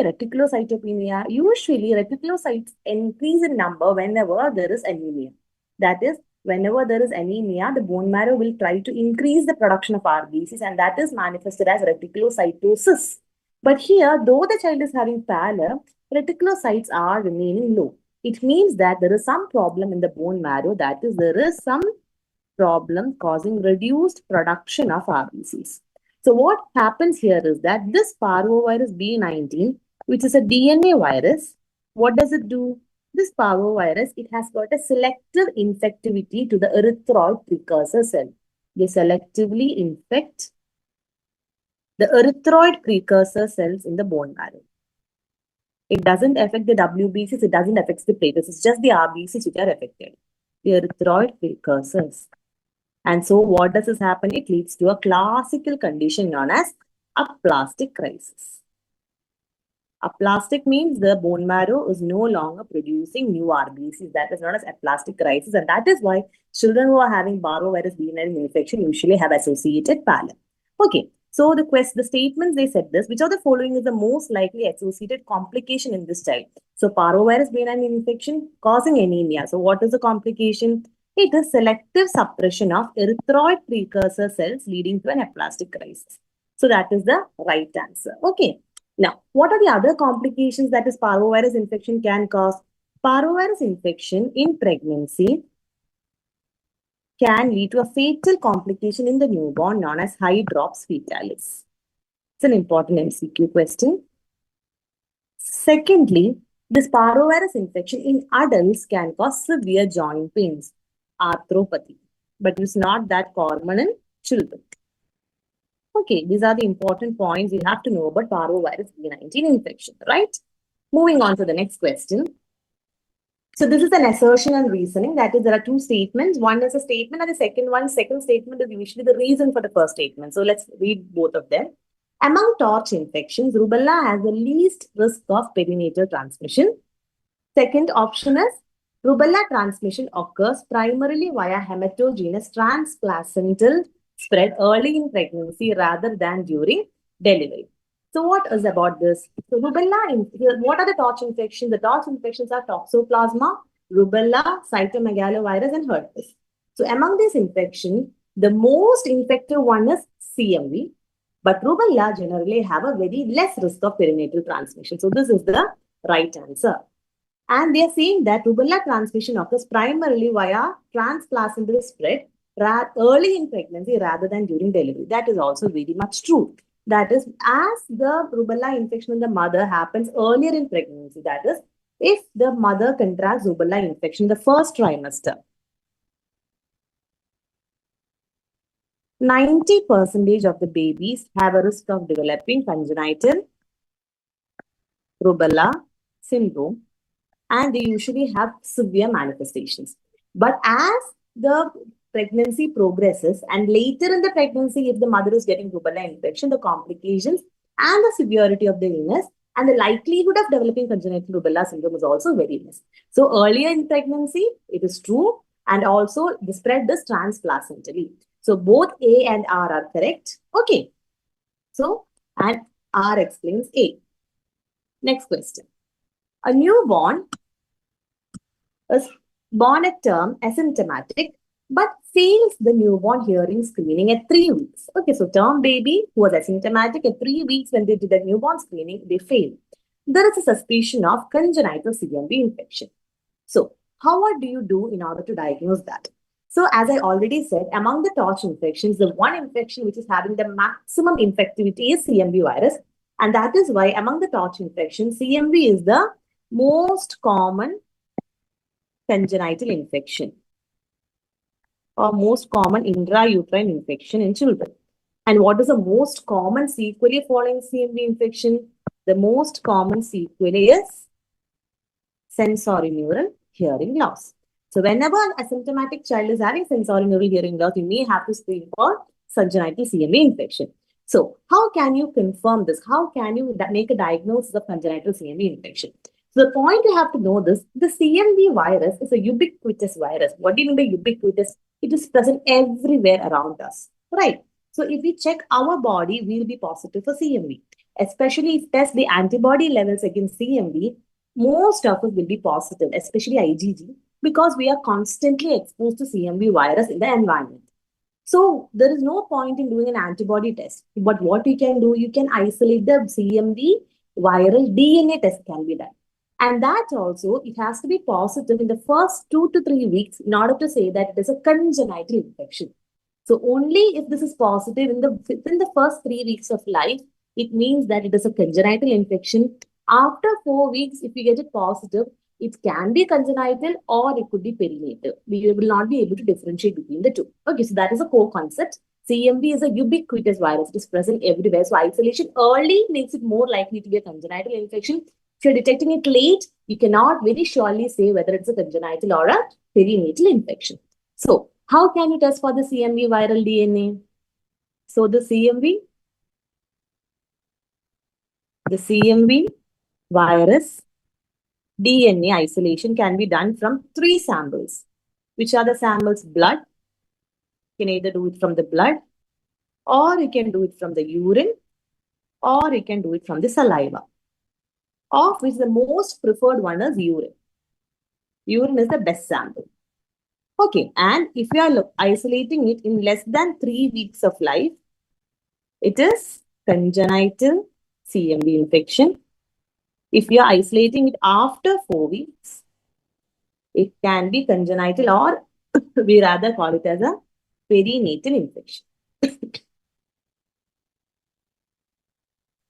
reticulocytopenia? Usually, reticulocytes increase in number whenever there is anemia. That is, whenever there is anemia, the bone marrow will try to increase the production of RBCs, and that is manifested as reticulocytosis. But here, though the child is having pallor, reticulocytes are remaining low. It means that there is some problem in the bone marrow, that is, there is some problem causing reduced production of RBCs. So what happens here is that this Parvovirus B19, which is a DNA virus, what does it do? This Parvovirus, it has got a selective infectivity to the erythroid precursor cell. They selectively infect the erythroid precursor cells in the bone marrow. It doesn't affect the WBCs, it doesn't affect the platelets, it's just the RBCs which are affected, the erythroid precursors. And so what does this happen? It leads to a classical condition known as aplastic crisis. Aplastic means the bone marrow is no longer producing new RBCs. That is known as aplastic crisis. And that is why children who are having Parvovirus B19 infection usually have associated pallor. Okay. So the statements they said this, which of the following is the most likely associated complication in this child? So Parvovirus B19 infection causing anemia. So what is the complication? It is selective suppression of erythroid precursor cells leading to an aplastic crisis. So that is the right answer. Okay. Now, what are the other complications that is parvovirus infection can cause? Parvovirus infection in pregnancy can lead to a fatal complication in the newborn known as hydrops fetalis. It's an important MCQ question. Secondly, this parvovirus infection in adults can cause severe joint pains, arthropathy, but it's not that common in children. Okay, these are the important points you have to know about Parvovirus B19 infection, right? Moving on to the next question. So this is an assertion and reasoning. That is, there are two statements. One is a statement and the second statement is usually the reason for the first statement. So let's read both of them. Among torch infections, rubella has the least risk of perinatal transmission. Second option is rubella transmission occurs primarily via hematogenous transplacental spread early in pregnancy rather than during delivery. So what is about this? So rubella, what are the torch infections? The torch infections are toxoplasma, rubella, cytomegalovirus, and herpes. So among these infections, the most infective one is CMV, but rubella generally have a very less risk of perinatal transmission. So this is the right answer. And they are saying that rubella transmission occurs primarily via transplacental spread early in pregnancy rather than during delivery. That is also very much true. That is, as the rubella infection in the mother happens earlier in pregnancy, that is, if the mother contracts rubella infection in the first trimester, 90% of the babies have a risk of developing congenital rubella syndrome, and they usually have severe manifestations. But as the pregnancy progresses and later in the pregnancy, if the mother is getting rubella infection, the complications and the severity of the illness and the likelihood of developing congenital rubella syndrome is also very less. So earlier in pregnancy, it is true, and also the spread is transplacentally. So both A and R are correct. Okay. So, and R explains A. Next question. A newborn is born at term asymptomatic but fails the newborn hearing screening at 3 weeks. Okay, so term baby who was asymptomatic at 3 weeks when they did the newborn screening, they failed. There is a suspicion of congenital CMV infection. So, what do you do in order to diagnose that? So, as I already said, among the torch infections, the one infection which is having the maximum infectivity is CMV virus. And that is why among the torch infections, CMV is the most common congenital infection or most common intrauterine infection in children. And what is the most common sequelae following CMV infection? The most common sequelae is sensorineural hearing loss. So whenever an asymptomatic child is having sensorineural hearing loss, you may have to screen for congenital CMV infection. So how can you confirm this? How can you make a diagnosis of congenital CMV infection? So the point you have to know this, the CMV virus is a ubiquitous virus. What do you mean by ubiquitous? It is present everywhere around us, right? So if we check our body, we'll be positive for CMV. especially if test the antibody levels against CMV, most of us will be positive, especially IgG, because we are constantly exposed to CMV virus in the environment. So there is no point in doing an antibody test. But what you can do, you can isolate the CMV viral DNA test can be done. And that also, it has to be positive in the first 2 to 3 weeks in order to say that it is a congenital infection. So only if this is positive within the first 3 weeks of life, it means that it is a congenital infection. After 4 weeks, if you get it positive, it can be congenital or it could be perinatal. We will not be able to differentiate between the two. Okay, so that is a core concept. CMV is a ubiquitous virus. It is present everywhere. So isolation early makes it more likely to be a congenital infection. If you're detecting it late, you cannot very surely say whether it's a congenital or a perinatal infection. So how can you test for the CMV viral DNA? So the CMV virus DNA isolation can be done from 3 samples. Which are the samples? Blood. You can either do it from the blood, or you can do it from the urine, or you can do it from the saliva. Of which the most preferred one is urine. Urine is the best sample. Okay, and if you are isolating it in less than 3 weeks of life, it is congenital CMV infection. If you are isolating it after 4 weeks, it can be congenital, or we rather call it as a perinatal infection.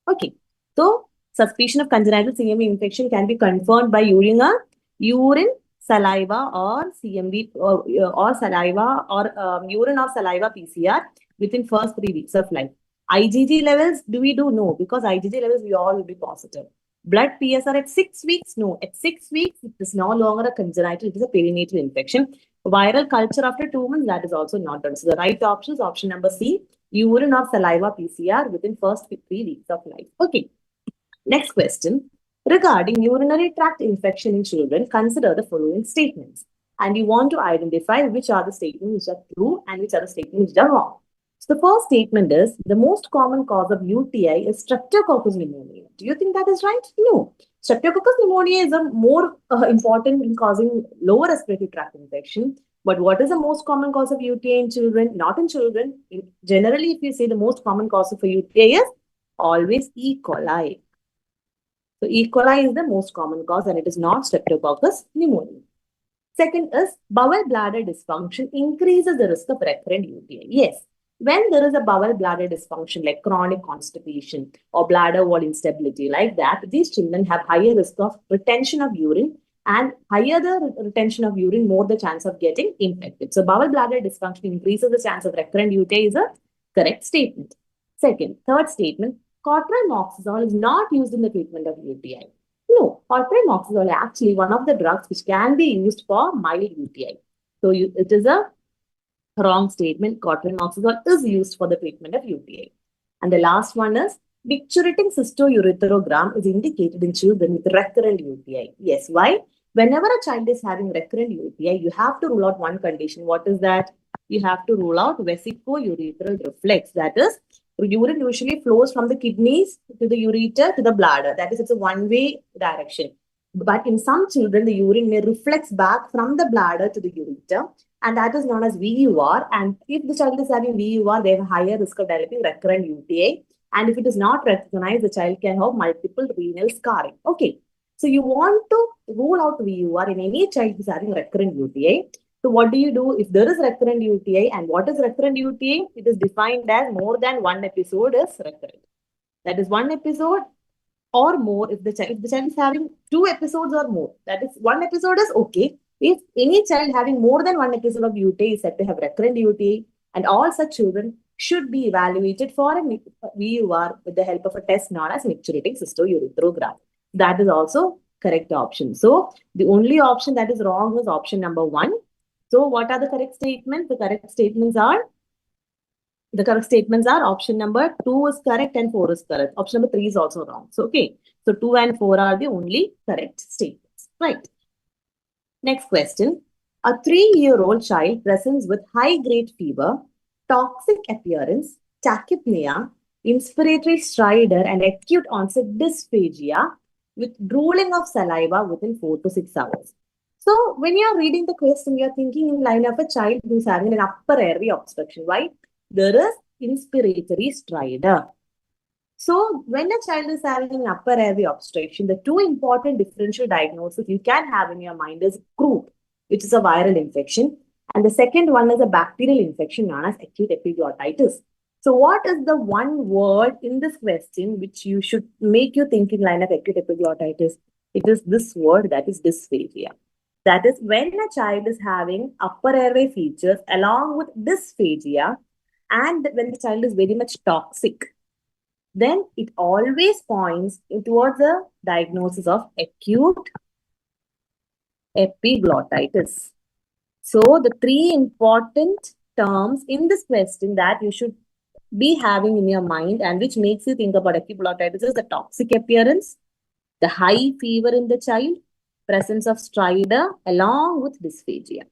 Okay, so suspicion of congenital CMV infection can be confirmed by urine, saliva, or CMV, or saliva, or urine or saliva PCR within first 3 weeks of life. IgG levels, do we do? No, because IgG levels, we all will be positive. Blood PSR at 6 weeks? No, at 6 weeks, it is no longer a congenital, it is a perinatal infection. Viral culture after 2 months, that is also not done. So the right option is option number C, urine or saliva PCR within first 3 weeks of life. Okay, next question. Regarding urinary tract infection in children, consider the following statements. And you want to identify which are the statements which are true and which are the statements which are wrong. So the first statement is, the most common cause of UTI is Streptococcus pneumonia. Do you think that is right? No. Streptococcus pneumonia is a more important in causing lower respiratory tract infection. But what is the most common cause of UTI in children? Not in children. Generally, if you say the most common cause of a UTI is always E. coli. So E. coli is the most common cause and it is not Streptococcus pneumonia. Second is, bowel bladder dysfunction increases the risk of recurrent UTI. Yes. When there is a bowel bladder dysfunction like chronic constipation or bladder wall instability like that, these children have higher risk of retention of urine, and higher the retention of urine, more the chance of getting infected. So bowel bladder dysfunction increases the chance of recurrent UTI is a correct statement. Third statement, cotrimoxazole is not used in the treatment of UTI. No, cotrimoxazole is actually one of the drugs which can be used for mild UTI. So it is a wrong statement. Cotrimoxazole is used for the treatment of UTI. And the last one is, micturating cystourethrogram is indicated in children with recurrent UTI. Yes, why? Whenever a child is having recurrent UTI, you have to rule out one condition. What is that? You have to rule out vesico-urethral reflex. That is, urine usually flows from the kidneys to the ureter to the bladder. That is, it's a one-way direction. But in some children, the urine may reflex back from the bladder to the ureter, and that is known as VUR. And if the child is having VUR, they have a higher risk of developing recurrent UTI. And if it is not recognized, the child can have multiple renal scarring. Okay. So you want to rule out VUR in any child who is having recurrent UTI. So what do you do if there is recurrent UTI? And what is recurrent UTI? It is defined as more than one episode is recurrent. That is one episode or more. If the child is having 2 episodes or more, that is, 1 episode is okay. If any child having more than 1 episode of UTI is said to have recurrent UTI, and all such children should be evaluated for a VUR with the help of a test known as micturating cystourethrogram. That is also correct option. So the only option that is wrong is option number 1. So what are the correct statements? The correct statements are option number 2 is correct and 4 is correct. Option number 3 is also wrong. So, okay. So 2 and 4 are the only correct statements. Right. Next question. A 3-year-old child presents with high-grade fever, toxic appearance, tachypnea, inspiratory stridor, and acute onset dysphagia with drooling of saliva within 4 to 6 hours. So when you're reading the question, you're thinking in line of a child who's having an upper airway obstruction. Why? There is inspiratory stridor. So when a child is having an upper airway obstruction, the two important differential diagnoses you can have in your mind is croup, which is a viral infection, and the second one is a bacterial infection known as acute epiglottitis. So what is the one word in this question which you should make you think in line of acute epiglottitis? It is this word, that is dysphagia. That is when a child is having upper airway features along with dysphagia, and when the child is very much toxic, then it always points towards the diagnosis of acute epiglottitis. So the three important terms in this question that you should be having in your mind and which makes you think about epiglottitis is the toxic appearance, the high fever in the child, presence of stridor along with dysphagia.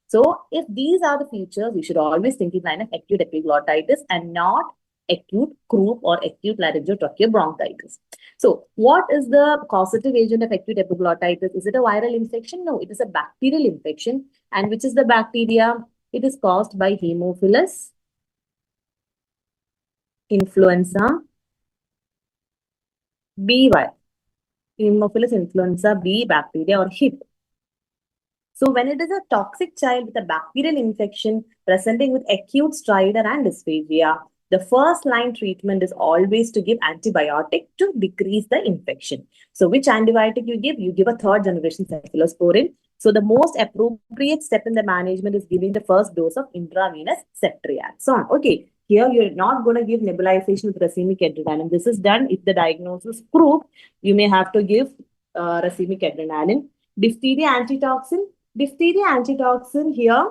So if these are the features, you should always think in line of acute epiglottitis and not acute croup or acute laryngotracheal bronchitis. So what is the causative agent of acute epiglottitis? Is it a viral infection? No, it is a bacterial infection. And which is the bacteria? It is caused by Haemophilus influenza B virus. Haemophilus influenza B bacteria or HIB. So when it is a toxic child with a bacterial infection presenting with acute stridor and dysphagia, the first line treatment is always to give antibiotic to decrease the infection. So which antibiotic you give? You give a third generation cephalosporin. So the most appropriate step in the management is giving the first dose of intravenous ceftriaxone. Okay, here you're not going to give nebulization with racemic adrenaline. This is done if the diagnosis proved. You may have to give racemic adrenaline. Diphtheria antitoxin. Diphtheria antitoxin here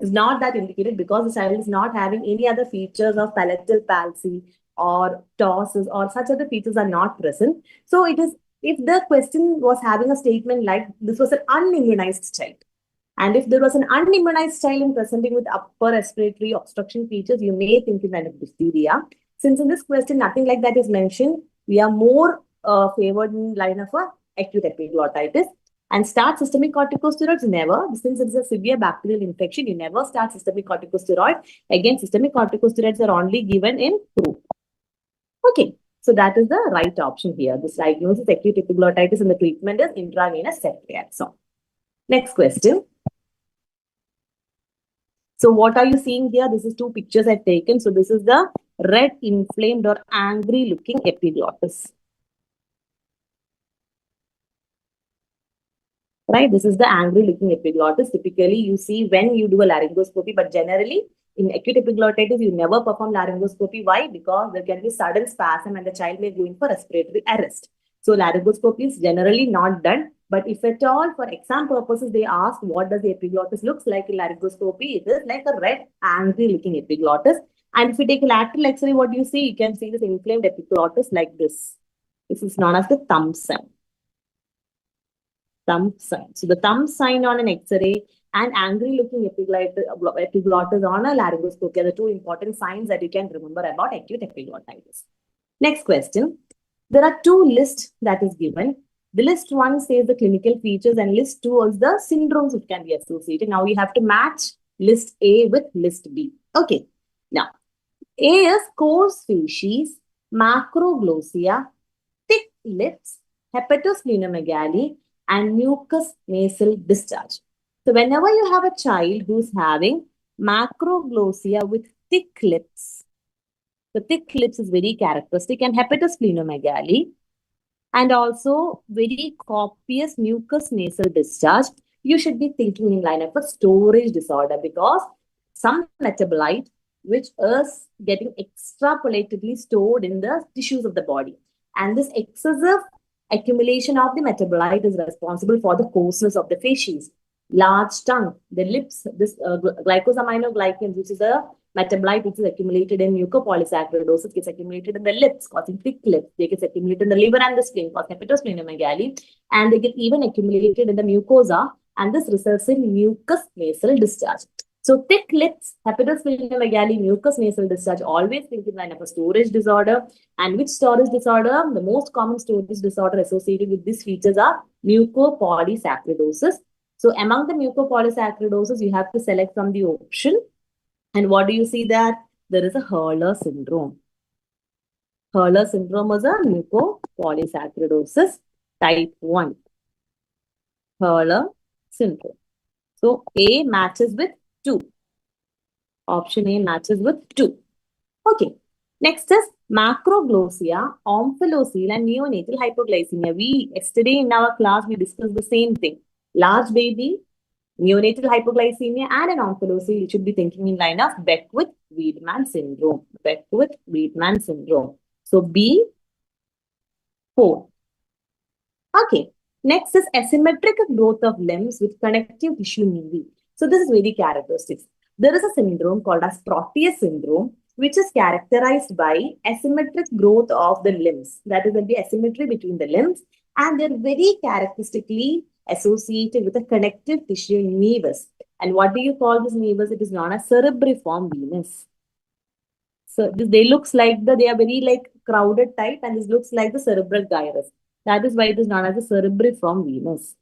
is not that indicated because the child is not having any other features of palatal palsy or tosses or such other features are not present. So it is, if the question was having a statement like this was an unimmunized child, and if there was an unimmunized child in presenting with upper respiratory obstruction features, you may think in line of diphtheria. Since in this question nothing like that is mentioned, we are more favored in line of a acute epiglottitis. And start systemic corticosteroids? Never. Since it's a severe bacterial infection, you never start systemic corticosteroid. Again, systemic corticosteroids are only given in croup. Okay, so that is the right option here. This diagnosis acute epiglottitis and the treatment is intravenous ceftriaxone. Next question. So what are you seeing here? This is two pictures I've taken. So this is the red, inflamed or angry looking epiglottis. Right, this is the angry looking epiglottis. Typically, you see when you do a laryngoscopy, but generally in acute epiglottitis, you never perform laryngoscopy. Why? Because there can be sudden spasm and the child may go in for respiratory arrest. So laryngoscopy is generally not done. But if at all, for exam purposes, they ask what does the epiglottis looks like in laryngoscopy, it is like a red, angry looking epiglottis. And if you take a lateral X-ray, what you see? You can see this inflamed epiglottis like this. This is known as the thumb sign. Thumb sign. So the thumb sign on an X-ray and angry looking epiglottis on a laryngoscopy are the two important signs that you can remember about acute epiglottitis. Next question. There are two lists that is given. The list 1 says the clinical features and list 2 is the syndromes which can be associated. Now we have to match list A with list B. Okay. Now A is coarse facies, macroglossia, thick lips, hepatosplenomegaly, and mucous nasal discharge. So whenever you have a child who's having macroglossia with thick lips, the thick lips is very characteristic, and hepatosplenomegaly, and also very copious mucous nasal discharge, you should be thinking in line of a storage disorder because some metabolite which is getting extrapolatedly stored in the tissues of the body. And this excessive accumulation of the metabolite is responsible for the coarseness of the facies, large tongue, the lips, this glycosaminoglycans, which is a metabolite which is accumulated in mucopolysaccharidosis, gets accumulated in the lips, causing thick lips. They get accumulated in the liver and the spleen, causing hepatosplenomegaly, and they get even accumulated in the mucosa, and this results in mucous nasal discharge. So thick lips, hepatosplenomegaly, mucous nasal discharge, always think in line of a storage disorder. And which storage disorder? The most common storage disorder associated with these features are mucopolysaccharidosis. So among the mucopolysaccharidosis, you have to select from the option. And what do you see there? There is a Hurler syndrome. Hurler syndrome is a mucopolysaccharidosis type 1. Hurler syndrome. So A matches with 2. Option A matches with 2. Okay. Next is macroglossia, omphalocele, and neonatal hypoglycemia. Yesterday in our class, we discussed the same thing. Large baby, neonatal hypoglycemia, and an omphalocele. You should be thinking in line of Beckwith-Wiedemann syndrome. Beckwith-Wiedemann syndrome. So B, 4. Okay. Next is asymmetric growth of limbs with connective tissue nevi. So this is very characteristic. There is a syndrome called as Proteus syndrome, which is characterized by asymmetric growth of the limbs. That is, there will be asymmetry between the limbs, and they're very characteristically associated with a connective tissue nevus. And what do you call this nevus? It is known as cerebriform venous. So they looks like they are very like crowded type, and this looks like the cerebral gyrus. That is why it is known as a cerebriform venous.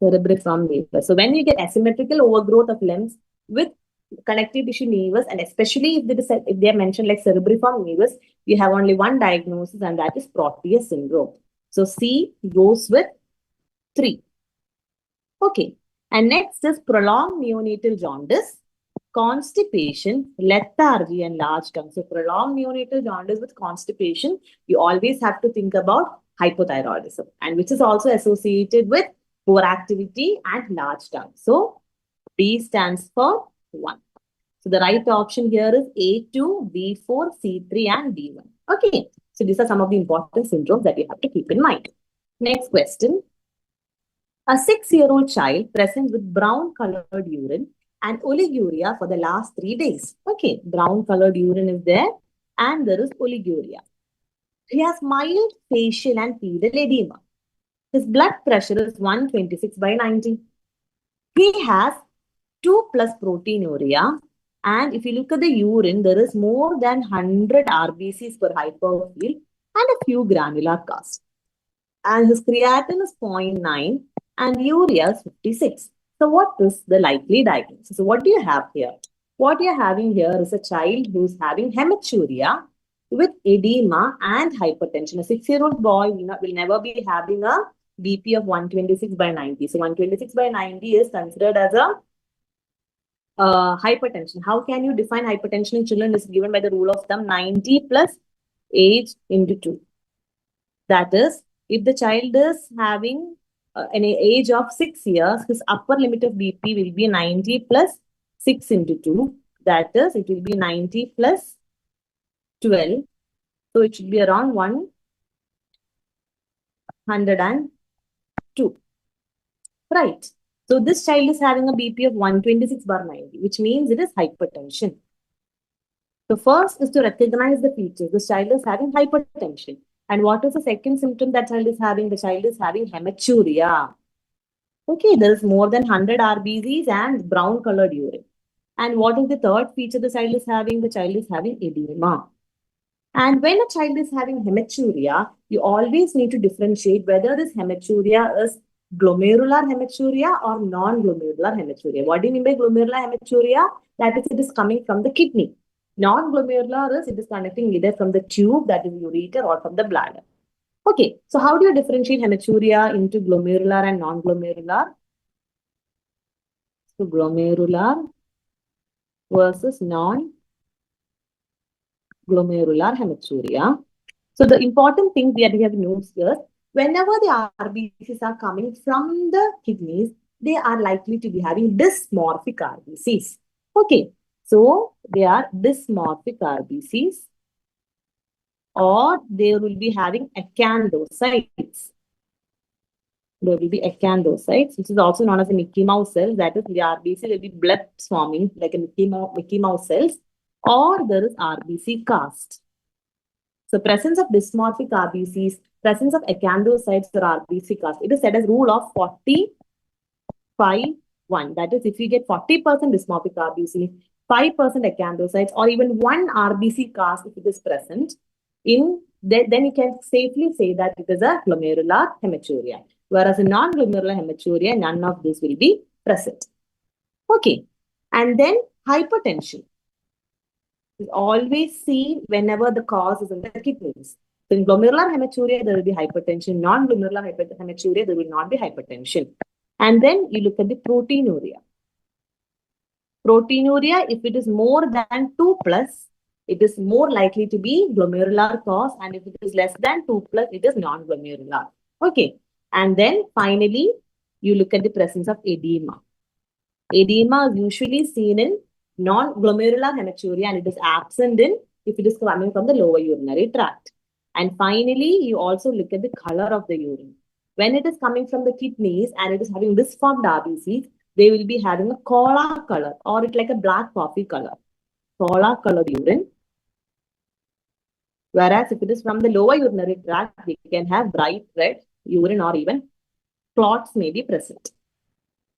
Cerebriform venous. So when you get asymmetrical overgrowth of limbs with connective tissue nevus, and especially if they are mentioned like cerebriform nevus, you have only one diagnosis, and that is Proteus syndrome. So C goes with 3. Okay. And next is prolonged neonatal jaundice, constipation, lethargy, and large tongue. So prolonged neonatal jaundice with constipation, you always have to think about hypothyroidism, and which is also associated with poor activity and large tongue. So D stands for 1. So the right option here is A2, B4, C3, and D1. Okay. So these are some of the important syndromes that you have to keep in mind. Next question. A 6-year-old child presents with brown colored urine and oliguria for the last 3 days. Okay, brown colored urine is there and there is oliguria. He has mild facial and pedal edema. His blood pressure is 126/90. He has 2+ proteinuria, and if you look at the urine, there is more than 100 RBCs per hyperfil and a few granular casts. And his creatinine is 0.9 and urea is 56. So what is the likely diagnosis? So what do you have here? What you're having here is a child who's having hematuria with edema and hypertension. A 6-year-old boy will never be having a BP of 126/90. So 126/90 is considered as a hypertension. How can you define hypertension in children? Is given by the rule of thumb 90 plus age into 2. That is, if the child is having an age of 6 years, his upper limit of BP will be 90 plus 6 into 2. That is, it will be 90 plus 12. So it should be around 102. Right. So this child is having a BP of 126/90, which means it is hypertension. So first is to recognize the features. This child is having hypertension. And what is the second symptom that child is having? The child is having hematuria. Okay, there is more than 100 RBCs and brown colored urine. And what is the third feature the child is having? The child is having edema. And when a child is having hematuria, you always need to differentiate whether this hematuria is glomerular hematuria or non-glomerular hematuria. What do you mean by glomerular hematuria? That is, it is coming from the kidney. Non-glomerular is it is connecting either from the tube, that is ureter, or from the bladder. Okay, so how do you differentiate hematuria into glomerular and non-glomerular? So glomerular versus non-glomerular hematuria. So the important thing that we have noticed here, whenever the RBCs are coming from the kidneys, they are likely to be having dysmorphic RBCs. Okay, so they are dysmorphic RBCs, or they will be having acanthocytes. There will be acanthocytes, which is also known as a Mickey Mouse cells. That is, the RBC will be blood swarming like a Mickey Mouse cells, or there is RBC cast. So presence of dysmorphic RBCs, presence of acanthocytes or RBC cast. It is said as rule of 45/1. 1. That is, if you get 40% dysmorphic RBC, 5% acanthocytes, or even 1 RBC cast if it is present, then you can safely say that it is a glomerular hematuria. Whereas in non-glomerular hematuria, none of this will be present. Okay. And then hypertension is always seen whenever the cause is in the kidneys. So in glomerular hematuria, there will be hypertension. Non-glomerular hematuria, there will not be hypertension. And then you look at the proteinuria. Proteinuria, if it is more than 2+, it is more likely to be glomerular cause. And if it is less than 2+, it is non-glomerular. Okay. And then finally, you look at the presence of edema. Edema is usually seen in non-glomerular hematuria and it is absent in if it is coming from the lower urinary tract. And finally, you also look at the color of the urine. When it is coming from the kidneys and it is having disformed RBCs, they will be having a cola color or it's like a black coffee color. Cola colored urine. Whereas if it is from the lower urinary tract, we can have bright red urine or even clots may be present.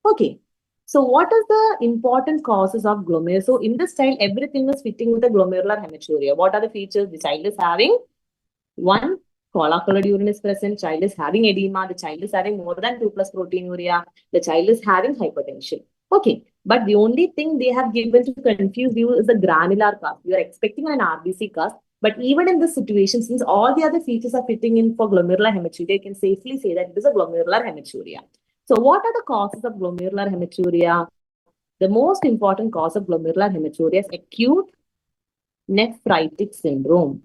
Okay. So what is the important causes of glomerular? So in this child, everything is fitting with the glomerular hematuria. What are the features? The child is having 1, cola-colored urine is present. Child is having edema. The child is having more than 2+ proteinuria. The child is having hypertension. Okay. But the only thing they have given to confuse you is the granular cast. You are expecting an RBC cast. But even in this situation, since all the other features are fitting in for glomerular hematuria, you can safely say that it is a glomerular hematuria. So what are the causes of glomerular hematuria? The most important cause of glomerular hematuria is acute nephritic syndrome.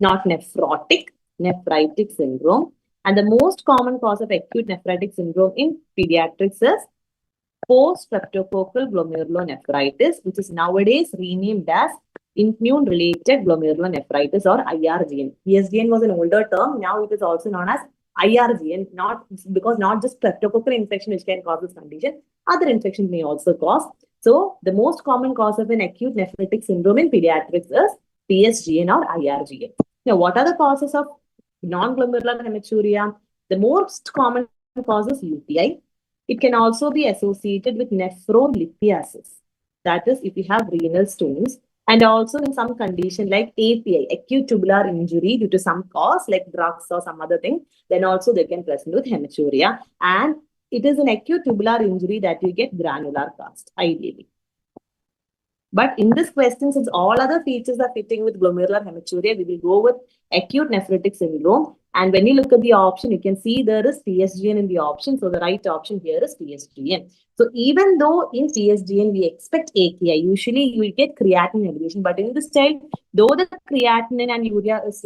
Not nephrotic, nephritic syndrome. And the most common cause of acute nephritic syndrome in pediatrics is post-streptococcal glomerulonephritis, which is nowadays renamed as immune-related glomerulonephritis or IRGN. PSGN was an older term. Now it is also known as IRGN, not just streptococcal infection which can cause this condition, other infections may also cause. So the most common cause of an acute nephritic syndrome in pediatrics is PSGN or IRGN. Now, what are the causes of non-glomerular hematuria? The most common cause is UTI. It can also be associated with nephrolithiasis. That is, if you have renal stones. And also in some condition like ATI, acute tubular injury due to some cause like drugs or some other thing, then also they can present with hematuria. And it is an acute tubular injury that you get granular cast, ideally. But in this question, since all other features are fitting with glomerular hematuria, we will go with acute nephritic syndrome. And when you look at the option, you can see there is PSGN in the option. So the right option here is PSGN. So even though in PSGN, we expect AKI, usually you will get creatinine elevation. But in this child, though the creatinine and urea is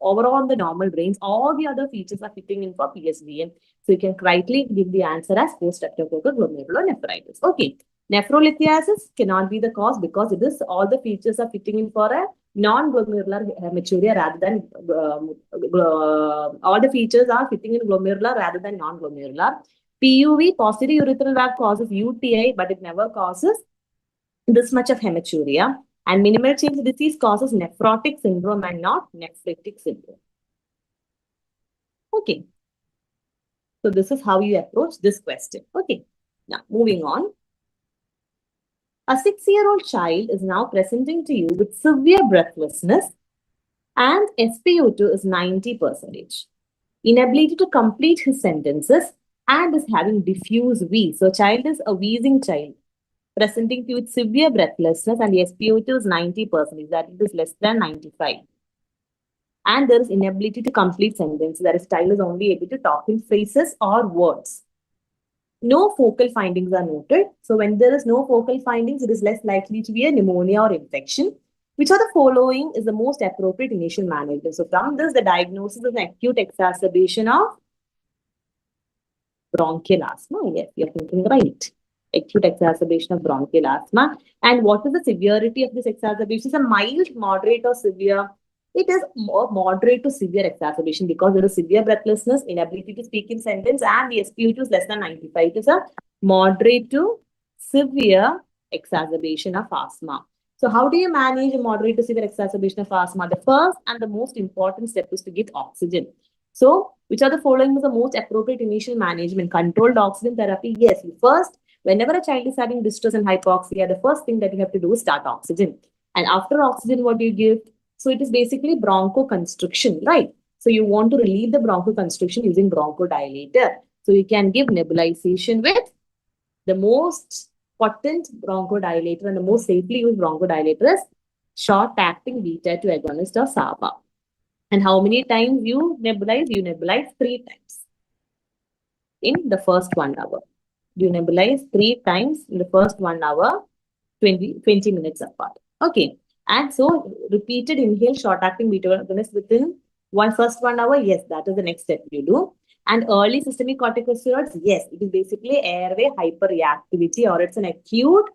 overall on the normal range, all the other features are fitting in for PSGN. So you can rightly give the answer as post-streptococcal glomerulonephritis. Okay. Nephrolithiasis cannot be the cause because it is all the features are fitting in for a non-glomerular hematuria rather than all the features are fitting in glomerular rather than non-glomerular. PUV, positive urethral valve, causes UTI, but it never causes this much of hematuria. And minimal change disease causes nephrotic syndrome and not nephritic syndrome. Okay. So this is how you approach this question. Okay. Now moving on. A 6-year-old child is now presenting to you with severe breathlessness and SpO2 is 90%. Inability to complete his sentences and is having diffuse wheeze. So child is a wheezing child presenting to you with severe breathlessness and the SpO2 is 90%. That it is less than 95. And there is inability to complete sentences. That is, child is only able to talk in phrases or words. No focal findings are noted. So when there is no focal findings, it is less likely to be a pneumonia or infection. Which of the following is the most appropriate initial management? So from this, the diagnosis is an acute exacerbation of bronchial asthma. Yes, you're thinking right. Acute exacerbation of bronchial asthma. And what is the severity of this exacerbation? It's a mild, moderate or severe. It is more moderate to severe exacerbation because there is severe breathlessness, inability to speak in sentence, and the SpO2 is less than 95. It is a moderate to severe exacerbation of asthma. So how do you manage a moderate to severe exacerbation of asthma? The first and the most important step is to get oxygen. So which are the following is the most appropriate initial management? Controlled oxygen therapy. Yes, you first Whenever a child is having distress and hypoxia, the first thing that you have to do is start oxygen. And after oxygen, what do you give? So it is basically bronchoconstriction, right? So you want to relieve the bronchoconstriction using bronchodilator. So you can give nebulization with the most potent bronchodilator and the most safely used bronchodilator is short-acting beta-2 agonist or SABA. And how many times you nebulize? You nebulize 3 times in the first 1 hour. You nebulize 3 times in the first 1 hour, 20 minutes apart. Okay. And so repeated inhale short-acting beta agonist within first 1 hour. Yes, that is the next step you do. And early systemic corticosteroids, yes, it is basically airway hyperreactivity, or it's an acute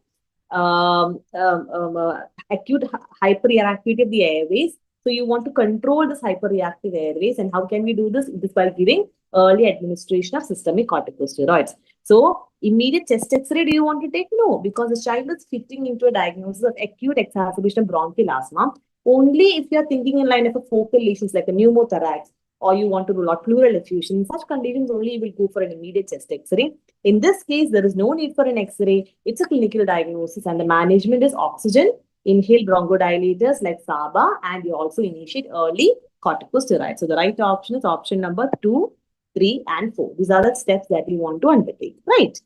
acute hyperreactivity of the airways. So you want to control this hyperreactive airways. And how can we do this? It is by giving early administration of systemic corticosteroids. So immediate chest X-ray, do you want to take? No, because the child is fitting into a diagnosis of acute exacerbation of bronchial asthma only if you are thinking in line of a focal lesions like a pneumothorax, or you want to rule out pleural effusion. In such conditions only you will go for an immediate chest X-ray. In this case, there is no need for an X-ray. It's a clinical diagnosis and the management is oxygen, inhale bronchodilators like SABA, and you also initiate early corticosteroids. So the right option is option number 2, 3, and 4. These are the steps that you want to undertake, right?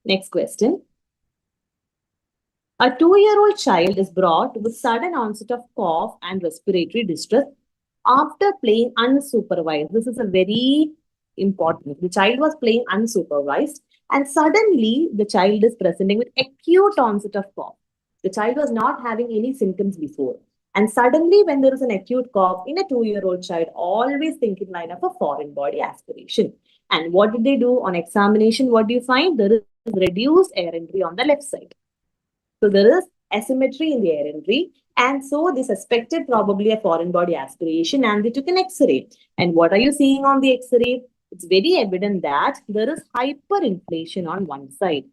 Next question. A 2-year-old child is brought with sudden onset of cough and respiratory distress after playing unsupervised. This is a very important. The child was playing unsupervised and suddenly the child is presenting with acute onset of cough. The child was not having any symptoms before. And suddenly when there is an acute cough in a 2-year-old child, always think in line of a foreign body aspiration. And what did they do on examination? What do you find? There is reduced air entry on the left side. So there is asymmetry in the air entry. And so they suspected probably a foreign body aspiration and they took an X-ray. And what are you seeing on the X-ray? It's very evident that there is hyperinflation on one side.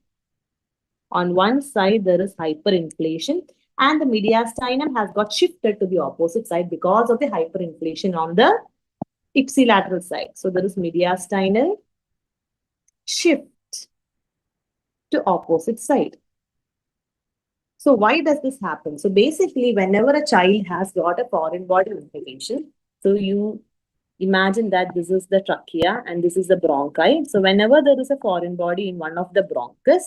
On one side, there is hyperinflation and the mediastinum has got shifted to the opposite side because of the hyperinflation on the ipsilateral side. So there is mediastinal shift to opposite side. So why does this happen? So basically, whenever a child has got a foreign body inflammation, so you imagine that this is the trachea and this is the bronchi. So whenever there is a foreign body in one of the bronchus,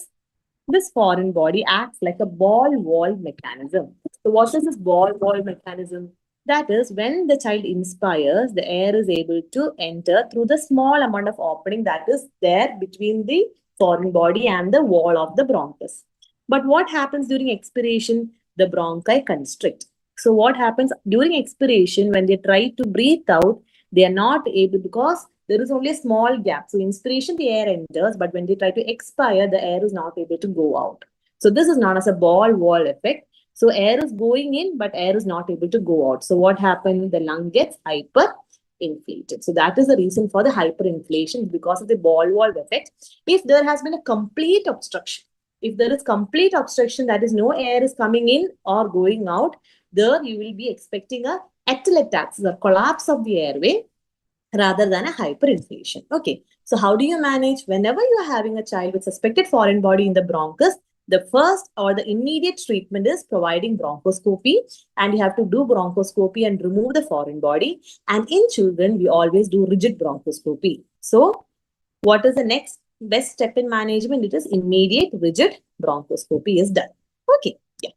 this foreign body acts like a ball-valve mechanism. So what is this ball-valve mechanism? That is, when the child inspires, the air is able to enter through the small amount of opening that is there between the foreign body and the wall of the bronchus. But what happens during expiration? The bronchi constrict. So what happens during expiration when they try to breathe out, they are not able because there is only a small gap. So inspiration, the air enters, but when they try to expire, the air is not able to go out. So this is known as a ball-valve effect. So air is going in, but air is not able to go out. So what happens? The lung gets hyperinflated. So that is the reason for the hyperinflation because of the ball-valve effect. If there has been a complete obstruction, if there is complete obstruction, that is no air is coming in or going out, there you will be expecting a atelectasis, a collapse of the airway rather than a hyperinflation. Okay, so how do you manage? Whenever you are having a child with suspected foreign body in the bronchus, the first or the immediate treatment is providing bronchoscopy, and you have to do bronchoscopy and remove the foreign body. And in children, we always do rigid bronchoscopy. So what is the next best step in management? It is immediate rigid bronchoscopy is done. Okay, yeah.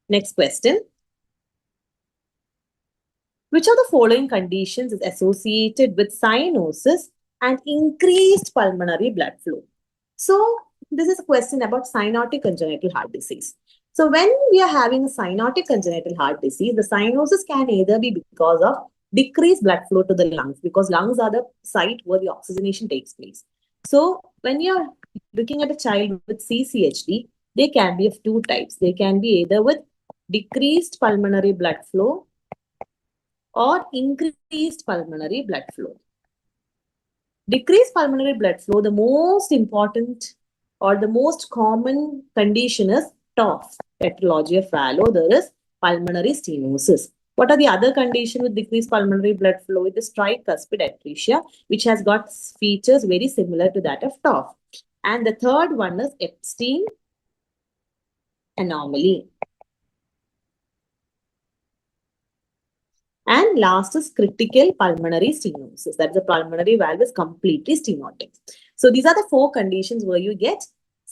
Next question. Which of the following conditions is associated with cyanosis and increased pulmonary blood flow? So this is a question about cyanotic congenital heart disease. So when we are having a cyanotic congenital heart disease, the cyanosis can either be because of decreased blood flow to the lungs, because lungs are the site where the oxygenation takes place. So when you're looking at a child with CCHD, they can be of two types. They can be either with decreased pulmonary blood flow or increased pulmonary blood flow. Decreased pulmonary blood flow, the most important or the most common condition is TOF, tetralogy of Fallot. There is pulmonary stenosis. What are the other conditions with decreased pulmonary blood flow? It is tricuspid atresia, which has got features very similar to that of TOF. And the third one is Epstein anomaly. And last is critical pulmonary stenosis. That the pulmonary valve is completely stenotic. So these are the 4 conditions where you get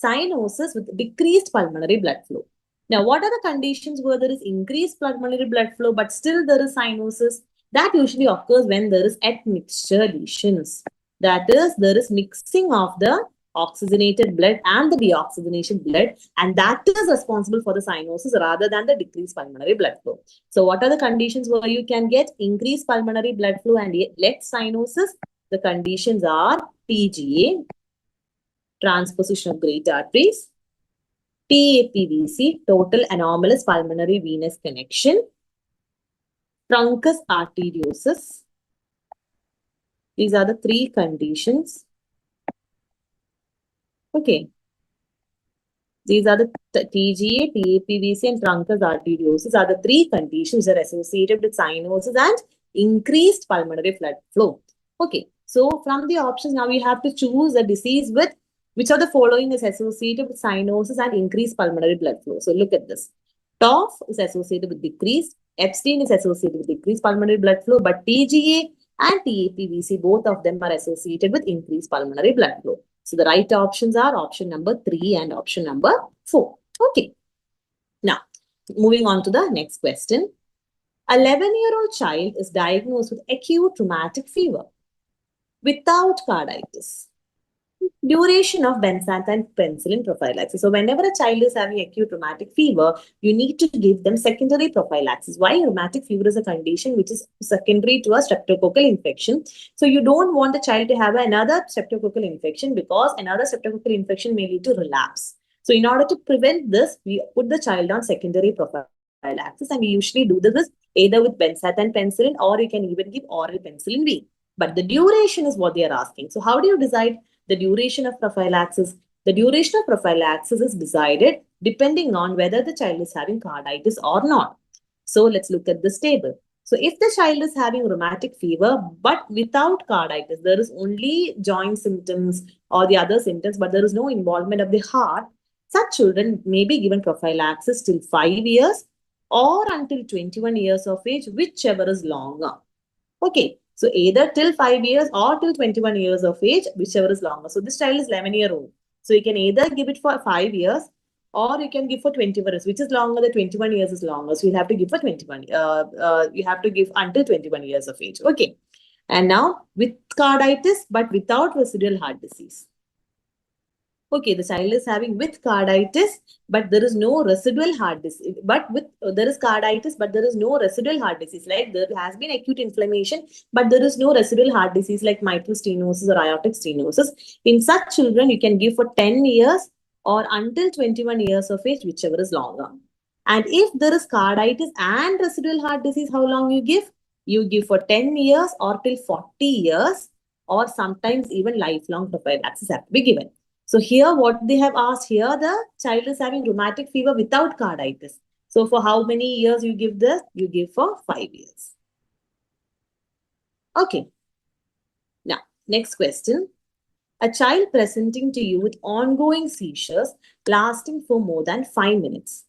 cyanosis with decreased pulmonary blood flow. Now, what are the conditions where there is increased pulmonary blood flow, but still there is cyanosis? That usually occurs when there is admixture lesions. That is, there is mixing of the oxygenated blood and the deoxygenated blood, and that is responsible for the cyanosis rather than the decreased pulmonary blood flow. So what are the conditions where you can get increased pulmonary blood flow and less cyanosis? The conditions are TGA, transposition of great arteries, TAPVC, total anomalous pulmonary venous connection, truncus arteriosus. These are the 3 conditions. Okay. These are the TGA, TAPVC, and truncus arteriosus are the 3 conditions that are associated with cyanosis and increased pulmonary blood flow. Okay. So from the options, now we have to choose a disease with which of the following is associated with cyanosis and increased pulmonary blood flow. So look at this. TOF is associated with decreased, Epstein is associated with decreased pulmonary blood flow, but TGA and TAPVC, both of them are associated with increased pulmonary blood flow. So the right options are option number 3 and option number 4. Okay. Now, moving on to the next question. A 11-year-old child is diagnosed with acute rheumatic fever without carditis. Duration of benzantine penicillin prophylaxis. So whenever a child is having acute rheumatic fever, you need to give them secondary prophylaxis. Why? Rheumatic fever is a condition which is secondary to a streptococcal infection. So you don't want the child to have another streptococcal infection because another streptococcal infection may lead to relapse. So in order to prevent this, we put the child on secondary prophylaxis, and we usually do this either with benzantine penicillin or you can even give oral penicillin V. But the duration is what they are asking. So how do you decide the duration of prophylaxis? The duration of prophylaxis is decided depending on whether the child is having carditis or not. So let's look at this table. So if the child is having rheumatic fever but without carditis, there is only joint symptoms or the other symptoms, but there is no involvement of the heart, such children may be given prophylaxis till 5 years or until 21 years of age, whichever is longer. Okay. So either till 5 years or till 21 years of age, whichever is longer. So this child is 11-year-old. So you can either give it for 5 years or you can give for 21 years, which is longer. The 21 years is longer. So you'll have to give for 21. You have to give until 21 years of age. Okay. And now with carditis, but without residual heart disease. Okay, the child is having with carditis, but there is no residual heart disease. But with there is carditis, but there is no residual heart disease. Like there has been acute inflammation, but there is no residual heart disease like mitral stenosis or aortic stenosis. In such children, you can give for 10 years or until 21 years of age, whichever is longer. And if there is carditis and residual heart disease, how long you give? You give for 10 years or till 40 years, or sometimes even lifelong prophylaxis have to be given. So here what they have asked here, the child is having rheumatic fever without carditis. So for how many years you give this? You give for 5 years. Okay. Now, next question. A child presenting to you with ongoing seizures lasting for more than 5 minutes.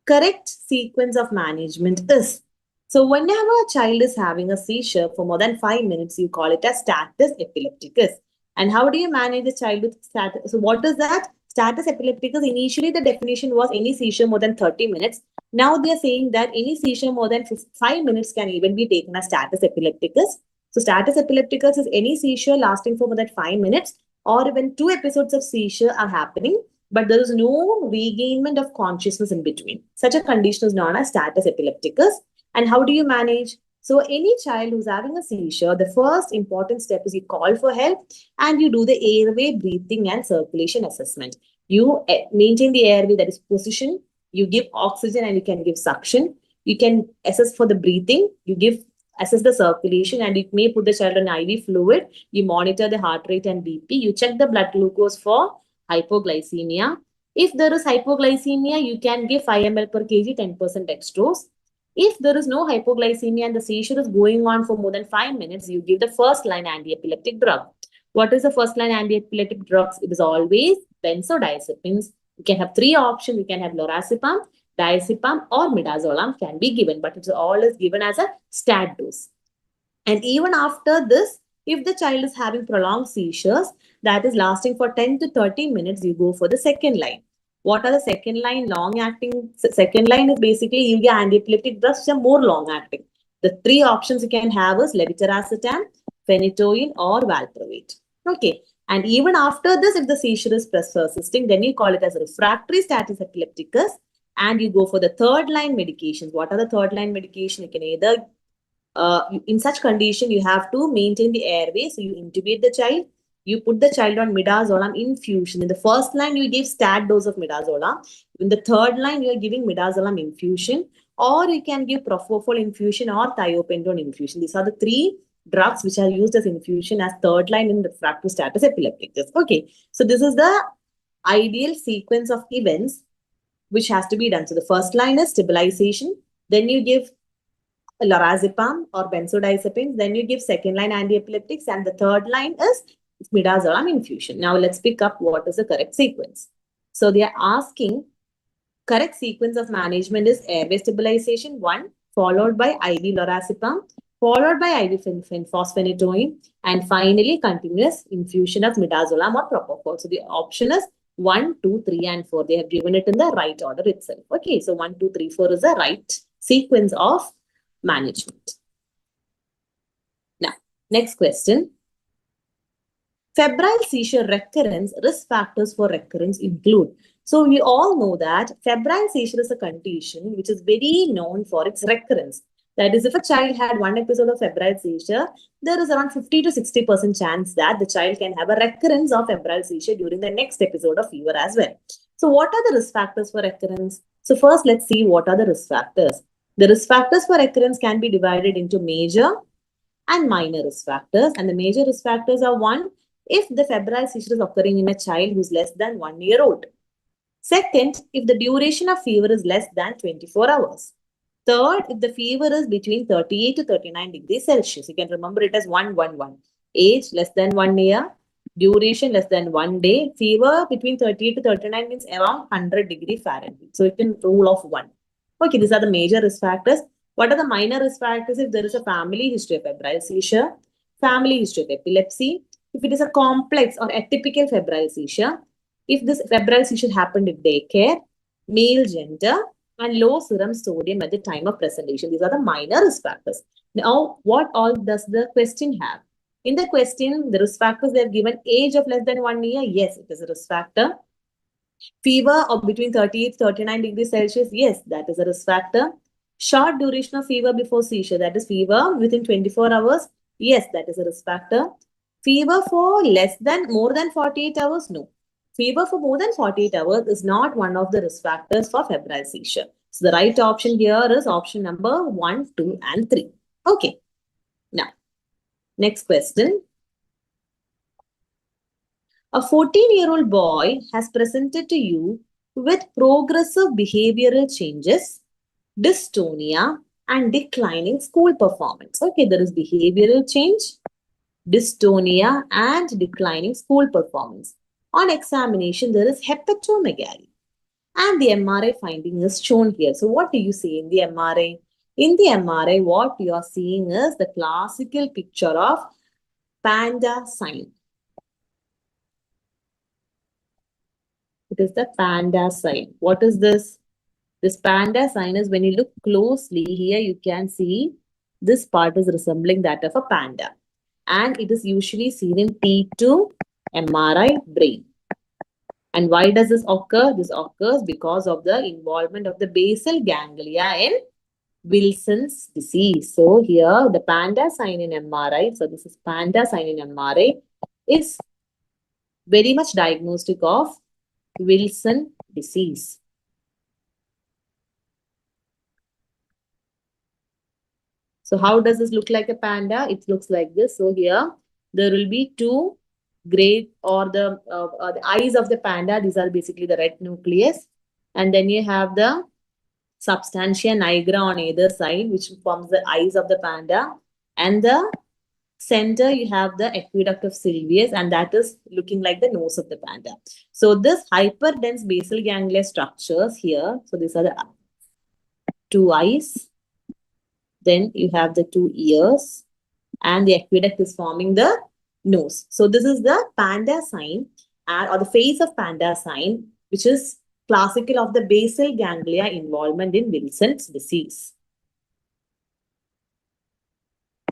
Correct sequence of management is. So whenever a child is having a seizure for more than 5 minutes, you call it as status epilepticus. And how do you manage the child with status? So what is that? Status epilepticus, initially the definition was any seizure more than 30 minutes. Now they are saying that any seizure more than 5 minutes can even be taken as status epilepticus. So status epilepticus is any seizure lasting for more than 5 minutes or when 2 episodes of seizure are happening, but there is no regainment of consciousness in between. Such a condition is known as status epilepticus. And how do you manage? So any child who's having a seizure, the first important step is you call for help and you do the airway breathing and circulation assessment. You maintain the airway, that is position. You give oxygen and you can give suction. You can assess for the breathing. You assess the circulation and it may put the child on IV fluid. You monitor the heart rate and BP. You check the blood glucose for hypoglycemia. If there is hypoglycemia, you can give 5 ml per kg, 10% dextrose. If there is no hypoglycemia and the seizure is going on for more than 5 minutes, you give the first line anti-epileptic drug. What is the first line antiepileptic drugs? It is always benzodiazepines. You can have three options. You can have lorazepam, diazepam, or midazolam can be given, but it's always given as a stat dose. And even after this, if the child is having prolonged seizures that is lasting for 10 to 30 minutes, you go for the second line. What are the second line long acting? Second line is basically you get antiepileptic drugs which are more long acting. The three options you can have is levetiracetam, phenytoin, or valproate. Okay. And even after this, if the seizure is persisting, then you call it as refractory status epilepticus and you go for the third line medications. What are the third line medication? You can either in such condition, you have to maintain the airway. So you intubate the child. You put the child on midazolam infusion. In the first line, you give stat dose of midazolam. In the third line, you are giving midazolam infusion. Or you can give propofol infusion or thiopentone infusion. These are the three drugs which are used as infusion as third line in refractory status epilepticus. Okay. So this is the ideal sequence of events which has to be done. So the first line is stabilization. Then you give lorazepam or benzodiazepines. Then you give second line antiepileptics, and the third line is midazolam infusion. Now let's pick up what is the correct sequence. So they are asking correct sequence of management is airway stabilization 1, followed by IV lorazepam, followed by IV phosphenitoin, and finally continuous infusion of midazolam or propofol. So the option is 1, 2, 3, and 4. They have given it in the right order itself. Okay, so 1, 2, 3, 4 is the right sequence of management. Now, next question. Febrile seizure recurrence, risk factors for recurrence include. So we all know that febrile seizure is a condition which is very known for its recurrence. That is, if a child had one episode of febrile seizure, there is around 50 to 60% chance that the child can have a recurrence of febrile seizure during the next episode of fever as well. So what are the risk factors for recurrence? So first, let's see what are the risk factors. The risk factors for recurrence can be divided into major and minor risk factors. And the major risk factors are 1, if the febrile seizure is occurring in a child who is less than 1 year old. Second, if the duration of fever is less than 24 hours. Third, if the fever is between 38 to 39 degrees Celsius. You can remember it as 111. Age less than 1 year. Duration less than 1 day. Fever between 38 to 39 means around 100 degrees Fahrenheit. So it can rule of 1. Okay, these are the major risk factors. What are the minor risk factors? If there is a family history of febrile seizure, family history of epilepsy, if it is a complex or atypical febrile seizure, if this febrile seizure happened in daycare, male gender, and low serum sodium at the time of presentation. These are the minor risk factors. Now, what all does the question have? In the question, the risk factors they have given age of less than 1 year. Yes, it is a risk factor. Fever of between 38 to 39 degrees Celsius. Yes, that is a risk factor. Short duration of fever before seizure. That is fever within 24 hours. Yes, that is a risk factor. Fever for more than 48 hours. No. Fever for more than 48 hours is not one of the risk factors for febrile seizure. So the right option here is option number 1, 2, and 3. Okay. Now, next question. A 14-year-old boy has presented to you with progressive behavioral changes, dystonia, and declining school performance. Okay, there is behavioral change, dystonia, and declining school performance. On examination, there is hepatomegaly. And the MRI finding is shown here. So what do you see in the MRI? In the MRI, what you are seeing is the classical picture of panda sign. It is the panda sign. What is this? This panda sign is when you look closely here, you can see this part is resembling that of a panda. And it is usually seen in T2 MRI brain. And why does this occur? This occurs because of the involvement of the basal ganglia in Wilson's disease. So here the panda sign in MRI, so this is panda sign in MRI, is very much diagnostic of Wilson disease. So how does this look like a panda? It looks like this. So here there will be two gray or the eyes of the panda. These are basically the red nucleus. And then you have the substantia nigra on either side, which forms the eyes of the panda. And the Center, you have the aqueduct of Sylvius, and that is looking like the nose of the panda. So this hyperdense basal ganglia structures here. So these are the two eyes. Then you have the two ears, and the aqueduct is forming the nose. So this is the panda sign, or the face of panda sign, which is classical of the basal ganglia involvement in Wilson's disease.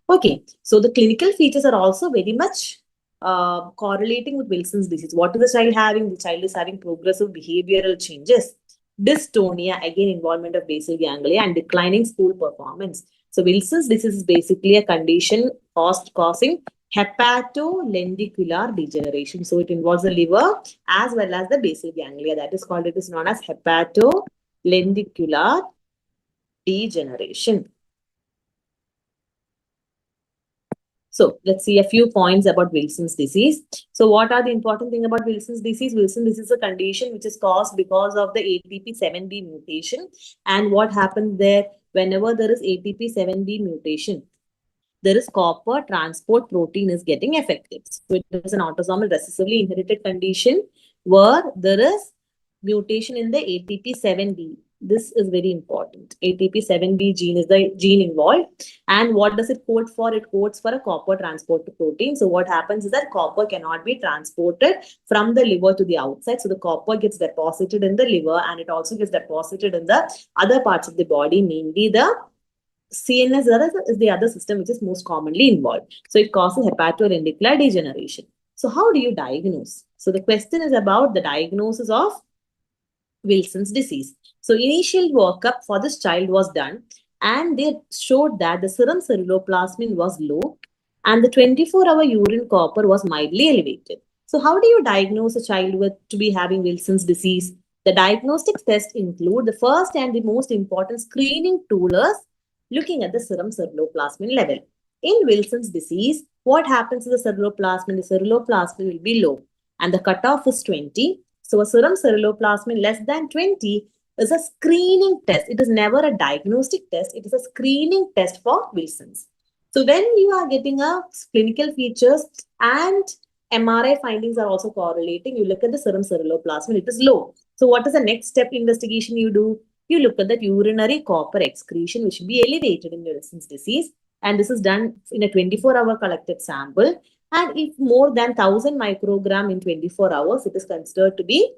Okay, so the clinical features are also very much correlating with Wilson's disease. What is the child having? The child is having progressive behavioral changes, dystonia, again involvement of basal ganglia, and declining school performance. So Wilson's disease is basically a condition causing hepatolendicular degeneration. So it involves the liver as well as the basal ganglia. That is called, it is known as hepatolendicular degeneration. So let's see a few points about Wilson's disease. So what are the important thing about Wilson's disease? Wilson's disease is a condition which is caused because of the ATP7B mutation. And what happens there? Whenever there is ATP7B mutation, there is copper transport protein is getting affected. So it is an autosomal recessively inherited condition where there is mutation in the ATP7B. This is very important. ATP7B gene is the gene involved. And what does it code for? It codes for a copper transport protein. So what happens is that copper cannot be transported from the liver to the outside. So the copper gets deposited in the liver, and it also gets deposited in the other parts of the body, mainly the CNS is the other system which is most commonly involved. So it causes hepatorendicular degeneration. So how do you diagnose? So the question is about the diagnosis of Wilson's disease. So initial workup for this child was done, and they showed that the serum ceruloplasmin was low and the 24-hour urine copper was mildly elevated. So how do you diagnose a child to be having Wilson's disease? The diagnostic tests include the first and the most important screening tool is looking at the serum ceruloplasmin level. In Wilson's disease, what happens to the ceruloplasmin? The ceruloplasmin will be low and the cutoff is 20. So a serum ceruloplasmin less than 20 is a screening test. It is never a diagnostic test. It is a screening test for Wilson's. So when you are getting a clinical features and MRI findings are also correlating, you look at the serum ceruloplasmin, it is low. So what is the next step investigation you do? You look at that urinary copper excretion, which should be elevated in Wilson's disease. And this is done in a 24-hour collected sample. And if more than 1000 microgram in 24 hours, it is considered to be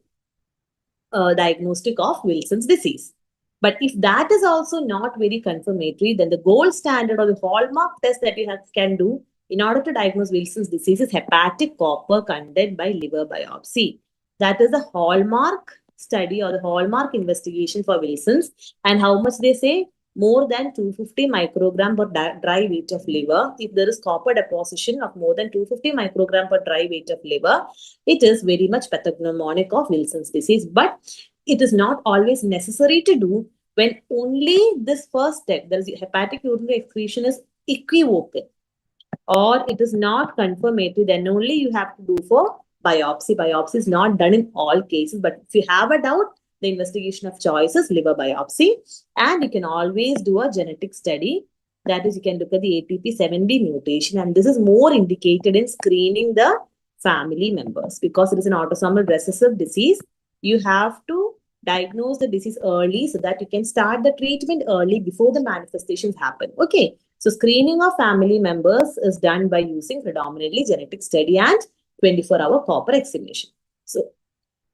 a diagnostic of Wilson's disease. But if that is also not very confirmatory, then the gold standard or the hallmark test that you can do in order to diagnose Wilson's disease is hepatic copper content by liver biopsy. That is the hallmark study or the hallmark investigation for Wilson's. And how much they say? More than 250 microgram per dry weight of liver. If there is copper deposition of more than 250 microgram per dry weight of liver, it is very much pathognomonic of Wilson's disease. But it is not always necessary to do when only this first step, there is hepatic urinary excretion is equivocal or it is not confirmatory, then only you have to do for biopsy. Biopsy is not done in all cases, but if you have a doubt, the investigation of choice is liver biopsy, and you can always do a genetic study. That is, you can look at the ATP7B mutation, and this is more indicated in screening the family members because it is an autosomal recessive disease. You have to diagnose the disease early so that you can start the treatment early before the manifestations happen. Okay, so screening of family members is done by using predominantly genetic study and 24-hour copper examination. So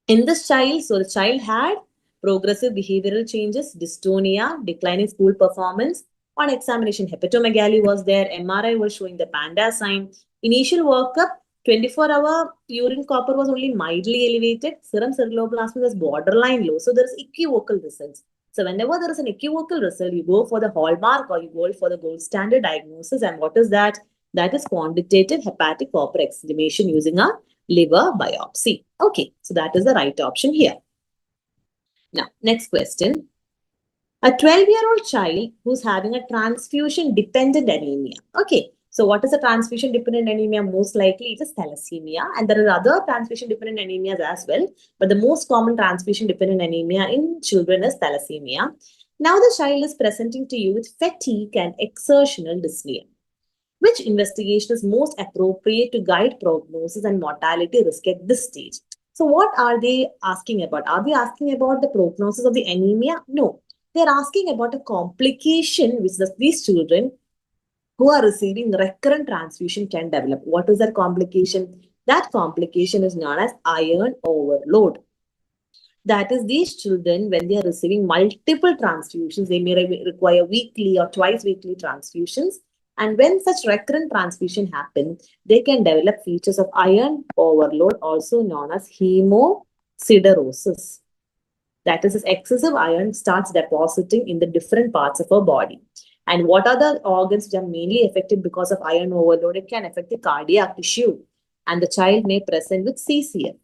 in this child, so the child had progressive behavioral changes, dystonia, declining school performance. On examination, hepatomegaly was there, MRI was showing the panda sign. Initial workup, 24-hour urine copper was only mildly elevated. Serum ceruloplasmin was borderline low. So there is equivocal results. So whenever there is an equivocal result, you go for the hallmark or you go for the gold standard diagnosis. And what is that? That is quantitative hepatic copper examination using a liver biopsy. Okay, so that is the right option here. Now, next question. A 12-year-old child who's having a transfusion-dependent anemia. Okay, so what is a transfusion-dependent anemia? Most likely it is thalassemia, and there are other transfusion-dependent anemias as well. But the most common transfusion-dependent anemia in children is thalassemia. Now the child is presenting to you with fatigue and exertional dyspnea. Which investigation is most appropriate to guide prognosis and mortality risk at this stage? So what are they asking about? Are they asking about the prognosis of the anemia? No. They're asking about a complication which these children who are receiving recurrent transfusion can develop. What is that complication? That complication is known as iron overload. That is, these children, when they are receiving multiple transfusions, they may require weekly or twice weekly transfusions. And when such recurrent transfusion happen, they can develop features of iron overload, also known as hemosiderosis. That is, excessive iron starts depositing in the different parts of our body. And what are the organs which are mainly affected because of iron overload? It can affect the cardiac tissue, and the child may present with CCF.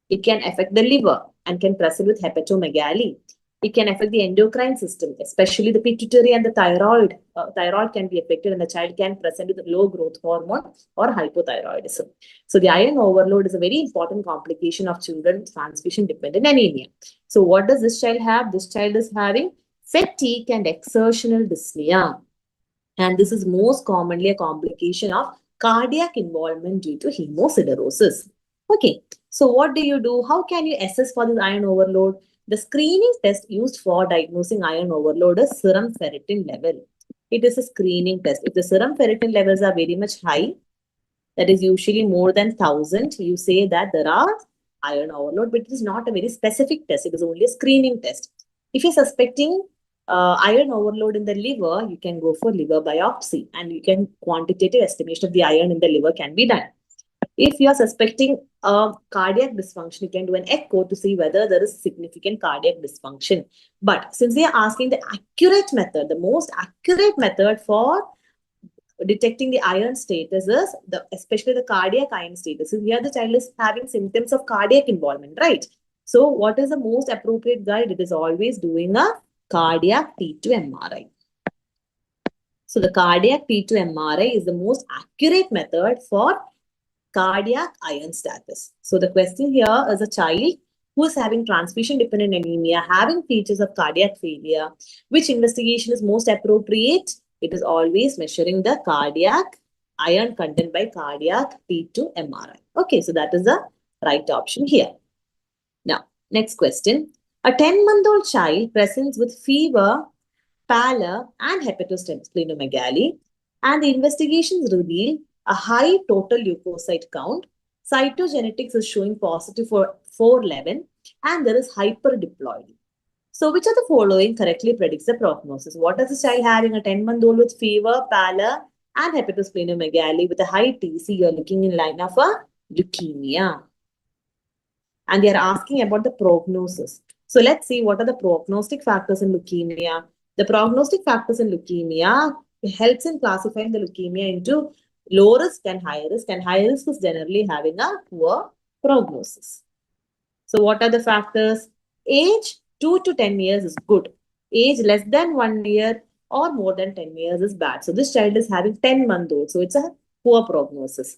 It can affect the liver and can present with hepatomegaly. It can affect the endocrine system, especially the pituitary and the thyroid. Thyroid can be affected, and the child can present with low growth hormone or hypothyroidism. So the iron overload is a very important complication of children with transfusion-dependent anemia. So what does this child have? This child is having fatigue and exertional dyspnea. And this is most commonly a complication of cardiac involvement due to hemosiderosis. Okay, so what do you do? How can you assess for this iron overload? The screening test used for diagnosing iron overload is serum ferritin level. It is a screening test. If the serum ferritin levels are very much high, that is usually more than 1000, you say that there are iron overload, but it is not a very specific test. It is only a screening test. If you're suspecting iron overload in the liver, you can go for liver biopsy, and you can quantitative estimation of the iron in the liver can be done. If you are suspecting a cardiac dysfunction, you can do an echo to see whether there is significant cardiac dysfunction. But since they are asking the accurate method, the most accurate method for detecting the iron status is especially the cardiac iron status. So here the child is having symptoms of cardiac involvement, right? So what is the most appropriate guide? It is always doing a cardiac T2 MRI. So the cardiac T2 MRI is the most accurate method for cardiac iron status. So the question here is a child who is having transfusion-dependent anemia, having features of cardiac failure. Which investigation is most appropriate? It is always measuring the cardiac iron content by cardiac T2 MRI. Okay, so that is the right option here. Now, next question. A 10-month-old child presents with fever, pallor, and hepatosplenomegaly, and the investigations reveal a high total leukocyte count. Cytogenetics is showing positive for 411, and there is hyperdiploidy. So, which of the following correctly predicts the prognosis? What is the child having? A 10-month-old with fever, pallor, and hepatosplenomegaly with a high TC? You are looking in line of a leukemia. And they are asking about the prognosis. So, let's see what are the prognostic factors in leukemia. The prognostic factors in leukemia helps in classifying the leukemia into low risk and high risk, and high risk is generally having a poor prognosis. So what are the factors? Age 2 to 10 years is good. Age less than 1 year or more than 10 years is bad. So this child is having 10-month-old. So it's a poor prognosis.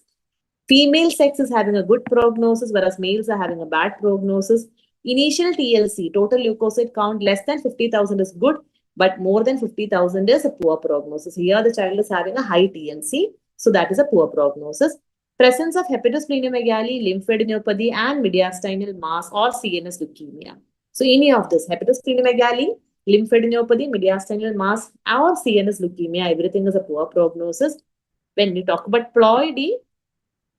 Female sex is having a good prognosis, whereas males are having a bad prognosis. Initial TLC, total leukocyte count less than 50,000 is good, but more than 50,000 is a poor prognosis. Here the child is having a high TLC. So that is a poor prognosis. Presence of hepatosplenomegaly, lymphadenopathy, and mediastinal mass or CNS leukemia. So any of this, hepatosplenomegaly, lymphadenopathy, mediastinal mass, or CNS leukemia, everything is a poor prognosis. When we talk about ploidy,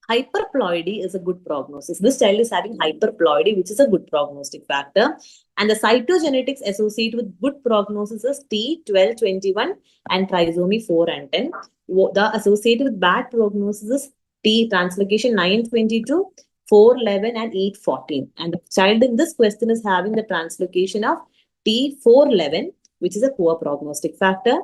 hyperploidy is a good prognosis. This child is having hyperploidy, which is a good prognostic factor. And the cytogenetics associated with good prognosis is T1221 and trisomy 4 and 10. The associated with bad prognosis is T translocation 922, 411, and 814. And the child in this question is having the translocation of T411, which is a poor prognostic factor.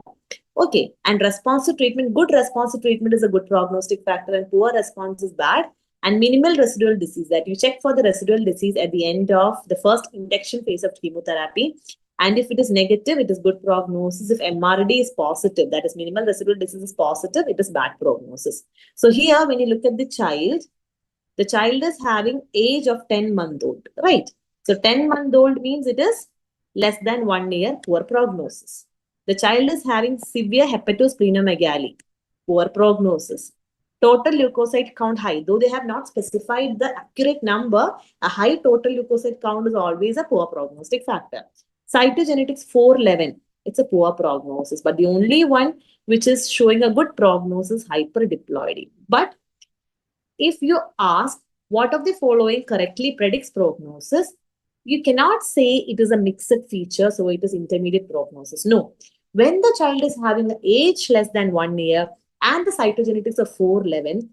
Okay, and response to treatment, good response to treatment is a good prognostic factor, and poor response is bad. And minimal residual disease, that you check for the residual disease at the end of the first induction phase of chemotherapy. And if it is negative, it is good prognosis. If MRD is positive, that is minimal residual disease is positive, it is bad prognosis. So here, when you look at the child is having age of 10-month-old, right? So 10-month-old means it is less than 1 year, poor prognosis. The child is having severe hepatosplenomegaly. poor prognosis. Total leukocyte count high. Though they have not specified the accurate number, a high total leukocyte count is always a poor prognostic factor. Cytogenetics 411. It's a poor prognosis. But the only one which is showing a good prognosis, hyperdiploidy. But if you ask what of the following correctly predicts prognosis, you cannot say it is a mixed feature, so it is intermediate prognosis. No. When the child is having an age less than 1 year and the cytogenetics of 411,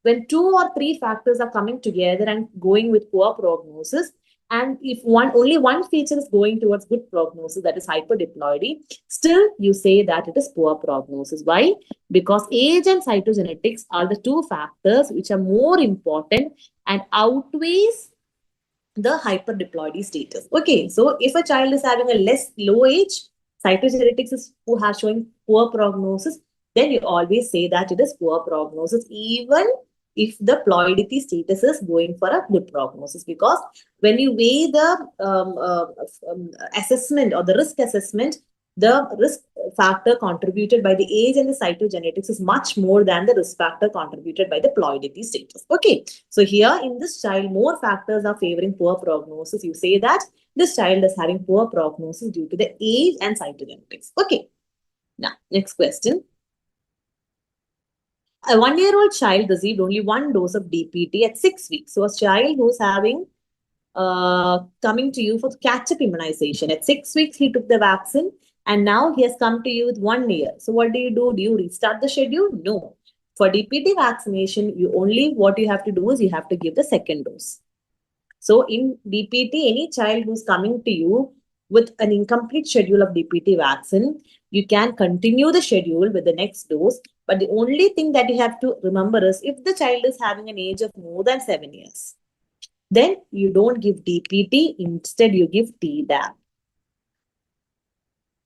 when 2 or 3 factors are coming together and going with poor prognosis, and if only one feature is going towards good prognosis, that is hyperdiploidy, still you say that it is poor prognosis. Why? Because age and cytogenetics are the 2 factors which are more important and outweighs the hyperdiploidy status. Okay, so if a child is having a low age, cytogenetics is who has showing poor prognosis, then you always say that it is poor prognosis, even if the ploidity status is going for a good prognosis. Because when you weigh the assessment or the risk assessment, the risk factor contributed by the age and the cytogenetics is much more than the risk factor contributed by the ploidity status. Okay, so here in this child, more factors are favoring poor prognosis. You say that this child is having poor prognosis due to the age and cytogenetics. Okay, now next question. A 1-year-old child received only 1 dose of DPT at 6 weeks. So a child who's having coming to you for catch-up immunization. At 6 weeks, he took the vaccine and now he has come to you with 1 year. So what do? Do you restart the schedule? No. For DPT vaccination, what you have to do is you have to give the second dose. So in DPT, any child who's coming to you with an incomplete schedule of DPT vaccine, you can continue the schedule with the next dose. But the only thing that you have to remember is if the child is having an age of more than 7 years, then you don't give DPT, instead you give Tdap.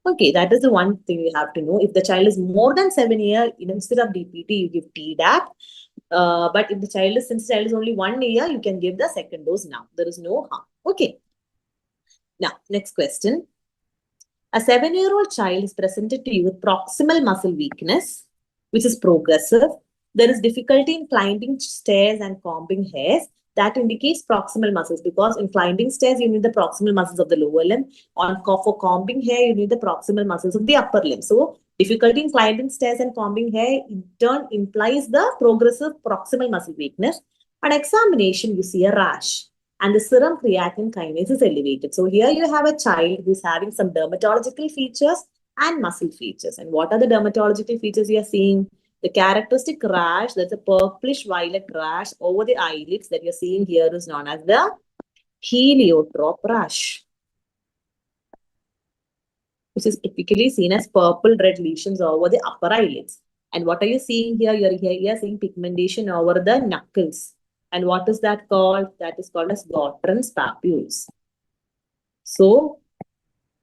Okay, that is the one thing you have to know. If the child is more than 7 years, instead of DPT, you give Tdap. But if since the child is only 1 year, you can give the second dose now. There is no harm. Okay. Now, next question. A 7-year-old child is presented to you with proximal muscle weakness, which is progressive. There is difficulty in climbing stairs and combing hairs. That indicates proximal muscles, because in climbing stairs, you need the proximal muscles of the lower limb. For combing hair, you need the proximal muscles of the upper limb. So, difficulty in climbing stairs and combing hair in turn implies the progressive proximal muscle weakness. On examination, you see a rash and the serum creatine kinase is elevated. So, here you have a child who's having some dermatological features and muscle features. And what are the dermatological features you are seeing? The characteristic rash, that's a purplish violet rash over the eyelids that you're seeing here, is known as the heliotrope rash, which is typically seen as purple red lesions over the upper eyelids. And what are you seeing here? You're seeing pigmentation over the knuckles. And what is that called? That is called as Gottron's papules. So,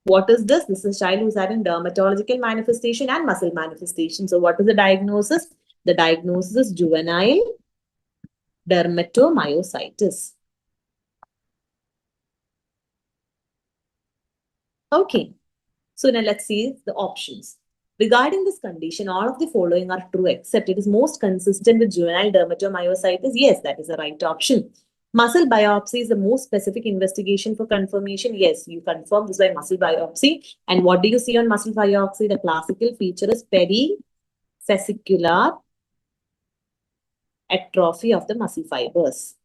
what is this? This is a child who's having dermatological manifestation and muscle manifestation. So, what is the diagnosis? The diagnosis is juvenile dermatomyositis. Okay. So, now let's see the options. Regarding this condition, all of the following are true, except it is most consistent with juvenile dermatomyositis. Yes, that is the right option. Muscle biopsy is the most specific investigation for confirmation. Yes, you confirm this by muscle biopsy. And what do you see on muscle biopsy? The classical feature is perivesicular atrophy of the muscle fibers.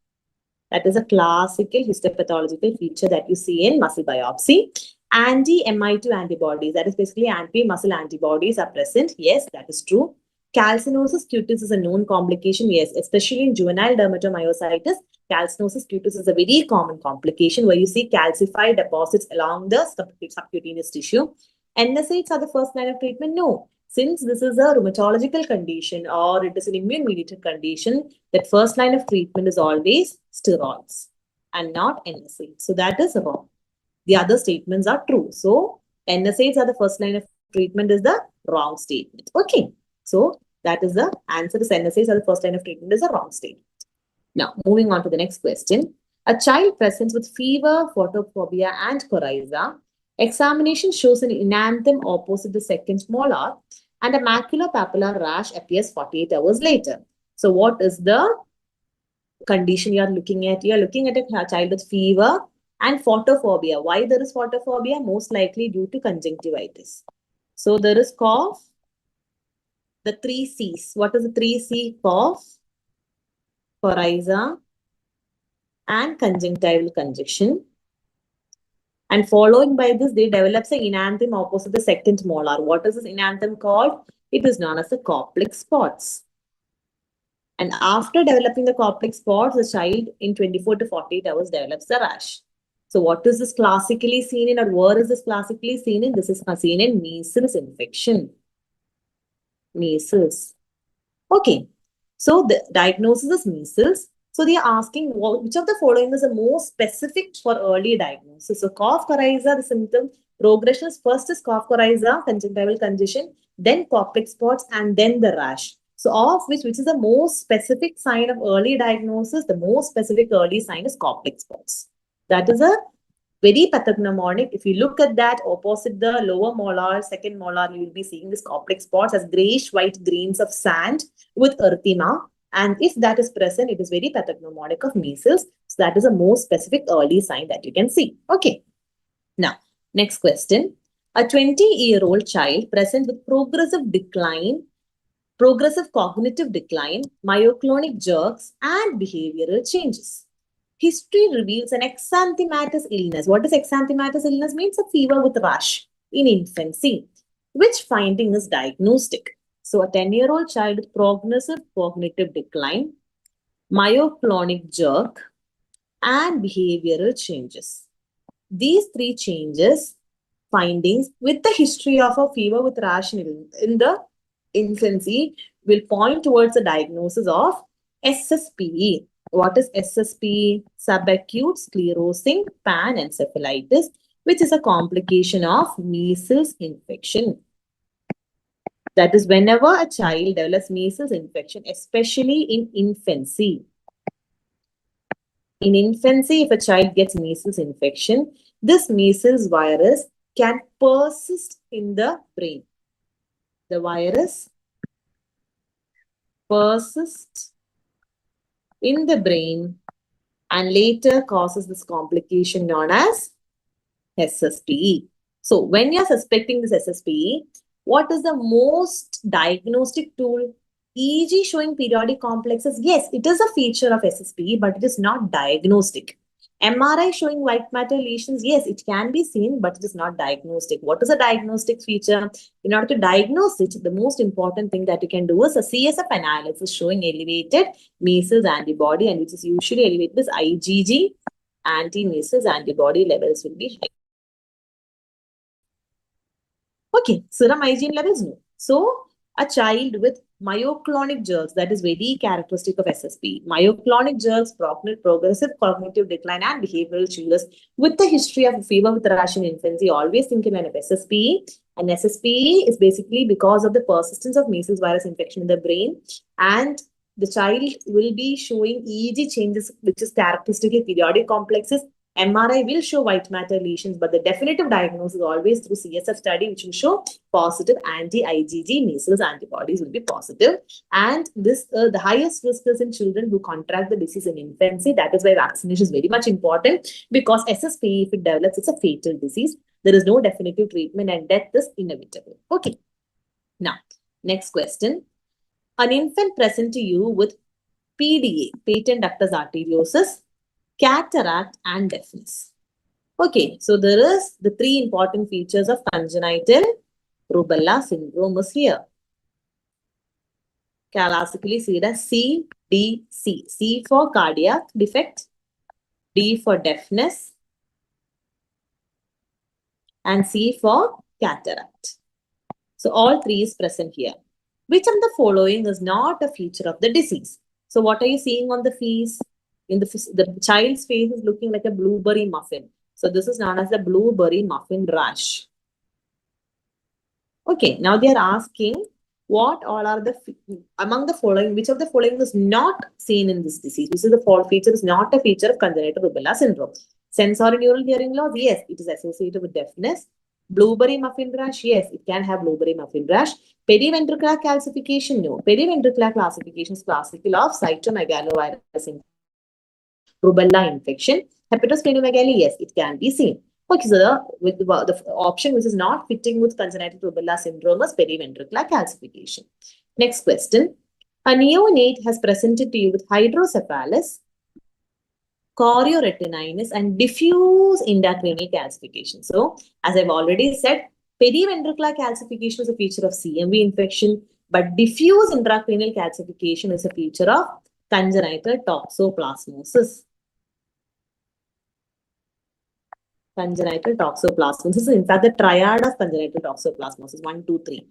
That is a classical histopathological feature that you see in muscle biopsy. Anti-MI2 antibodies, that is basically anti-muscle antibodies are present. Yes, that is true. Calcinosis cutis is a known complication. Yes, especially in juvenile dermatomyositis, calcinosis cutis is a very common complication where you see calcified deposits along the subcutaneous tissue. NSAIDs are the first line of treatment? No. Since this is a rheumatological condition or it is an immune-mediated condition, that first line of treatment is always steroids and not NSAIDs. So that is wrong. The other statements are true. So NSAIDs are the first line of treatment is the wrong statement. Okay. So that is the answer is NSAIDs are the first line of treatment is a wrong statement. Now, moving on to the next question. A child presents with fever, photophobia, and coryza. Examination shows an enanthem opposite the second molar. and a maculopapular rash appears 48 hours later. So what is the condition you are looking at? You are looking at a child with fever and photophobia. Why there is photophobia? Most likely due to conjunctivitis. So there is cough, the 3 C's. What is the 3 C? Cough, coryza, and conjunctival congestion. And following by this, they develops an enanthem opposite the second molar. What is this enanthem called? It is known as the Koplik spots. And after developing the Koplik spots, the child in 24 to 48 hours develops the rash. So what is this classically seen in, or where is this classically seen in? This is seen in measles infection. Measles. Okay. So the diagnosis is measles. So they are asking which of the following is the most specific for early diagnosis. So cough, coryza, the symptom progression is first is cough, coryza, conjunctival congestion, then Koplik spots, and then the rash. So of which is the most specific sign of early diagnosis? The most specific early sign is Koplik spots. That is a very pathognomonic. If you look at that opposite the lower molar, second molar, you will be seeing this Koplik spots as grayish white grains of sand with erythema. And if that is present, it is very pathognomonic of measles. So that is a more specific early sign that you can see. Okay. Now, next question. A 20-year-old child present with progressive decline, progressive cognitive decline, myoclonic jerks, and behavioral changes. History reveals an exanthematous illness. What does exanthematous illness mean? It's a fever with rash in infancy. Which finding is diagnostic? So a 10-year-old child with progressive cognitive decline, myoclonic jerk, and behavioral changes. These three changes, findings with the history of a fever with rash in the infancy will point towards the diagnosis of SSPE. What is SSPE? Subacute sclerosing panencephalitis, which is a complication of measles infection. That is whenever a child develops measles infection, especially in infancy. In infancy, if a child gets measles infection, this measles virus can persist in the brain. The virus persists in the brain and later causes this complication known as SSPE. So when you're suspecting this SSPE, what is the most diagnostic tool? EEG showing periodic complexes. Yes, it is a feature of SSPE, but it is not diagnostic. MRI showing white matter lesions. Yes, it can be seen, but it is not diagnostic. What is a diagnostic feature? In order to diagnose it, the most important thing that you can do is a CSF analysis showing elevated measles antibody, and which is usually elevated as IgG. Anti-measles antibody levels will be high. Okay, serum IgG levels, no. So, a child with myoclonic jerks, that is very characteristic of SSP. Myoclonic jerks, progressive cognitive decline, and behavioral changes with the history of fever with rash in infancy. Always think in of SSP. And SSP is basically because of the persistence of measles virus infection in the brain, and the child will be showing EEG changes, which is characteristically periodic complexes. MRI will show white matter lesions, but the definitive diagnosis is always through CSF study, which will show positive anti-IgG measles antibodies will be positive. And this the highest risk is in children who contract the disease in infancy. That is why vaccination is very much important, because SSP, if it develops, it's a fatal disease. There is no definitive treatment and death is inevitable. Okay. Now, next question. An infant present to you with PDA, patent ductus arteriosus, cataract, and deafness. Okay, so there is the three important features of congenital rubella syndrome is here. Classically seen as CDC. C for cardiac defect, D for deafness, and C for cataract. So all three is present here. Which of the following is not a feature of the disease? So what are you seeing on the face? In the child's face is looking like a blueberry muffin. So this is known as the blueberry muffin rash. Okay, now they are asking what all are the, among the following, which of the following is not seen in this disease? Which is the feature is not a feature of congenital rubella syndrome? Sensorineural hearing loss, yes, it is associated with deafness. Blueberry muffin rash, yes, it can have blueberry muffin rash. Periventricular calcification, no. Periventricular classification is classical of cytomegalovirus infection, rubella infection. Hepatosplenomegaly, yes, it can be seen. Okay, so the option which is not fitting with congenital rubella syndrome is periventricular calcification. Next question. A neonate has presented to you with hydrocephalus, chorioretinitis, and diffuse intracranial calcification. So, as I've already said, periventricular calcification is a feature of CMV infection, but diffuse intracranial calcification is a feature of congenital toxoplasmosis. Congenital toxoplasmosis is in fact the triad of congenital toxoplasmosis. 1, 2, 3.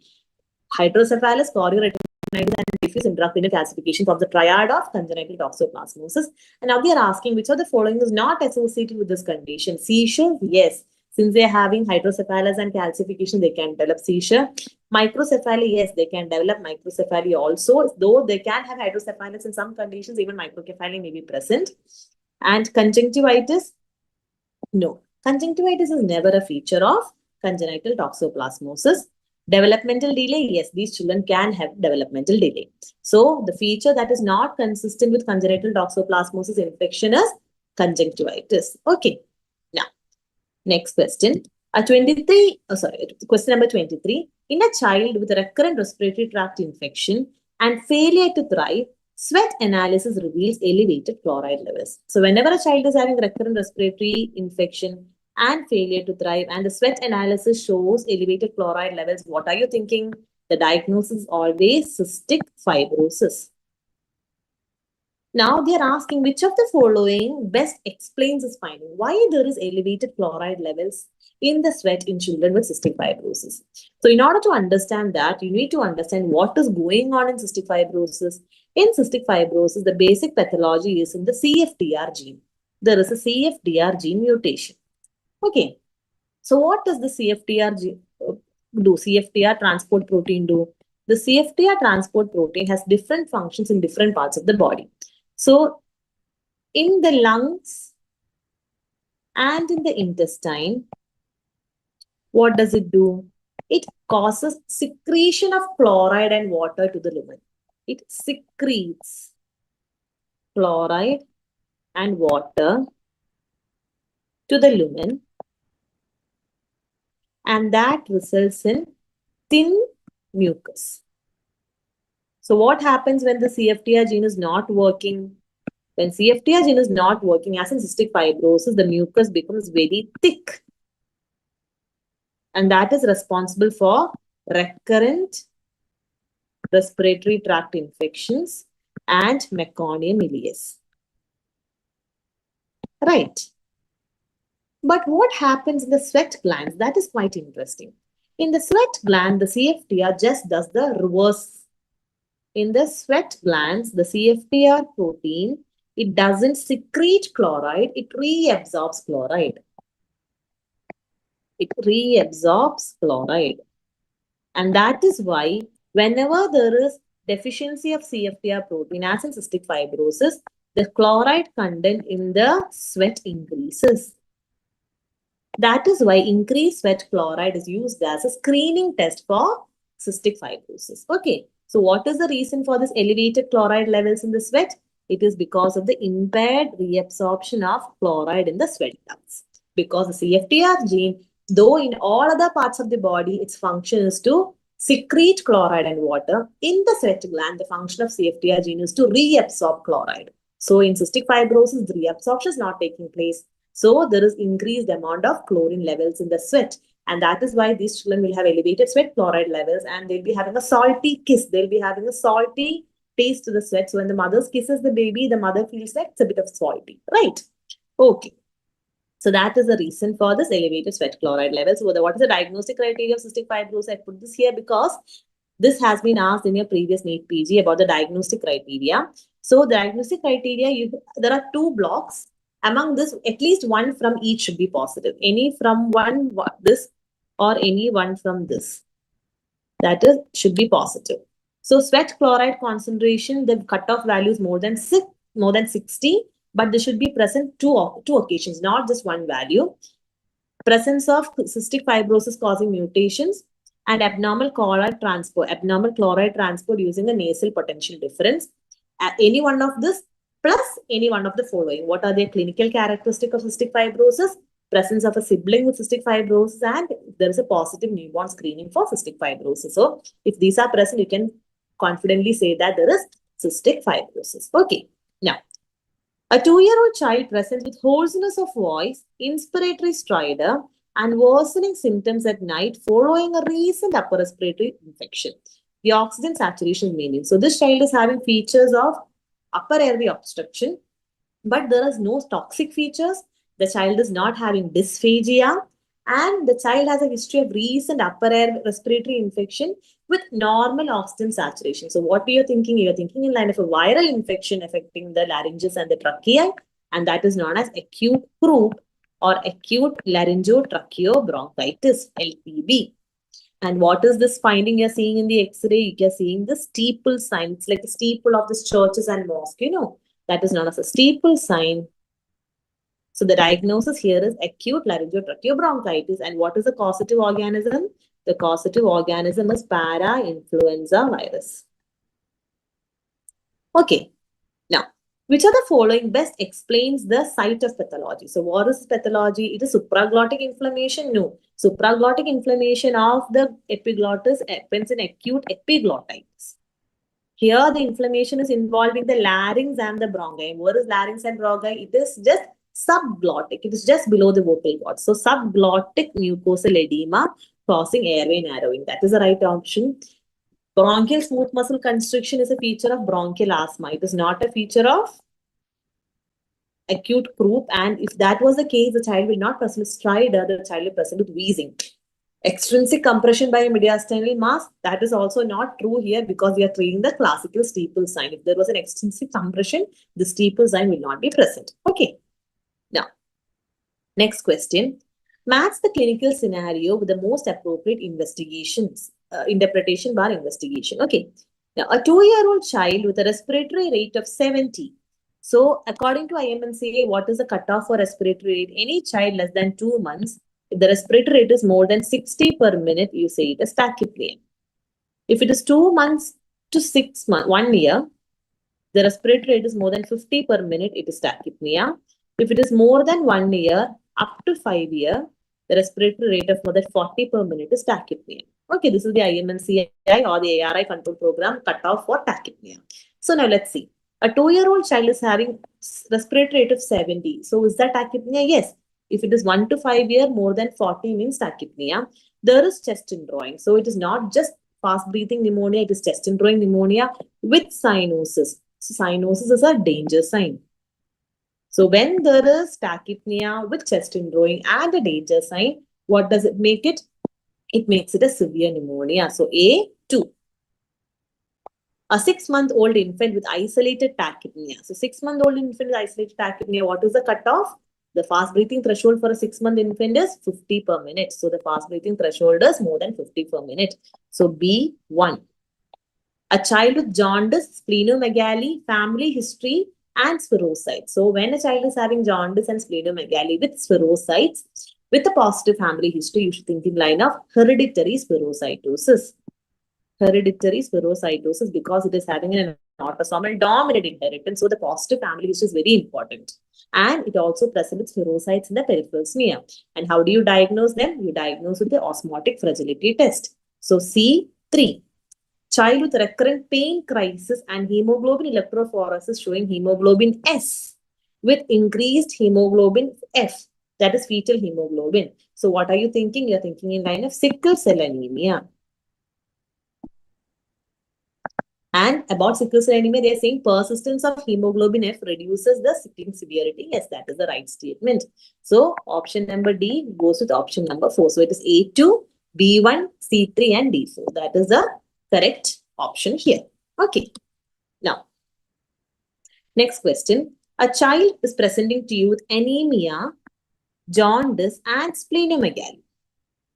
Hydrocephalus, chorioretinitis, and diffuse intracranial calcification from the triad of congenital toxoplasmosis. And now they are asking which of the following is not associated with this condition. Seizure, yes. Since they are having hydrocephalus and calcification, they can develop seizure. Microcephaly, yes, they can develop microcephaly also. Though they can have hydrocephalus in some conditions, even microcephaly may be present. And conjunctivitis, no. Conjunctivitis is never a feature of congenital toxoplasmosis. Developmental delay, yes, these children can have developmental delay. So the feature that is not consistent with congenital toxoplasmosis infection is conjunctivitis. Okay. Now, next question. Question number 23. In a child with a recurrent respiratory tract infection and failure to thrive, sweat analysis reveals elevated chloride levels. So whenever a child is having recurrent respiratory infection and failure to thrive, and the sweat analysis shows elevated chloride levels, what are you thinking? The diagnosis is always cystic fibrosis. Now they are asking which of the following best explains this finding. Why there is elevated chloride levels in the sweat in children with cystic fibrosis. So in order to understand that, you need to understand what is going on in cystic fibrosis. In cystic fibrosis, the basic pathology is in the CFTR gene. There is a CFTR gene mutation. Okay. So what does the CFTR gene do? CFTR transport protein do? The CFTR transport protein has different functions in different parts of the body. So in the lungs and in the intestine, what does it do? It causes secretion of chloride and water to the lumen. It secretes chloride and water to the lumen, and that results in thin mucus. So what happens when the CFTR gene is not working? When CFTR gene is not working, as in cystic fibrosis, the mucus becomes very thick. And that is responsible for recurrent respiratory tract infections and meconium ileus. Right. But what happens in the sweat glands? That is quite interesting. In the sweat gland, the CFTR just does the reverse. In the sweat glands, the CFTR protein, it doesn't secrete chloride, it reabsorbs chloride. It reabsorbs chloride. And that is why whenever there is deficiency of CFTR protein, as in cystic fibrosis, the chloride content in the sweat increases. That is why increased sweat chloride is used as a screening test for cystic fibrosis. Okay, so what is the reason for this elevated chloride levels in the sweat? It is because of the impaired reabsorption of chloride in the sweat glands. Because the CFTR gene, though in all other parts of the body, its function is to secrete chloride and water. In the sweat gland, the function of CFTR gene is to reabsorb chloride. So in cystic fibrosis, the reabsorption is not taking place. So there is increased amount of chlorine levels in the sweat. And that is why these children will have elevated sweat chloride levels, and they'll be having a salty kiss. They'll be having a salty taste to the sweat. So when the mother kisses the baby, the mother feels like it's a bit of salty, right? Okay. So that is the reason for this elevated sweat chloride levels. So what is the diagnostic criteria of cystic fibrosis? I put this here because this has been asked in your previous medPG about the diagnostic criteria. So the diagnostic criteria, there are two blocks. Among this, at least one from each should be positive. Any from this or any one from this. That is, should be positive. So sweat chloride concentration, the cutoff value is more than 60, but they should be present two occasions, not just one value. Presence of cystic fibrosis causing mutations and abnormal chloride transport using a nasal potential difference. Any one of this plus any one of the following. What are the clinical characteristics of cystic fibrosis? Presence of a sibling with cystic fibrosis, and there is a positive newborn screening for cystic fibrosis. So if these are present, you can confidently say that there is cystic fibrosis. Okay. Now, a 2-year-old child presents with hoarseness of voice, inspiratory stridor, and worsening symptoms at night following a recent upper respiratory infection. The oxygen saturation is maintained. So this child is having features of upper airway obstruction, but there is no toxic features. The child is not having dysphagia, and the child has a history of recent upper air respiratory infection with normal oxygen saturation. So what are you thinking? You're thinking in line of a viral infection affecting the larynges and the trachea, and that is known as acute croup or acute laryngotracheobronchitis, LPB. And what is this finding you're seeing in the X-ray? You're seeing the steeple sign. It's like the steeple of these churches and mosques, you know. That is known as a steeple sign. So the diagnosis here is acute laryngotracheobronchitis. And what is the causative organism? The causative organism is para-influenza virus. Okay. Now, which of the following best explains the site of pathology? So what is pathology? It is supraglottic inflammation? No. Supraglottic inflammation of the epiglottis happens in acute epiglottitis. Here, the inflammation is involving the larynx and the bronchi. What is larynx and bronchi? It is just subglottic. It is just below the vocal cord. So, subglottic mucosal edema causing airway narrowing. That is the right option. Bronchial smooth muscle constriction is a feature of bronchial asthma. It is not a feature of acute croup. And if that was the case, the child will not present with stridor, the child will present with wheezing. Extrinsic compression by a mediastinal mass, that is also not true here because we are treating the classical steeple sign. If there was an extrinsic compression, the steeple sign will not be present. Okay. Now, next question. Match the clinical scenario with the most appropriate investigations, interpretation bar investigation. Okay. Now, a 2-year-old child with a respiratory rate of 70. So, according to IMNCA, what is the cutoff for respiratory rate? Any child less than 2 months, if the respiratory rate is more than 60 per minute, you say it is tachypnea. If it is 2 months to 6 months, 1 year, the respiratory rate is more than 50 per minute, it is tachypnea. If it is more than 1 year, up to 5 years, the respiratory rate of more than 40 per minute is tachypnea. Okay, this is the IMNCI or the ARI control program cutoff for tachypnea. So now let's see. A 2-year-old child is having respiratory rate of 70. So is that tachypnea? Yes. If it is 1 to 5 years, more than 40 means tachypnea. There is chest indrawing. So it is not just fast breathing pneumonia, it is chest indrawing pneumonia with cyanosis. So cyanosis is a danger sign. So when there is tachypnea with chest indrawing and a danger sign, what does it make it? It makes it a severe pneumonia. So A2. A 6-month-old infant with isolated tachypnea. So 6-month-old infant with isolated tachypnea, what is the cutoff? The fast breathing threshold for a 6-month infant is 50 per minute. So the fast breathing threshold is more than 50 per minute. So B1. A child with jaundice, splenomegaly, family history, and spherocytes. So when a child is having jaundice and splenomegaly with spherocytes, with a positive family history, you should think in line of hereditary spherocytosis. Hereditary spherocytosis because it is having an autosomal dominant inheritance. So the positive family history is very important. And it also presents spherocytes in the peripheral smear. And how do you diagnose them? You diagnose with the osmotic fragility test. So C3. Child with recurrent pain crisis and hemoglobin electrophoresis showing hemoglobin S with increased hemoglobin F. That is fetal hemoglobin. So what are you thinking? You're thinking in line of sickle cell anemia. And about sickle cell anemia, they are saying persistence of hemoglobin F reduces the sickling severity. Yes, that is the right statement. So option number D goes with option number 4. So it is A2, B1, C3 and D4. That is the correct option here. Okay. Now, next question. A child is presenting to you with anemia, jaundice and splenomegaly.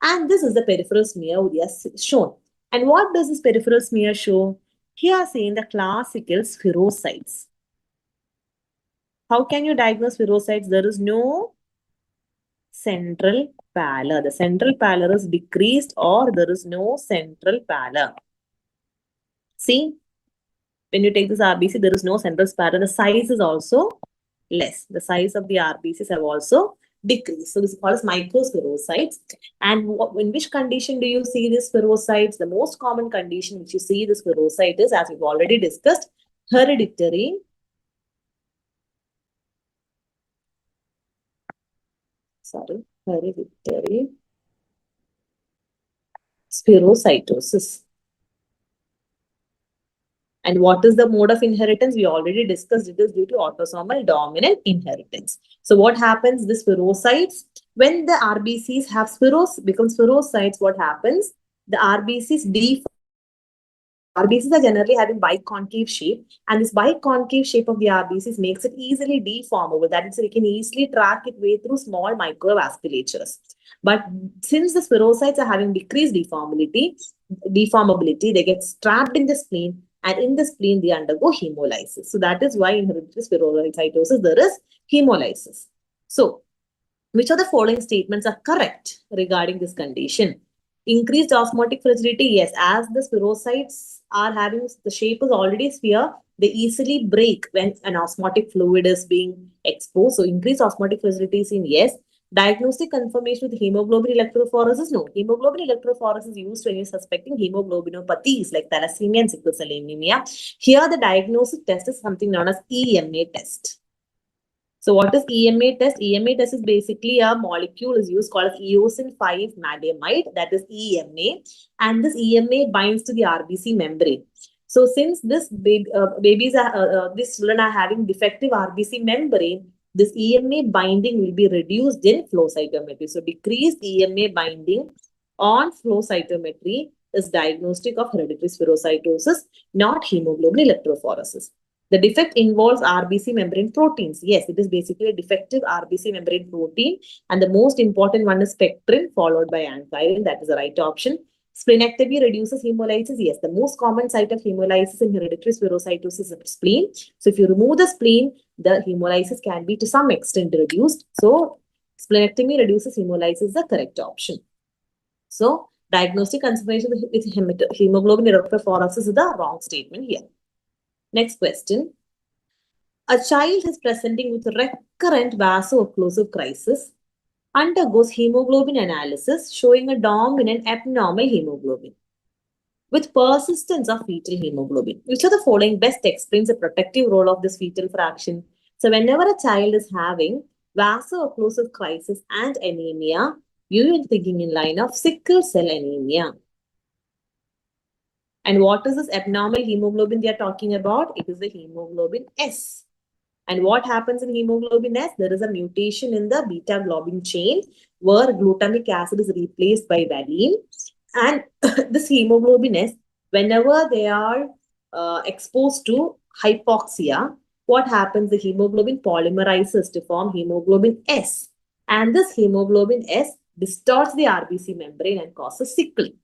And this is the peripheral smear we have shown. And what does this peripheral smear show? Here are saying the classical spherocytes. How can you diagnose spherocytes? There is no central pallor. The central pallor is decreased or there is no central pallor. See, when you take this RBC, there is no central pallor. The size is also less. The size of the RBCs have also decreased. So this is called as microspherocytes. And in which condition do you see these spherocytes? The most common condition which you see the spherocyte is, as we've already discussed, hereditary spherocytosis. And what is the mode of inheritance? We already discussed it is due to autosomal dominant inheritance. So what happens? The spherocytes, when the RBCs have become spherocytes, what happens? The RBCs RBCs are generally having biconcave shape, and this biconcave shape of the RBCs makes it easily deformable. That is, we can easily track it way through small microvasculatures. But since the spherocytes are having decreased deformability, they get trapped in the spleen, and in the spleen, they undergo hemolysis. So that is why in hereditary spherocytosis, there is hemolysis. So, which of the following statements are correct regarding this condition? Increased osmotic fragility, yes, as the spherocytes are having, the shape is already sphere, they easily break when an osmotic fluid is being exposed. So, increased osmotic fragility is in yes. Diagnostic confirmation with hemoglobin electrophoresis, no. Hemoglobin electrophoresis is used when you're suspecting hemoglobinopathies like thalassemia and sickle cell anemia. Here, the diagnostic test is something known as EMA test. So what is EMA test? EMA test is basically a molecule is used called as eosin 5-madamide, that is EMA, and this EMA binds to the RBC membrane. So since this these children are having defective RBC membrane, this EMA binding will be reduced in flow cytometry. So decreased EMA binding on flow cytometry is diagnostic of hereditary spherocytosis, not hemoglobin electrophoresis. The defect involves RBC membrane proteins. Yes, it is basically a defective RBC membrane protein. And the most important one is pectin followed by amphirin. That is the right option. Splenectomy reduces hemolysis. Yes, the most common site of hemolysis in hereditary spherocytosis is the spleen. So if you remove the spleen, the hemolysis can be to some extent reduced. So splenectomy reduces hemolysis is the correct option. So diagnostic confirmation with hemoglobin electrophoresis is the wrong statement here. Next question. A child is presenting with recurrent vaso-occlusive crisis, undergoes hemoglobin analysis showing a dominant abnormal hemoglobin with persistence of fetal hemoglobin. Which of the following best explains the protective role of this fetal fraction? So whenever a child is having vaso-occlusive crisis and anemia, you are thinking in line of sickle cell anemia. And what is this abnormal hemoglobin they are talking about? It is the hemoglobin S. And what happens in hemoglobin S? There is a mutation in the beta globin chain where glutamic acid is replaced by valine. And this hemoglobin S, whenever they are exposed to hypoxia, what happens? The hemoglobin polymerizes to form hemoglobin S. And this hemoglobin S distorts the RBC membrane and causes sickling.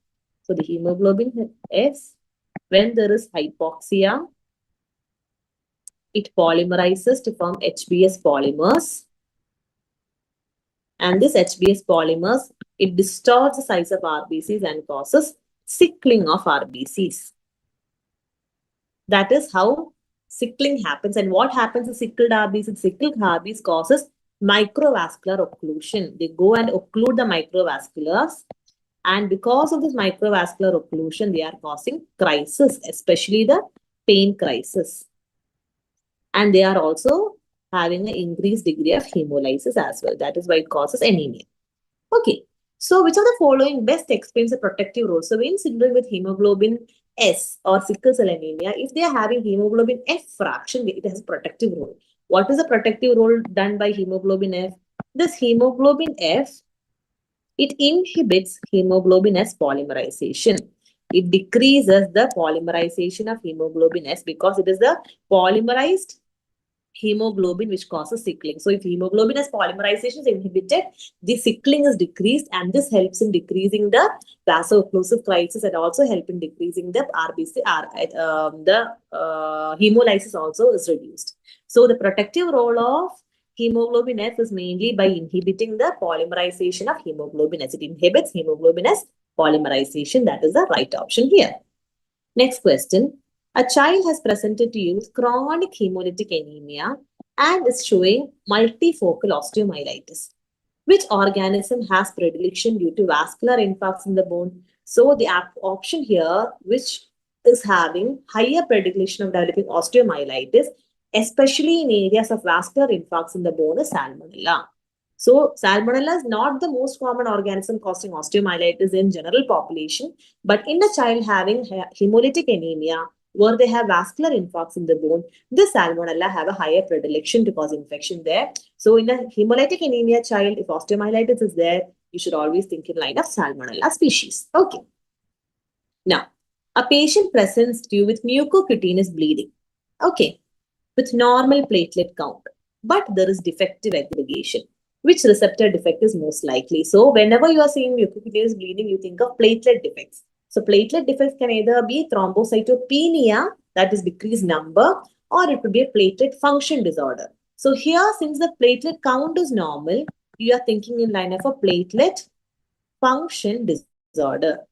So the hemoglobin S, when there is hypoxia, it polymerizes to form HbS polymers. And this HbS polymers, it distorts the size of RBCs and causes sickling of RBCs. That is how sickling happens. And what happens in sickled RBCs? Sickled RBCs causes microvascular occlusion. They go and occlude the microvasculars. And because of this microvascular occlusion, they are causing crisis, especially the pain crisis. And they are also having an increased degree of hemolysis as well. That is why it causes anemia. Okay. So which of the following best explains the protective role? So in children with hemoglobin S or sickle cell anemia, if they are having hemoglobin F fraction, it has a protective role. What is the protective role done by hemoglobin F? This hemoglobin F, it inhibits hemoglobin S polymerization. It decreases the polymerization of hemoglobin S because it is the polymerized hemoglobin which causes sickling. So if hemoglobin S polymerization is inhibited, the sickling is decreased, and this helps in decreasing the vaso-occlusive crisis and also help in decreasing the RBC, hemolysis also is reduced. So the protective role of hemoglobin S is mainly by inhibiting the polymerization of hemoglobin S. It inhibits hemoglobin S polymerization. That is the right option here. Next question. A child has presented to you with chronic hemolytic anemia and is showing multifocal osteomyelitis. Which organism has predilection due to vascular infarcts in the bone? So the option here, which is having higher predilection of developing osteomyelitis, especially in areas of vascular infarcts in the bone, is Salmonella. So Salmonella is not the most common organism causing osteomyelitis in general population, but in a child having hemolytic anemia, where they have vascular infarcts in the bone, this Salmonella have a higher predilection to cause infection there. So in a hemolytic anemia child, if osteomyelitis is there, you should always think in line of Salmonella species. Okay. Now, a patient presents to you with mucocutaneous bleeding. Okay. With normal platelet count, but there is defective aggregation. Which receptor defect is most likely? So whenever you are seeing mucocutaneous bleeding, you think of platelet defects. So platelet defects can either be thrombocytopenia, that is decreased number, or it could be a platelet function disorder. So here, since the platelet count is normal, you are thinking in line of a platelet function disorder.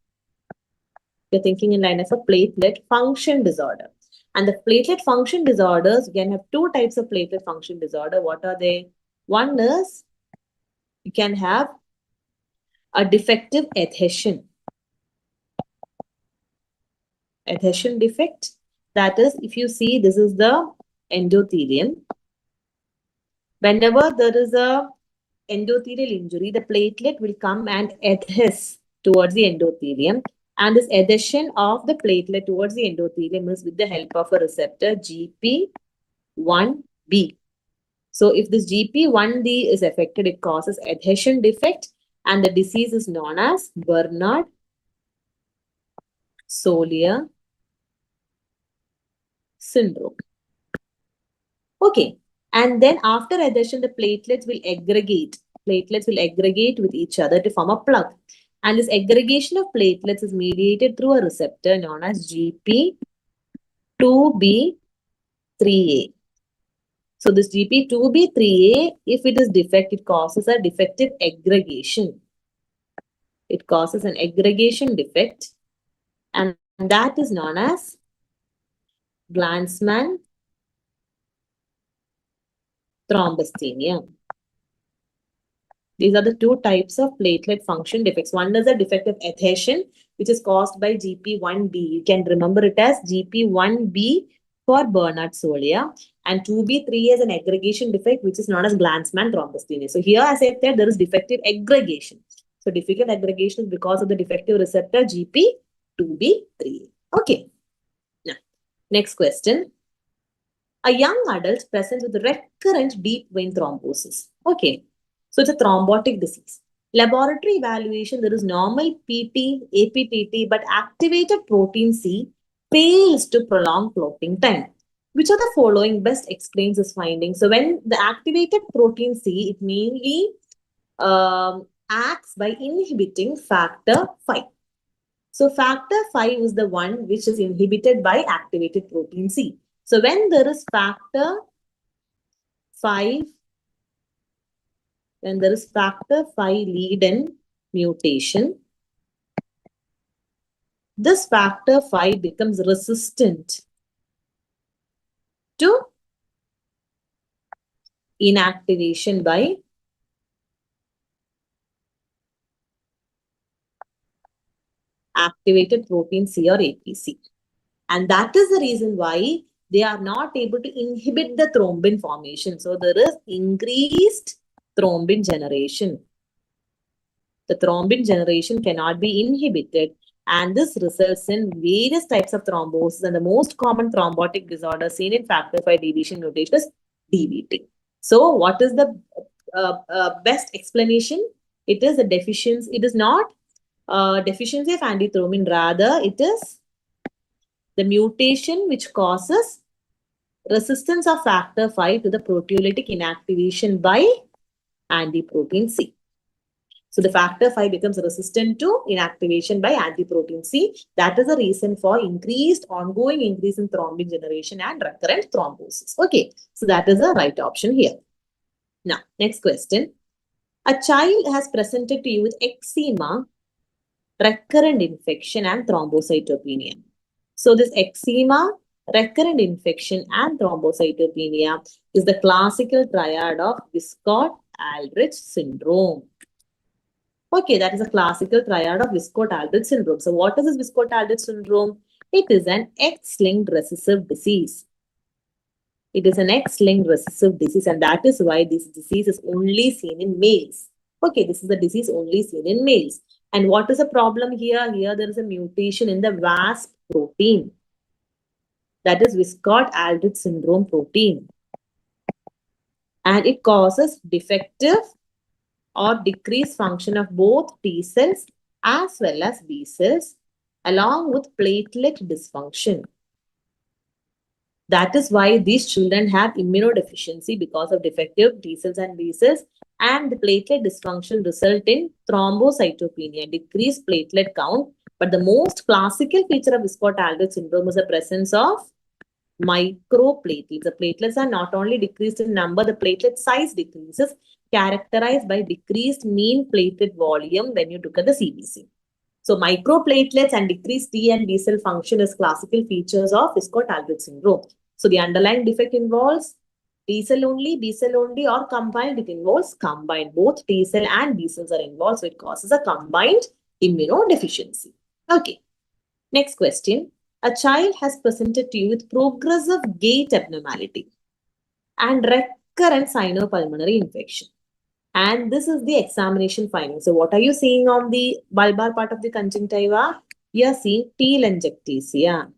You're thinking in line of a platelet function disorder. And the platelet function disorders, you can have two types of platelet function disorder. What are they? One is you can have a defective adhesion. Adhesion defect. That is, if you see, this is the endothelium. Whenever there is a endothelial injury, the platelet will come and adheres towards the endothelium. And this adhesion of the platelet towards the endothelium is with the help of a receptor GP1B. So if this GP1B is affected, it causes adhesion defect, and the disease is known as Bernard-Solier syndrome. Okay. And then after adhesion, the platelets will aggregate. Platelets will aggregate with each other to form a plug. And this aggregation of platelets is mediated through a receptor known as GP2B3A. So this GP2B3A, if it is defect, it causes a defective aggregation. It causes an aggregation defect, and that is known as Glanzmann thrombasthenia. These are the two types of platelet function defects. One is a defective adhesion, which is caused by GP1B. You can remember it as GP1B for Bernard-Solier, and 2B3 is an aggregation defect, which is known as Glanzmann thrombasthenia. So here, as I said, there is defective aggregation. So defective aggregation is because of the defective receptor GP2B3. Okay. Now, next question. A young adult presents with recurrent deep vein thrombosis. Okay. So it's a thrombotic disease. Laboratory evaluation, there is normal PT, APTT, but activated protein C fails to prolong clotting time. Which of the following best explains this finding? So when the activated protein C, it mainly acts by inhibiting factor V. So factor V is the one which is inhibited by activated protein C. So when there is factor V, when there is factor V lead-in mutation, this factor V becomes resistant to inactivation by activated protein C or APC. And that is the reason why they are not able to inhibit the thrombin formation. So there is increased thrombin generation. The thrombin generation cannot be inhibited, and this results in various types of thrombosis, and the most common thrombotic disorder seen in factor V deletion mutation is DVT. So what is the best explanation? It is a deficiency. It is not deficiency of antithrombin, rather it is the mutation which causes resistance of factor V to the proteolytic inactivation by antiprotein C. So the factor V becomes resistant to inactivation by antiprotein C. That is the reason for ongoing increase in thrombin generation and recurrent thrombosis. Okay, so that is the right option here. Now, next question. A child has presented to you with eczema, recurrent infection, and thrombocytopenia. So this eczema, recurrent infection, and thrombocytopenia is the classical triad of Wiskott-Aldrich syndrome. Okay, that is a classical triad of Wiskott-Aldrich syndrome. So what is this Wiskott-Aldrich syndrome? It is an X-linked recessive disease. It is an X-linked recessive disease, and that is why this disease is only seen in males. Okay, this is a disease only seen in males. And what is the problem here? Here there is a mutation in the VASP protein. That is Wiskott-Aldrich syndrome protein. And it causes defective or decreased function of both T cells as well as B cells, along with platelet dysfunction. That is why these children have immunodeficiency because of defective T cells and B cells, and the platelet dysfunction result in thrombocytopenia, decreased platelet count. But the most classical feature of Wiskott-Aldrich syndrome is the presence of microplatelets. The platelets are not only decreased in number, the platelet size decreases, characterized by decreased mean platelet volume when you look at the CBC. So microplatelets and decreased T and B cell function is classical features of Wiskott-Aldrich syndrome. So the underlying defect involves T cell only, B cell only, or combined. It involves combined. Both T cell and B cells are involved, so it causes a combined immunodeficiency. Okay. Next question. A child has presented to you with progressive gait abnormality and recurrent sinopulmonary infection. And this is the examination finding. So what are you seeing on the bulbar part of the conjunctiva? You are seeing telangiectasia.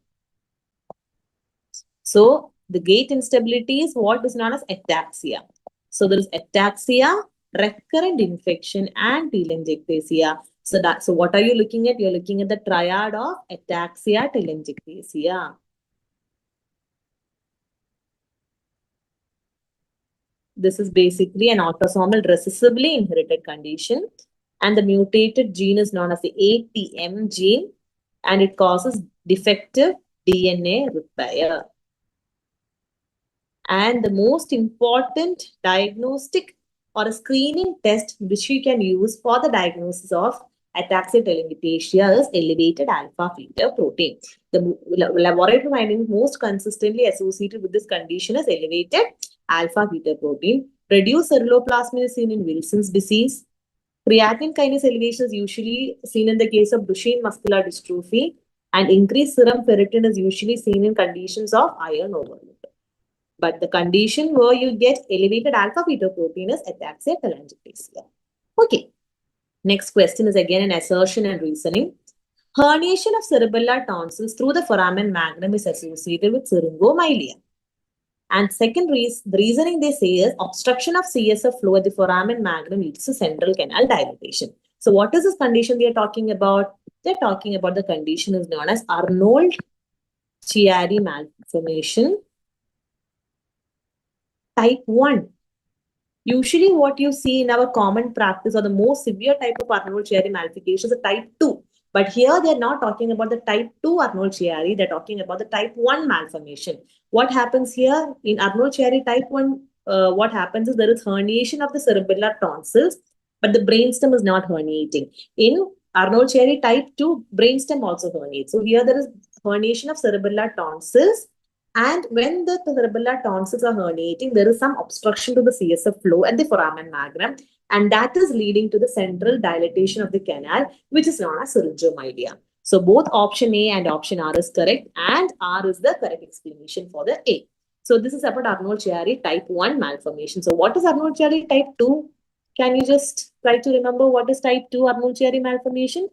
So the gait instability is what is known as ataxia. So there is ataxia, recurrent infection, and telangiectasia. So what are you looking at? You're looking at the triad of ataxia, telangiectasia. This is basically an autosomal recessively inherited condition, and the mutated gene is known as the ATM gene, and it causes defective DNA repair. And the most important diagnostic or a screening test which you can use for the diagnosis of Ataxia-telangiectasia is elevated alpha-fetoprotein. The laboratory finding most consistently associated with this condition is elevated alpha-fetoprotein. Reduced ceruloplasmin is seen in Wilson's disease. Creatine kinase elevation is usually seen in the case of Duchenne muscular dystrophy, and increased serum ferritin is usually seen in conditions of iron overload. But the condition where you get elevated alpha-fetoprotein is Ataxia-telangiectasia. Okay. Next question is again an assertion and reasoning. Herniation of cerebellar tonsils through the foramen magnum is associated with syringomyelia. And second the reasoning they say is obstruction of CSF flow at the foramen magnum leads to central canal dilatation. So what is this condition they are talking about? They are talking about the condition is known as Arnold-Chiari malformation type 1. Usually what you see in our common practice or the most severe type of Arnold-Chiari malformation is a type 2. But here they're not talking about the type 2 Arnold-Chiari, they're talking about the type 1 malformation. What happens here in Arnold-Chiari type 1, what happens is there is herniation of the cerebellar tonsils, but the brainstem is not herniating. In Arnold-Chiari type 2, brainstem also herniates. So here there is herniation of cerebellar tonsils. And when the cerebellar tonsils are herniating, there is some obstruction to the CSF flow at the foramen magnum, and that is leading to the central dilatation of the canal, which is known as syringomyelia. So both option A and option R is correct, and R is the correct explanation for the A. So this is about Arnold-Chiari type 1 malformation. So what is Arnold-Chiari type 2? Can you just try to remember what is type 2 Arnold-Chiari malformation?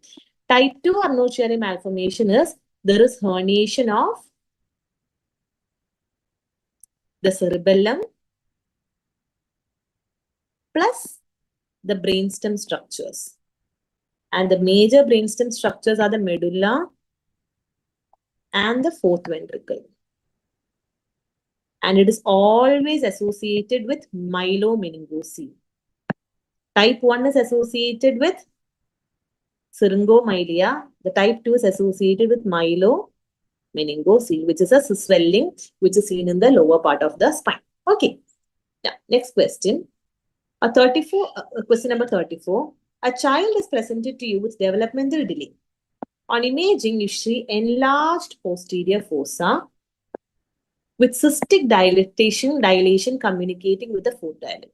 Type 2 Arnold-Chiari malformation is there is herniation of the cerebellum plus the brainstem structures. And the major brainstem structures are the medulla and the fourth ventricle. And it is always associated with myelomeningocele. Type 1 is associated with syringomyelia. The type 2 is associated with myelomeningocele, which is a swelling which is seen in the lower part of the spine. Okay. Yeah. Next question. Question number 34. A child is presented to you with developmental delay. On imaging, you see enlarged posterior fossa with cystic dilation communicating with the fourth dilatation.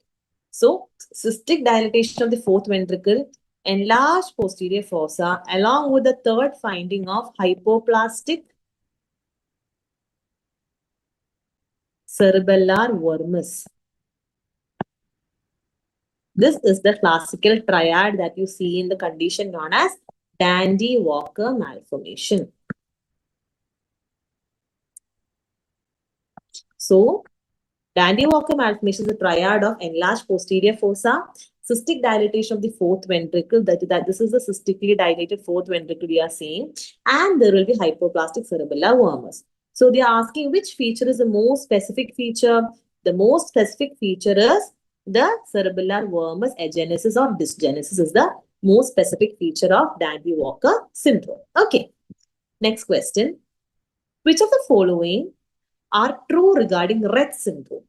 So, cystic dilatation of the fourth ventricle, enlarged posterior fossa, along with the third finding of hypoplastic cerebellar vermis. This is the classical triad that you see in the condition known as Dandy-Walker malformation. So, Dandy-Walker malformation is a triad of enlarged posterior fossa, cystic dilatation of the fourth ventricle, that this is the cystically dilated fourth ventricle we are seeing, and there will be hypoplastic cerebellar vermis. So, they are asking which feature is the most specific feature. The most specific feature is the cerebellar vermis agenesis or dysgenesis is the most specific feature of Dandy-Walker syndrome. Okay. Next question. Which of the following are true regarding Rett syndrome?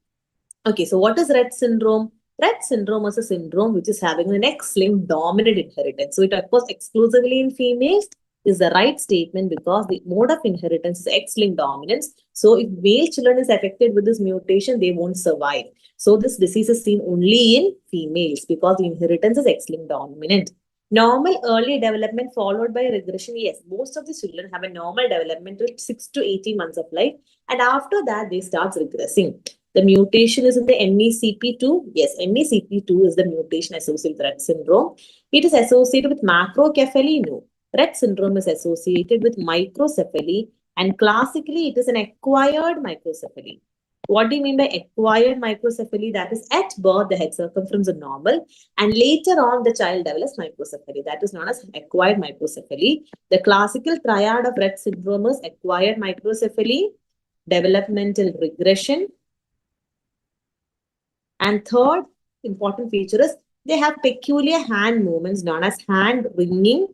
Okay, so what is Rett syndrome? Rett syndrome is a syndrome which is having an X-linked dominant inheritance. So it occurs exclusively in females is the right statement because the mode of inheritance is X-linked dominance. So if male children is affected with this mutation, they won't survive. So this disease is seen only in females because the inheritance is X-linked dominant. Normal early development followed by regression. Yes, most of the children have a normal development till 6 to 18 months of life. And after that, they start regressing. The mutation is in the MECP2. Yes, MECP2 is the mutation associated with Rett syndrome. It is associated with macrocephaly. No. Rett syndrome is associated with microcephaly, and classically it is an acquired microcephaly. What do you mean by acquired microcephaly? That is at birth the head circumference is normal, and later on the child develops microcephaly. That is known as acquired microcephaly. The classical triad of Rett syndrome is acquired microcephaly, developmental regression, and third important feature is they have peculiar hand movements known as hand wringing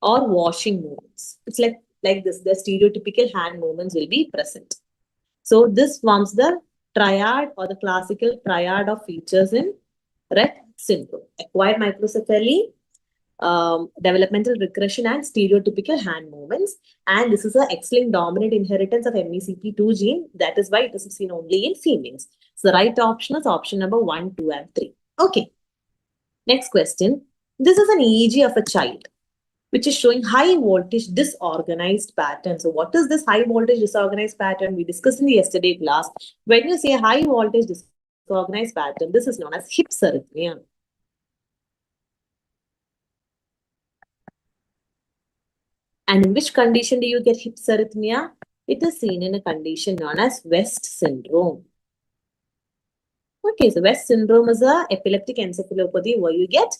or washing movements. It's like this, the stereotypical hand movements will be present. So this forms the triad or the classical triad of features in Rett syndrome. Acquired microcephaly, developmental regression, and stereotypical hand movements. And this is an X-linked dominant inheritance of MECP2 gene. That is why it is seen only in females. So the right option is option number 1, 2, and 3. Okay. Next question. This is an EEG of a child which is showing high voltage disorganized pattern. So what is this high voltage disorganized pattern? We discussed in the yesterday class. When you say high voltage disorganized pattern, this is known as hypsarrhythmia. And in which condition do you get hypsarrhythmia? It is seen in a condition known as West syndrome. Okay, so West syndrome is a epileptic encephalopathy where you get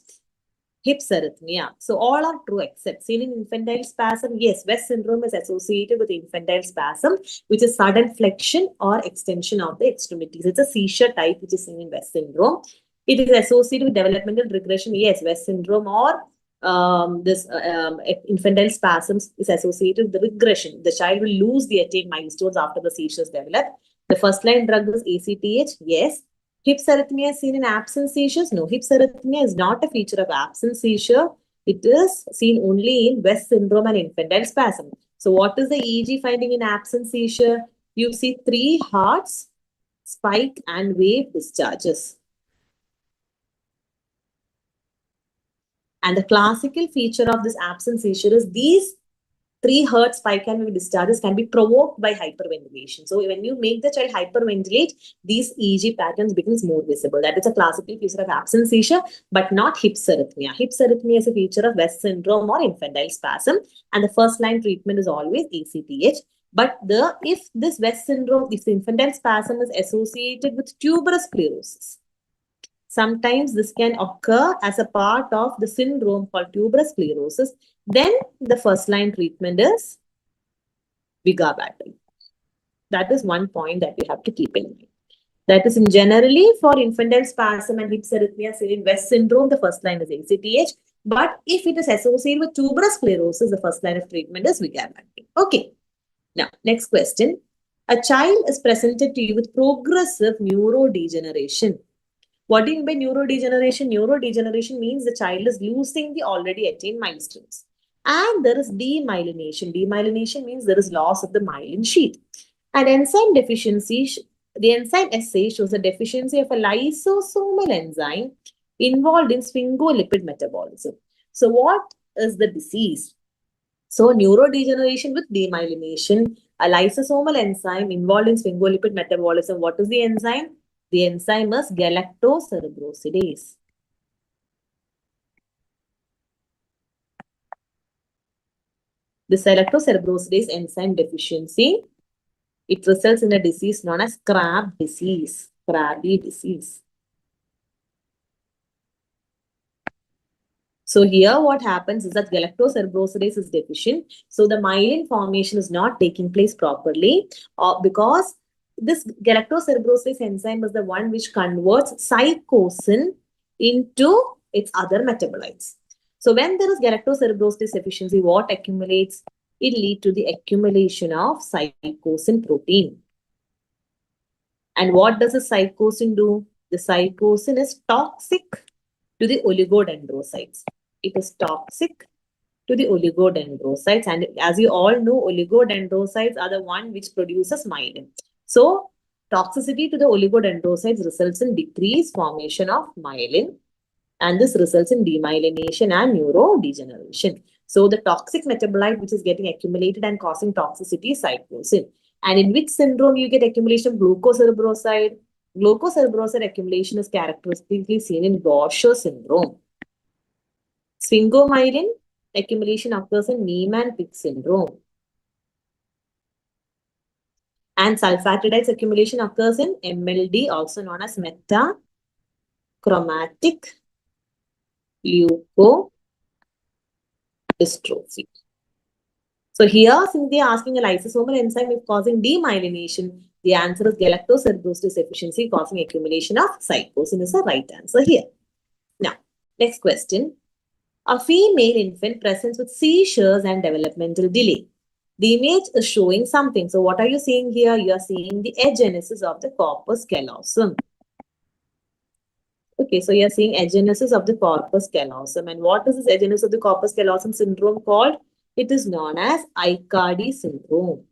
hypsarrhythmia. So all are true except seen in infantile spasm. Yes, West syndrome is associated with infantile spasm, which is sudden flexion or extension of the extremities. It's a seizure type which is seen in West syndrome. It is associated with developmental regression. Yes, West syndrome or infantile spasms is associated with the regression. The child will lose the attained milestones after the seizures develop. The first line drug is ACTH. Yes. Hypsarrhythmia is seen in absent seizures. No, hypsarrhythmia is not a feature of absent seizure. It is seen only in West syndrome and infantile spasm. So what is the EEG finding in absent seizure? You see 3 hearts, spike, and wave discharges. And the classical feature of this absent seizure is these 3 hertz spike and wave discharges can be provoked by hyperventilation. So when you make the child hyperventilate, these EEG patterns becomes more visible. That is a classical feature of absent seizure, but not hypsarrhythmia. Hypsarrhythmia is a feature of West syndrome or infantile spasm, and the first line treatment is always ACTH. But if this West syndrome, if the infantile spasm is associated with tuberous sclerosis, sometimes this can occur as a part of the syndrome called tuberous sclerosis. Then the first line treatment is vigabatrin. That is one point that you have to keep in mind. That is in generally for infantile spasm and hypsarrhythmia in West syndrome, the first line is ACTH. But if it is associated with tuberous sclerosis, the first line of treatment is vigabatrin. Okay. Now, next question. A child is presented to you with progressive neurodegeneration. What do you mean by neurodegeneration? Neurodegeneration means the child is losing the already attained milestones. And there is demyelination. Demyelination means there is loss of the myelin sheath. And enzyme deficiency, the enzyme assay shows a deficiency of a lysosomal enzyme involved in sphingolipid metabolism. So what is the disease? So neurodegeneration with demyelination, a lysosomal enzyme involved in sphingolipid metabolism. What is the enzyme? The enzyme is galactocerebrosidase. This galactocerebrosidase enzyme deficiency, it results in a disease known as Crab disease, Crabby disease. So here what happens is that galactocerebrosidase is deficient. So the myelin formation is not taking place properly because this galactocerebrosidase enzyme is the one which converts psychosin into its other metabolites. So when there is galactocerebrosidase deficiency, what accumulates? It leads to the accumulation of psychosin protein. And what does the psychosin do? The psychosin is toxic to the oligodendrocytes. It is toxic to the oligodendrocytes. And as you all know, oligodendrocytes are the one which produces myelin. So toxicity to the oligodendrocytes results in decreased formation of myelin. And this results in demyelination and neurodegeneration. So the toxic metabolite which is getting accumulated and causing toxicity is psychosin. And in which syndrome you get accumulation of glucocerebroside? Glucocerebroside accumulation is characteristically seen in Gaucher syndrome. Sphingomyelin accumulation occurs in Niemann-Pick syndrome. And sulfatidides accumulation occurs in MLD, also known as metachromatic leukodystrophy. So here, since they are asking a lysosomal enzyme is causing demyelination, the answer is galactocerebrosidase deficiency causing accumulation of psychosin is the right answer here. Now, next question. A female infant presents with seizures and developmental delay. The image is showing something. So what are you seeing here? You are seeing the agenesis of the corpus callosum. Okay, so you are seeing agenesis of the corpus callosum. And what is this agenesis of the corpus callosum syndrome called? It is known as Aicardi syndrome.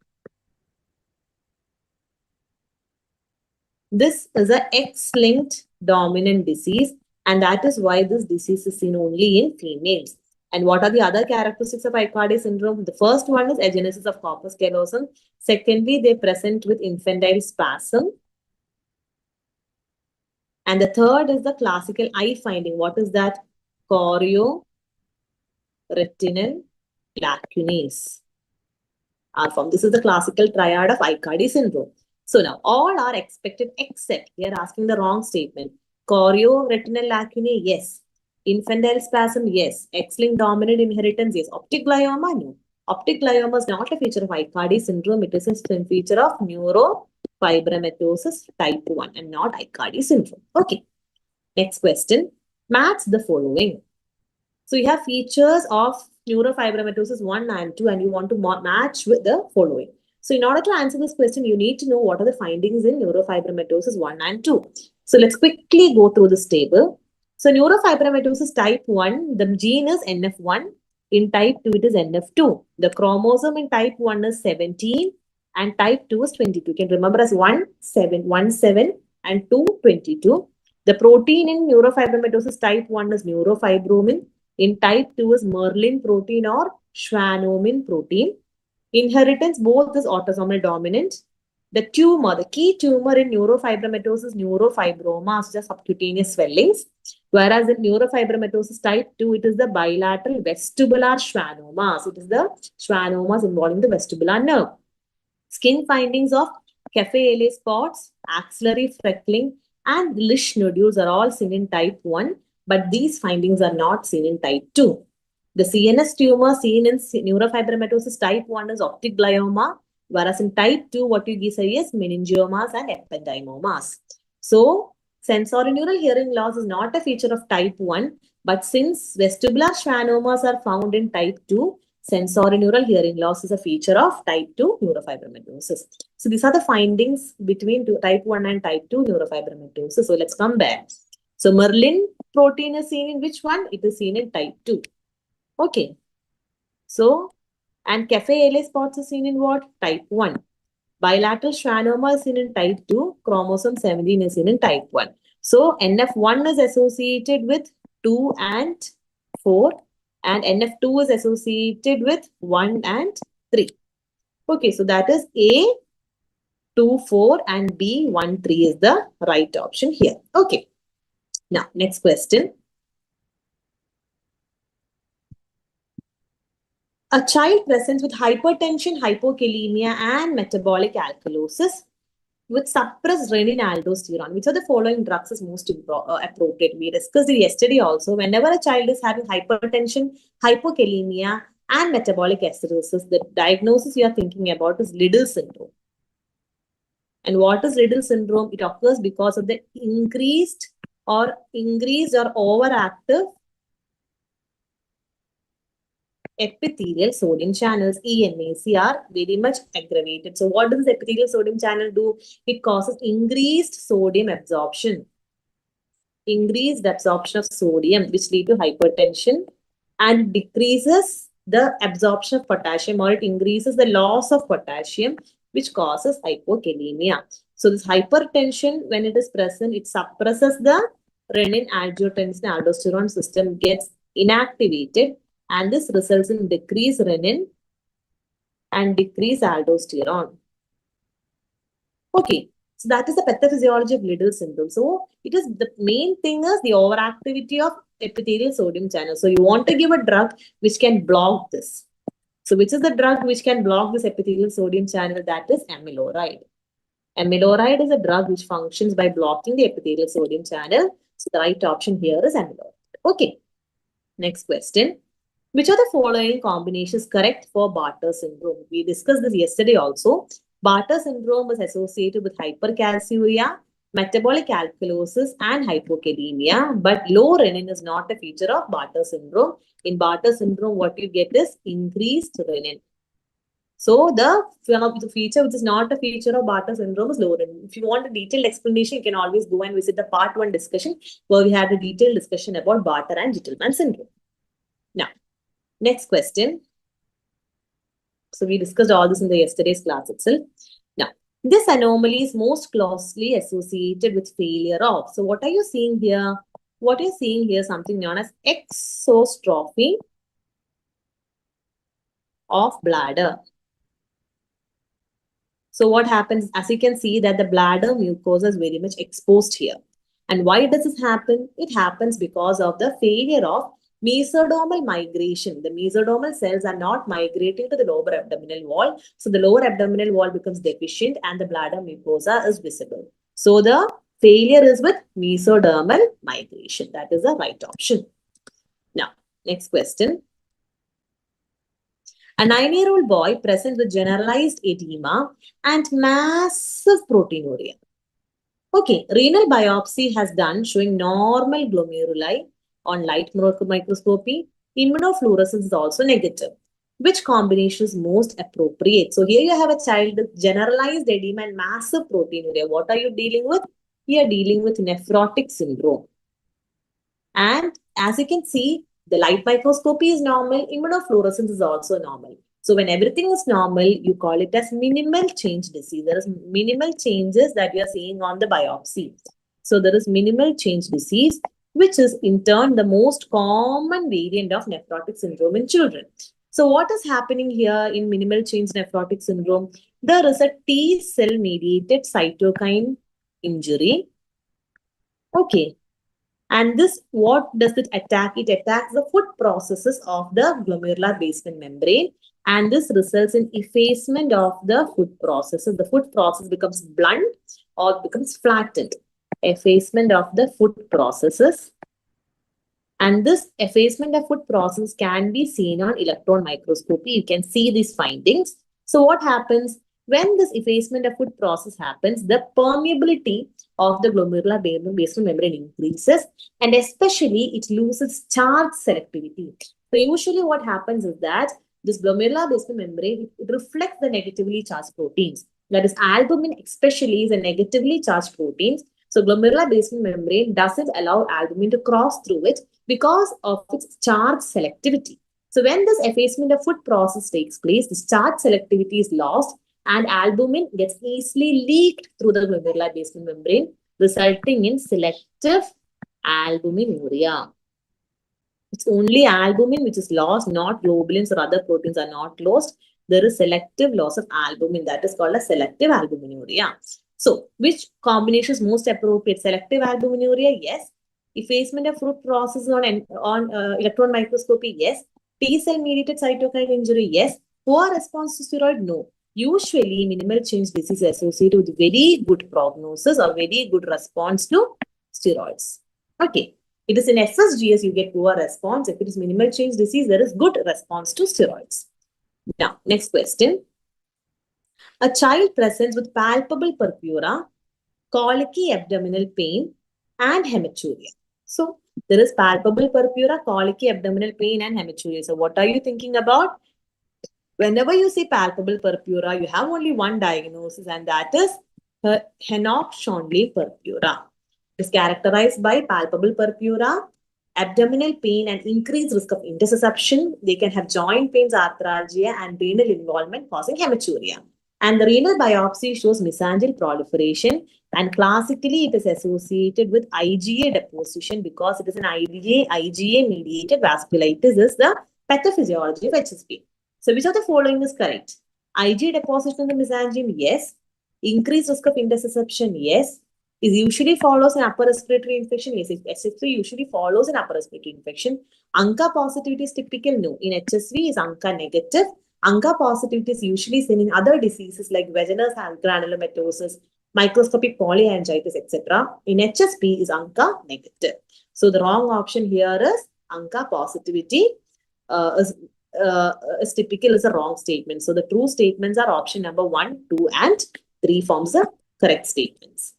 This is an X-linked dominant disease, and that is why this disease is seen only in females. And what are the other characteristics of Aicardi syndrome? The first one is agenesis of corpus callosum. Secondly, they present with infantile spasm. And the third is the classical eye finding. What is that? Chorioretinal lacunae are formed. This is the classical triad of Aicardi syndrome. So now all are expected except they are asking the wrong statement. Chorioretinal lacunae, yes. Infantile spasm, yes. X-linked dominant inheritance, yes. Optic glioma, no. Optic glioma is not a feature of Aicardi syndrome. It is a feature of neurofibromatosis type 1 and not Aicardi syndrome. Okay. Next question. Match the following. So you have features of neurofibromatosis 1 and 2 and you want to match with the following. So in order to answer this question, you need to know what are the findings in neurofibromatosis 1 and 2. So let's quickly go through this table. So neurofibromatosis type 1, the gene is NF1. In type 2, it is NF2. The chromosome in type 1 is 17 and type 2 is 22. You can remember as 17 and 22. The protein in neurofibromatosis type 1 is neurofibromin. In type 2 is Merlin protein or schwannomin protein. Inheritance, both is autosomal dominant. The tumor, the key tumor in neurofibromatosis is neurofibromas, just subcutaneous swellings. Whereas in neurofibromatosis type 2, it is the bilateral vestibular schwannomas. It is the schwannomas involving the vestibular nerve. Skin findings of cafe au lait spots, axillary freckling, and Lisch nodules are all seen in type 1, but these findings are not seen in type 2. The CNS tumor seen in neurofibromatosis type 1 is optic glioma, whereas in type 2, what you say is meningiomas and ependymomas. So, sensorineural hearing loss is not a feature of type 1, but since vestibular schwannomas are found in type 2, sensorineural hearing loss is a feature of type 2 neurofibromatosis. So these are the findings between type 1 and type 2 neurofibromatosis. So let's come back. So Merlin protein is seen in which one? It is seen in type 2. Okay. So, and cafe-LA spots are seen in what? Type 1. Bilateral schwannoma is seen in type 2. Chromosome 17 is seen in type 1. So NF1 is associated with 2 and 4. And NF2 is associated with 1 and 3. Okay, so that is A, 2, 4 and B, 1, 3 is the right option here. Okay. Now, next question. A child presents with hypertension, hypokalemia and metabolic alkalosis with suppressed renin-aldosterone. Which of the following drugs is most appropriate? We discussed it yesterday also. Whenever a child is having hypertension, hypokalemia and metabolic acidosis, the diagnosis you are thinking about is Liddle syndrome. And what is Liddle syndrome? It occurs because of the increased or overactive epithelial sodium channels, ENAC, are very much aggravated. So what does the epithelial sodium channel do? It causes increased sodium absorption. Increased absorption of sodium, which lead to hypertension, and decreases the absorption of potassium, or it increases the loss of potassium, which causes hypokalemia. So this hypertension, when it is present, it suppresses the renin-angiotensin-aldosterone system, gets inactivated, and this results in decreased renin and decreased aldosterone. Okay, so that is the pathophysiology of Liddle syndrome. So it is the main thing is the overactivity of epithelial sodium channel. So you want to give a drug which can block this. So which is the drug which can block this epithelial sodium channel? That is amiloride. Amiloride is a drug which functions by blocking the epithelial sodium channel. So the right option here is amiloride. Okay, next question. Which of the following combinations correct for Bartter syndrome? We discussed this yesterday also. Bartter syndrome is associated with hypercalciuria, metabolic alkalosis, and hypokalemia. But low renin is not a feature of Bartter syndrome. In Bartter syndrome, what you get is increased renin. So the feature which is not a feature of Bartter syndrome is low renin. If you want a detailed explanation, you can always go and visit the part 1 discussion where we had a detailed discussion about Bartter and Gitelman syndrome. Now, next question. So we discussed all this in the yesterday's class itself. Now, this anomaly is most closely associated with failure of. So what are you seeing here? What you're seeing here is something known as exostrophy of bladder. So what happens, as you can see, that the bladder mucosa is very much exposed here. And why does this happen? It happens because of the failure of mesodermal migration. The mesodermal cells are not migrating to the lower abdominal wall. So the lower abdominal wall becomes deficient and the bladder mucosa is visible. So the failure is with mesodermal migration. That is the right option. Now, next question. A 9-year-old boy presents with generalized edema and massive proteinuria. Okay, renal biopsy has done showing normal glomeruli on light microscopy. Immunofluorescence is also negative. Which combination is most appropriate? So here you have a child with generalized edema and massive proteinuria. What are you dealing with? You are dealing with nephrotic syndrome. And as you can see, the light microscopy is normal. Immunofluorescence is also normal. So when everything is normal, you call it as minimal change disease. There is minimal changes that you are seeing on the biopsy. So there is minimal change disease, which is in turn the most common variant of nephrotic syndrome in children. So what is happening here in minimal change nephrotic syndrome? There is a T cell mediated cytokine injury. Okay. And this, what does it attack? It attacks the food processes of the glomerular basement membrane. And this results in effacement of the food processes. The food process becomes blunt or becomes flattened. Effacement of the food processes. And this effacement of food process can be seen on electron microscopy. You can see these findings. So what happens? When this effacement of food process happens, the permeability of the glomerular basement membrane increases, and especially it loses charge selectivity. So usually what happens is that this glomerular basement membrane, it reflects the negatively charged proteins. That is, albumin especially is a negatively charged protein. So glomerular basement membrane doesn't allow albumin to cross through it because of its charge selectivity. So when this effacement of food process takes place, this charge selectivity is lost and albumin gets easily leaked through the glomerular basement membrane, resulting in selective albuminuria. It's only albumin which is lost, not globulins or other proteins are not lost. There is selective loss of albumin. That is called a selective albuminuria. So, which combination is most appropriate? Selective albuminuria, yes. Effacement of fruit process on electron microscopy, yes. T-cell mediated cytokine injury, yes. Poor response to steroid, no. Usually, minimal change disease is associated with very good prognosis or very good response to steroids. Okay. It is in FSGS, you get poor response. If it is minimal change disease, there is good response to steroids. Now, next question. A child presents with palpable purpura, colicky abdominal pain, and hematuria. So, there is palpable purpura, colicky abdominal pain, and hematuria. So, what are you thinking about? Whenever you say palpable purpura, you have only one diagnosis, and that is Henoch-Schönlein purpura. It is characterized by palpable purpura, abdominal pain, and increased risk of intussusception. They can have joint pains, arthralgia, and renal involvement causing hematuria. And the renal biopsy shows mesangial proliferation, and classically it is associated with IgA deposition because it is an IgA-mediated vasculitis is the pathophysiology of HSP. So which of the following is correct? IgA deposition in the mesangium, yes. Increased risk of intussusception, yes. Is usually follows an upper respiratory infection. Yes, HSV usually follows an upper respiratory infection. ANCA positivity is typical, no. In HSV is ANCA negative. ANCA positivity is usually seen in other diseases like vaginous granulomatosis, microscopic polyangiitis, etc. In HSP is ANCA negative. So the wrong option here is ANCA positivity is typical is a wrong statement. So the true statements are option number 1, 2, and 3 forms the correct statements.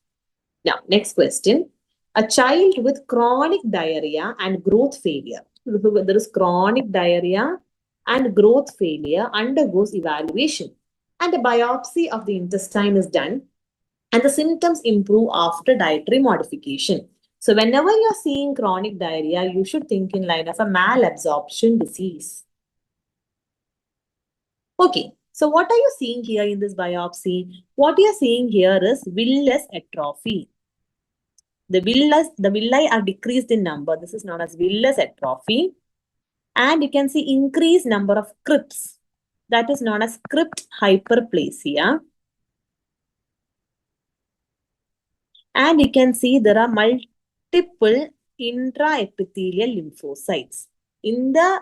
Now, next question. A child with chronic diarrhea and growth failure. There is chronic diarrhea and growth failure undergoes evaluation and a biopsy of the intestine is done and the symptoms improve after dietary modification. So whenever you're seeing chronic diarrhea, you should think in line of a malabsorption disease. Okay, so what are you seeing here in this biopsy? What you're seeing here is villus atrophy. The villi are decreased in number. This is known as villus atrophy. And you can see increased number of crypts. That is known as crypt hyperplasia. And you can see there are multiple intraepithelial lymphocytes. In the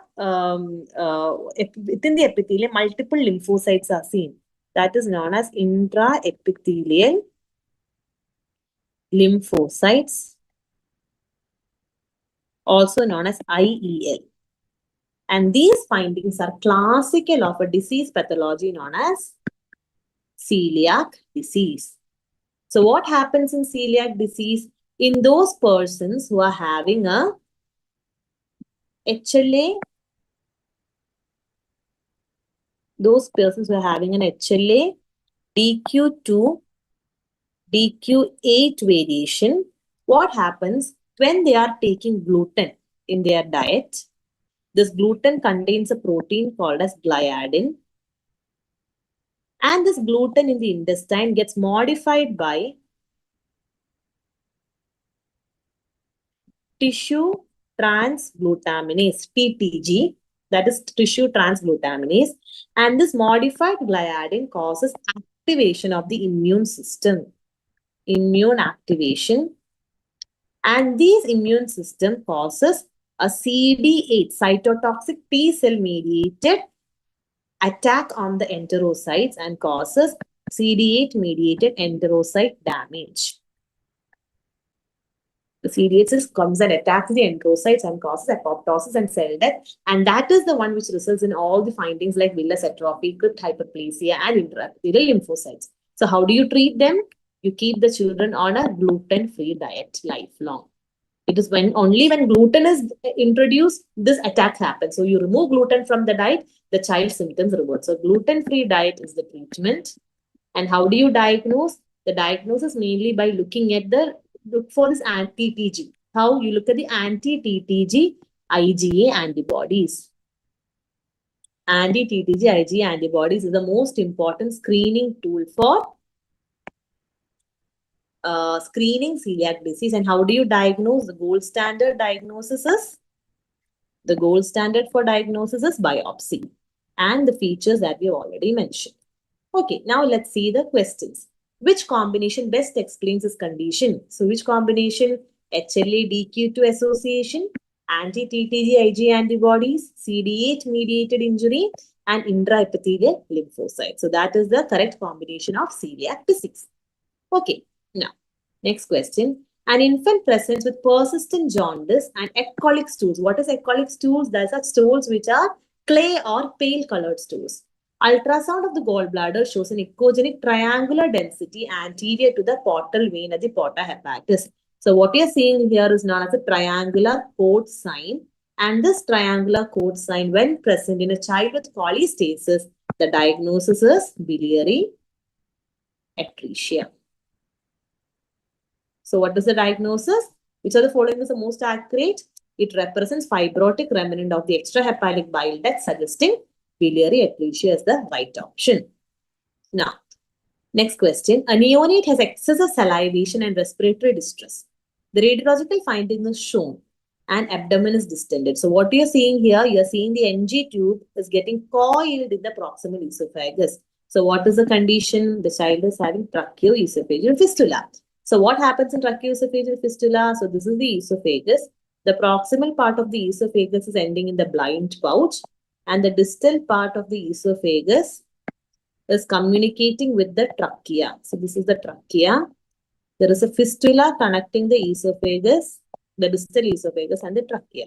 within the epithelium, multiple lymphocytes are seen. That is known as intraepithelial lymphocytes, also known as IEL. And these findings are classical of a disease pathology known as celiac disease. So what happens in celiac disease? In those persons who are having a HLA, those persons who are having an HLA DQ2, DQ8 variation, what happens when they are taking gluten in their diet? This gluten contains a protein called as gliadin. And this gluten in the intestine gets modified by tissue transglutaminase, TTG, that is tissue transglutaminase. And this modified gliadin causes activation of the immune system. Immune activation. And this immune system causes a CD8 cytotoxic T-cell mediated attack on the enterocytes and causes CD8 mediated enterocyte damage. The CD8 comes and attacks the enterocytes and causes apoptosis and cell death. And that is the one which results in all the findings like villus atrophy, crypt hyperplasia, and intraepithelial lymphocytes. So how do you treat them? You keep the children on a gluten-free diet lifelong. It is only when gluten is introduced, this attack happens. So you remove gluten from the diet, the child's symptoms revert. So gluten-free diet is the treatment. And how do you diagnose? The diagnosis mainly by looking at look for this anti-TG. How you look at the anti-TTG IgA antibodies. Anti-TTG IgA antibodies is the most important screening tool for screening celiac disease. And how do you diagnose? The gold standard diagnosis is the gold standard for diagnosis is biopsy and the features that we have already mentioned. Okay, now let's see the questions. Which combination best explains this condition? So which combination? HLA-DQ2 association, anti-TTG IgA antibodies, CD8 mediated injury, and intraepithelial lymphocytes. So that is the correct combination of celiac disease. Okay, now next question. An infant presents with persistent jaundice and ecolic stools. What is ecolic stools? Those are stools which are clay or pale colored stools. Ultrasound of the gallbladder shows an echogenic triangular density anterior to the portal vein at the porta hepatis. So what you are seeing here is known as a triangular coat sign. And this triangular coat sign, when present in a child with cholestasis, the diagnosis is biliary atresia. So what is the diagnosis? Which of the following is the most accurate? It represents fibrotic remnant of the extrahepatic bile duct, suggesting biliary atresia is the right option. Now, next question. A neonate has excessive salivation and respiratory distress. The radiological finding is shown and abdomen is distended. So what you are seeing here, you are seeing the NG tube is getting coiled in the proximal esophagus. So what is the condition? The child is having tracheoesophageal fistula. So what happens in tracheoesophageal fistula? So this is the esophagus. The proximal part of the esophagus is ending in the blind pouch, and the distal part of the esophagus is communicating with the trachea. So this is the trachea. There is a fistula connecting the esophagus, the distal esophagus, and the trachea.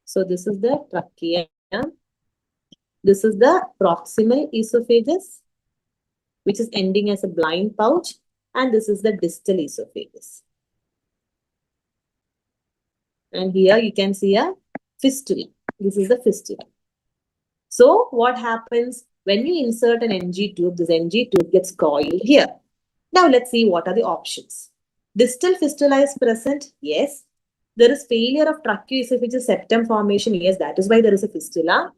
So this is the trachea. This is the proximal esophagus, which is ending as a blind pouch. And this is the distal esophagus. And here you can see a fistula. This is the fistula. So what happens when you insert an NG tube? This NG tube gets coiled here. Now let's see what are the options. Distal fistula is present. Yes. There is failure of tracheoesophageal septum formation. Yes, that is why there is a fistula.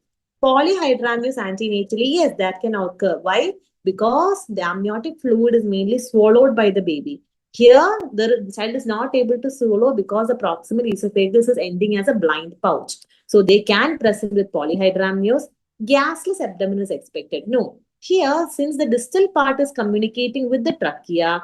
Polyhydramnios antenatally. Yes, that can occur. Why? Because the amniotic fluid is mainly swallowed by the baby. Here, the child is not able to swallow because the proximal esophagus is ending as a blind pouch. So they can present with polyhydramnios. Gasless abdomen is expected. No. Here, since the distal part is communicating with the trachea,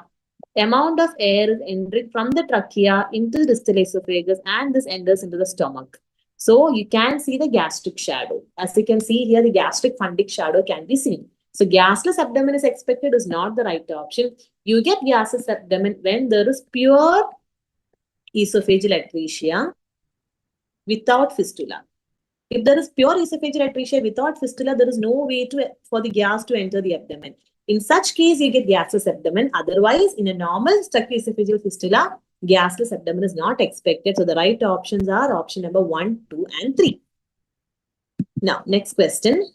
amount of air is entering from the trachea into the distal esophagus, and this enters into the stomach. So you can see the gastric shadow. As you can see here, the gastric fundic shadow can be seen. So gasless abdomen is expected is not the right option. You get gasless abdomen when there is pure esophageal atresia without fistula. If there is pure esophageal atresia without fistula, there is no way for the gas to enter the abdomen. In such case, you get gasless abdomen. Otherwise, in a normal tracheoesophageal fistula, gasless abdomen is not expected. So the right options are option number 1, 2, and 3. Now, next question.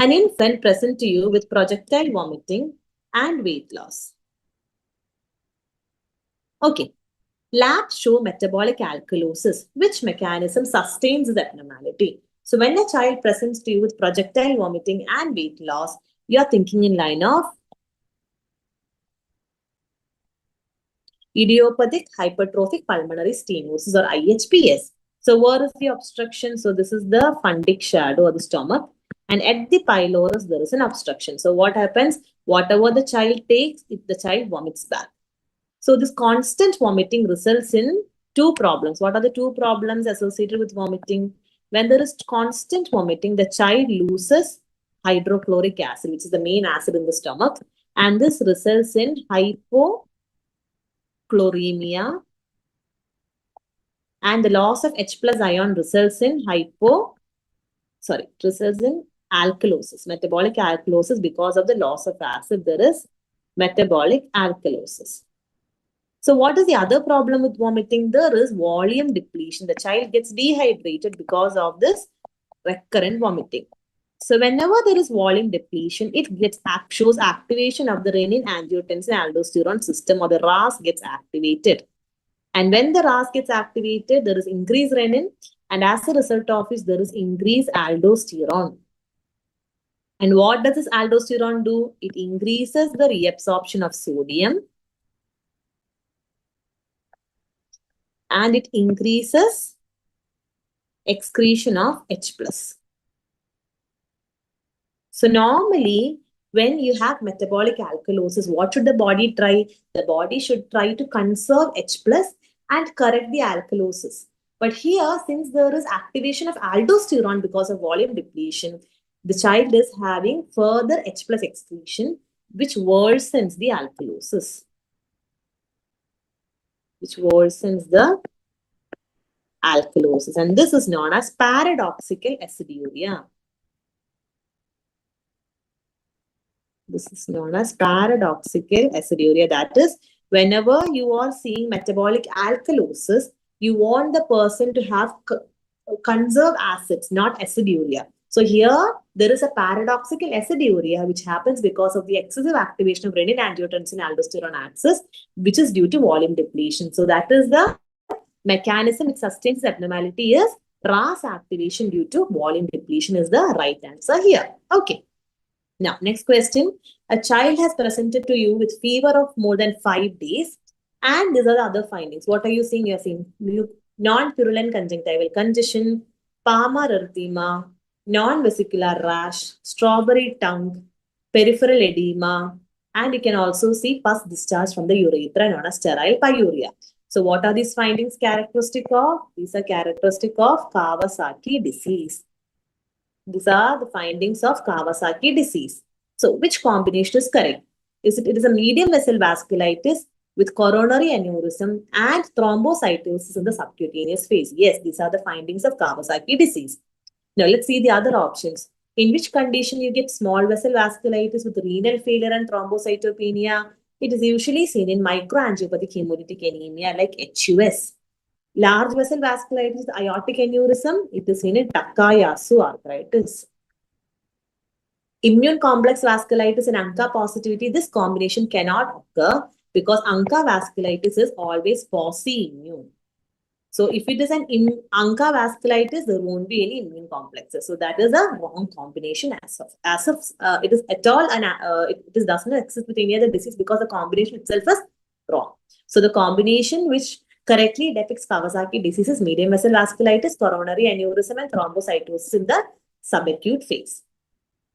An infant present to you with projectile vomiting and weight loss. Okay. Labs show metabolic alkalosis. Which mechanism sustains this abnormality? So when a child presents to you with projectile vomiting and weight loss, you are thinking in line of idiopathic hypertrophic pulmonary stenosis or IHPS. So where is the obstruction? So this is the fundic shadow or the stomach. And at the pylorus, there is an obstruction. So what happens? Whatever the child takes, the child vomits back. So this constant vomiting results in 2 problems. What are the 2 problems associated with vomiting? When there is constant vomiting, the child loses hydrochloric acid, which is the main acid in the stomach. And this results in hypochloremia. And the loss of H+ ion results in alkalosis, metabolic alkalosis. Because of the loss of acid, there is metabolic alkalosis. So what is the other problem with vomiting? There is volume depletion. The child gets dehydrated because of this recurrent vomiting. So whenever there is volume depletion, it shows activation of the renin-angiotensin-aldosterone system, or the RAS gets activated. And when the RAS gets activated, there is increased renin, and as a result of it, there is increased aldosterone. And what does this aldosterone do? It increases the reabsorption of sodium, and it increases excretion of H+. So normally, when you have metabolic alkalosis, what should the body try? The body should try to conserve H+ and correct the alkalosis. But here, since there is activation of aldosterone because of volume depletion, the child is having further H+ excretion, which worsens the alkalosis. And this is known as paradoxical aciduria. That is, whenever you are seeing metabolic alkalosis, you want the person to have conserve acids, not aciduria. So here, there is a paradoxical aciduria which happens because of the excessive activation of renin-angiotensin-aldosterone axis, which is due to volume depletion. So that is the mechanism which sustains this abnormality is RAS activation due to volume depletion is the right answer here. Okay. Now, next question. A child has presented to you with fever of more than 5 days, and these are the other findings. What are you seeing? You're seeing non-purulent conjunctival congestion, palmar erythema, non-vesicular rash, strawberry tongue, peripheral edema, and you can also see pus discharge from the urethra known as sterile pyuria. So what are these findings characteristic of? These are characteristic of Kawasaki disease. These are the findings of Kawasaki disease. So which combination is correct? It is a medium vessel vasculitis with coronary aneurysm and thrombocytosis in the subcutaneous phase. Yes, these are the findings of Kawasaki disease. Now let's see the other options. In which condition you get small vessel vasculitis with renal failure and thrombocytopenia? It is usually seen in microangiopathic hemolytic anemia like HUS. Large vessel vasculitis with aortic aneurysm, it is seen in Takayasu arthritis. Immune complex vasculitis and ANCA positivity, this combination cannot occur because ANCA vasculitis is always quasi-immune. So if it is an ANCA vasculitis, there won't be any immune complexes. So that is a wrong combination as of it is at all, and it doesn't exist with any other disease because the combination itself is wrong. So the combination which correctly depicts Kawasaki disease is medium vessel vasculitis, coronary aneurysm, and thrombocytosis in the subacute phase.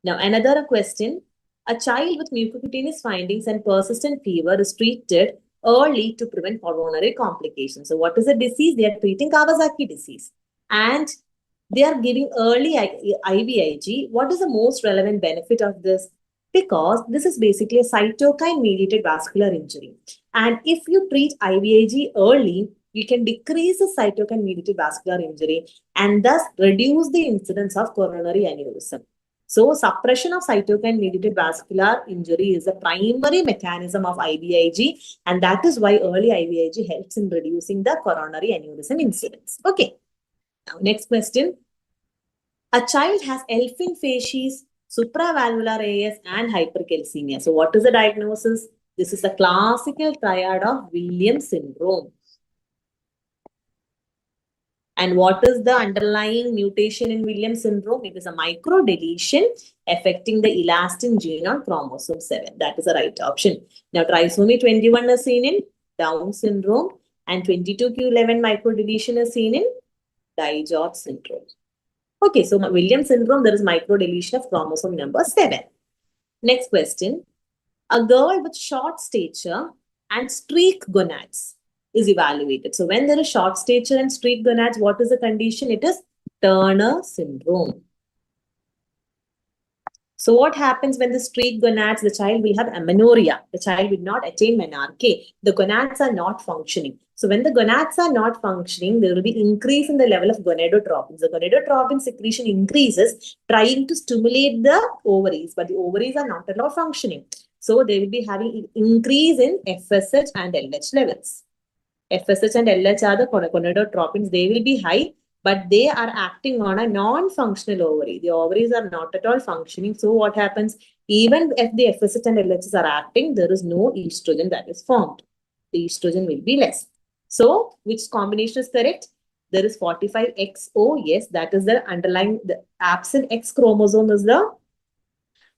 Now, another question. A child with mucocutaneous findings and persistent fever is treated early to prevent pulmonary complications. So, what is the disease? They are treating Kawasaki disease. And they are giving early IVIG. What is the most relevant benefit of this? Because this is basically a cytokine-mediated vascular injury. And if you treat IVIG early, you can decrease the cytokine-mediated vascular injury and thus reduce the incidence of coronary aneurysm. So, suppression of cytokine-mediated vascular injury is the primary mechanism of IVIG, and that is why early IVIG helps in reducing the coronary aneurysm incidence. Okay. Now, next question. A child has Elfin facies, supravalvular AS, and hypercalcemia. So, what is the diagnosis? This is a classical triad of Williams syndrome. And what is the underlying mutation in Williams syndrome? It is a microdeletion affecting the elastin gene on chromosome 7. That is the right option. Now, trisomy 21 is seen in Down syndrome, and 22q11 microdeletion is seen in Dye-George syndrome. Okay, so Williams syndrome, there is microdeletion of chromosome number 7. Next question. A girl with short stature and streak gonads is evaluated. So when there is short stature and streak gonads, what is the condition? It is Turner syndrome. So what happens when the streak gonads, the child will have amenorrhea. The child will not attain menarche. The gonads are not functioning. So when the gonads are not functioning, there will be increase in the level of gonadotropins. The gonadotropin secretion increases, trying to stimulate the ovaries, but the ovaries are not at all functioning. So they will be having increase in FSH and LH levels. FSH and LH are the gonadotropins. They will be high. but they are acting on a non-functional ovary. The ovaries are not at all functioning. So what happens? Even if the FSH and LHS are acting, there is no estrogen that is formed. The estrogen will be less. So which combination is correct? There is 45XO. Yes, that is the underlying, the absent X chromosome is the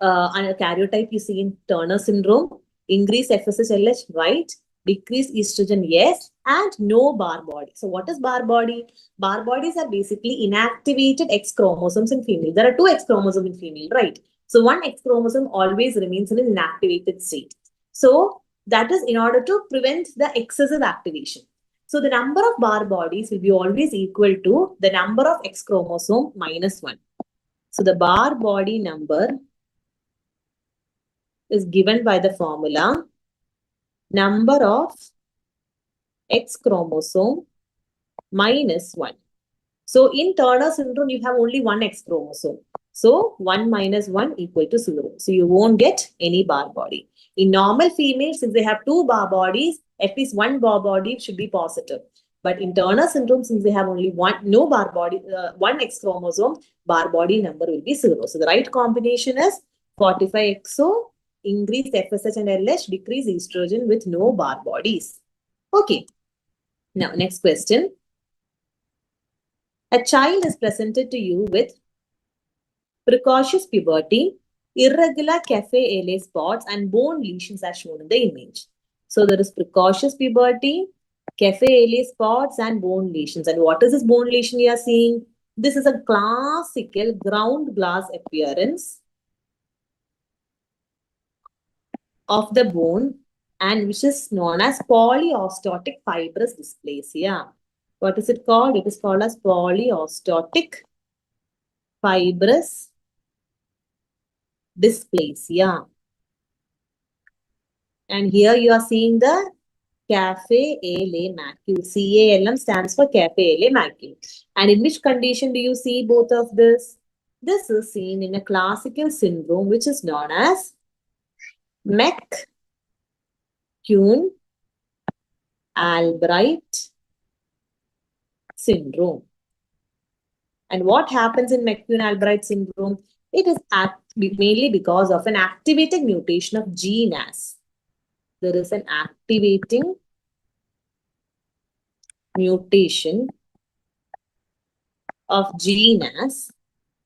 karyotype you see in Turner syndrome. Increase FSH-LH, right? Decrease estrogen, yes, and no bar body. So what is bar body? Bar bodies are basically inactivated X chromosomes in female. There are two X chromosomes in female, right? So one X chromosome always remains in an inactivated state. So that is in order to prevent the excessive activation. So the number of bar bodies will be always equal to the number of X chromosome minus 1. So the bar body number is given by the formula number of X chromosome minus 1. So in Turner syndrome, you have only one X chromosome. So 1 minus 1 equal to 0. So you won't get any bar body. In normal females, since they have two bar bodies, at least one bar body should be positive. But in Turner syndrome, since they have only one X chromosome, bar body number will be 0. So the right combination is 45XO, increase FSH and LH, decrease estrogen with no bar bodies. Okay. Now, next question. A child is presented to you with precocious puberty, irregular cafe au lait spots, and bone lesions as shown in the image. So there is precocious puberty, cafe au lait spots, and bone lesions. And what is this bone lesion you are seeing? This is a classical ground glass appearance of the bone, and which is known as polyostotic fibrous dysplasia. What is it called? It is called as polyostotic fibrous dysplasia. And here you are seeing the cafe au lait macule. CALM stands for cafe au lait macule. And in which condition do you see both of this? This is seen in a classical syndrome which is known as McCune-Albright syndrome. And what happens in McCune-Albright syndrome? It is mainly because of an activating mutation of GNAS. There is an activating mutation of GNAS.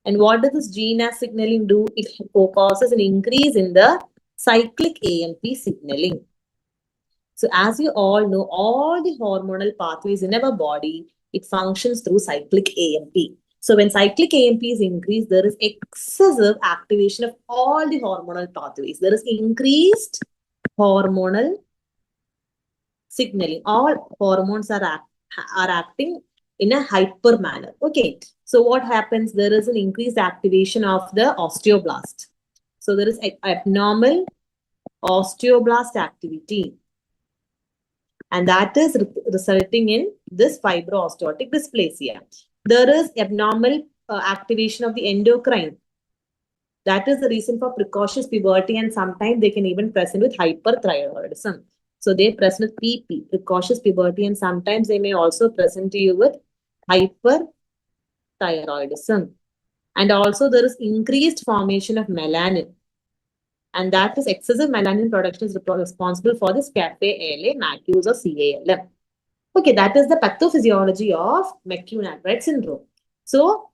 And what does this GNAS signaling do? It causes an increase in the cyclic AMP signaling. So as you all know, all the hormonal pathways in our body, it functions through cyclic AMP. So when cyclic AMP is increased, there is excessive activation of all the hormonal pathways. There is increased hormonal signaling. All hormones are acting in a hyper manner. Okay. So what happens? There is an increased activation of the osteoblast. So there is abnormal osteoblast activity. And that is resulting in this fibro-osteotic dysplasia. There is abnormal activation of the endocrine. That is the reason for precocious puberty, and sometimes they can even present with hyperthyroidism. So they present with PP, precocious puberty, and sometimes they may also present to you with hyperthyroidism. And also there is increased formation of melanin. And that is excessive melanin production is responsible for this cafe au lait macules or CALM. Okay, that is the pathophysiology of McCune-Albright syndrome. So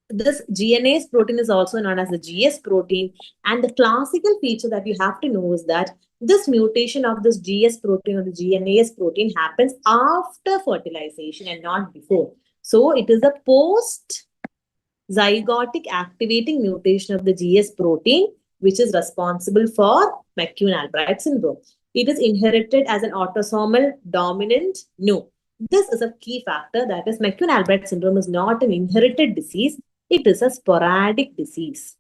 this GNase protein is also known as the GS protein. And the classical feature that you have to know is that this mutation of this GS protein or the GNase protein happens after fertilization and not before. So it is a post-zygotic activating mutation of the GS protein, which is responsible for McCune-Albright syndrome. It is inherited as an autosomal dominant? No. This is a key factor, that is McCune-Albright syndrome is not an inherited disease. It is a sporadic disease.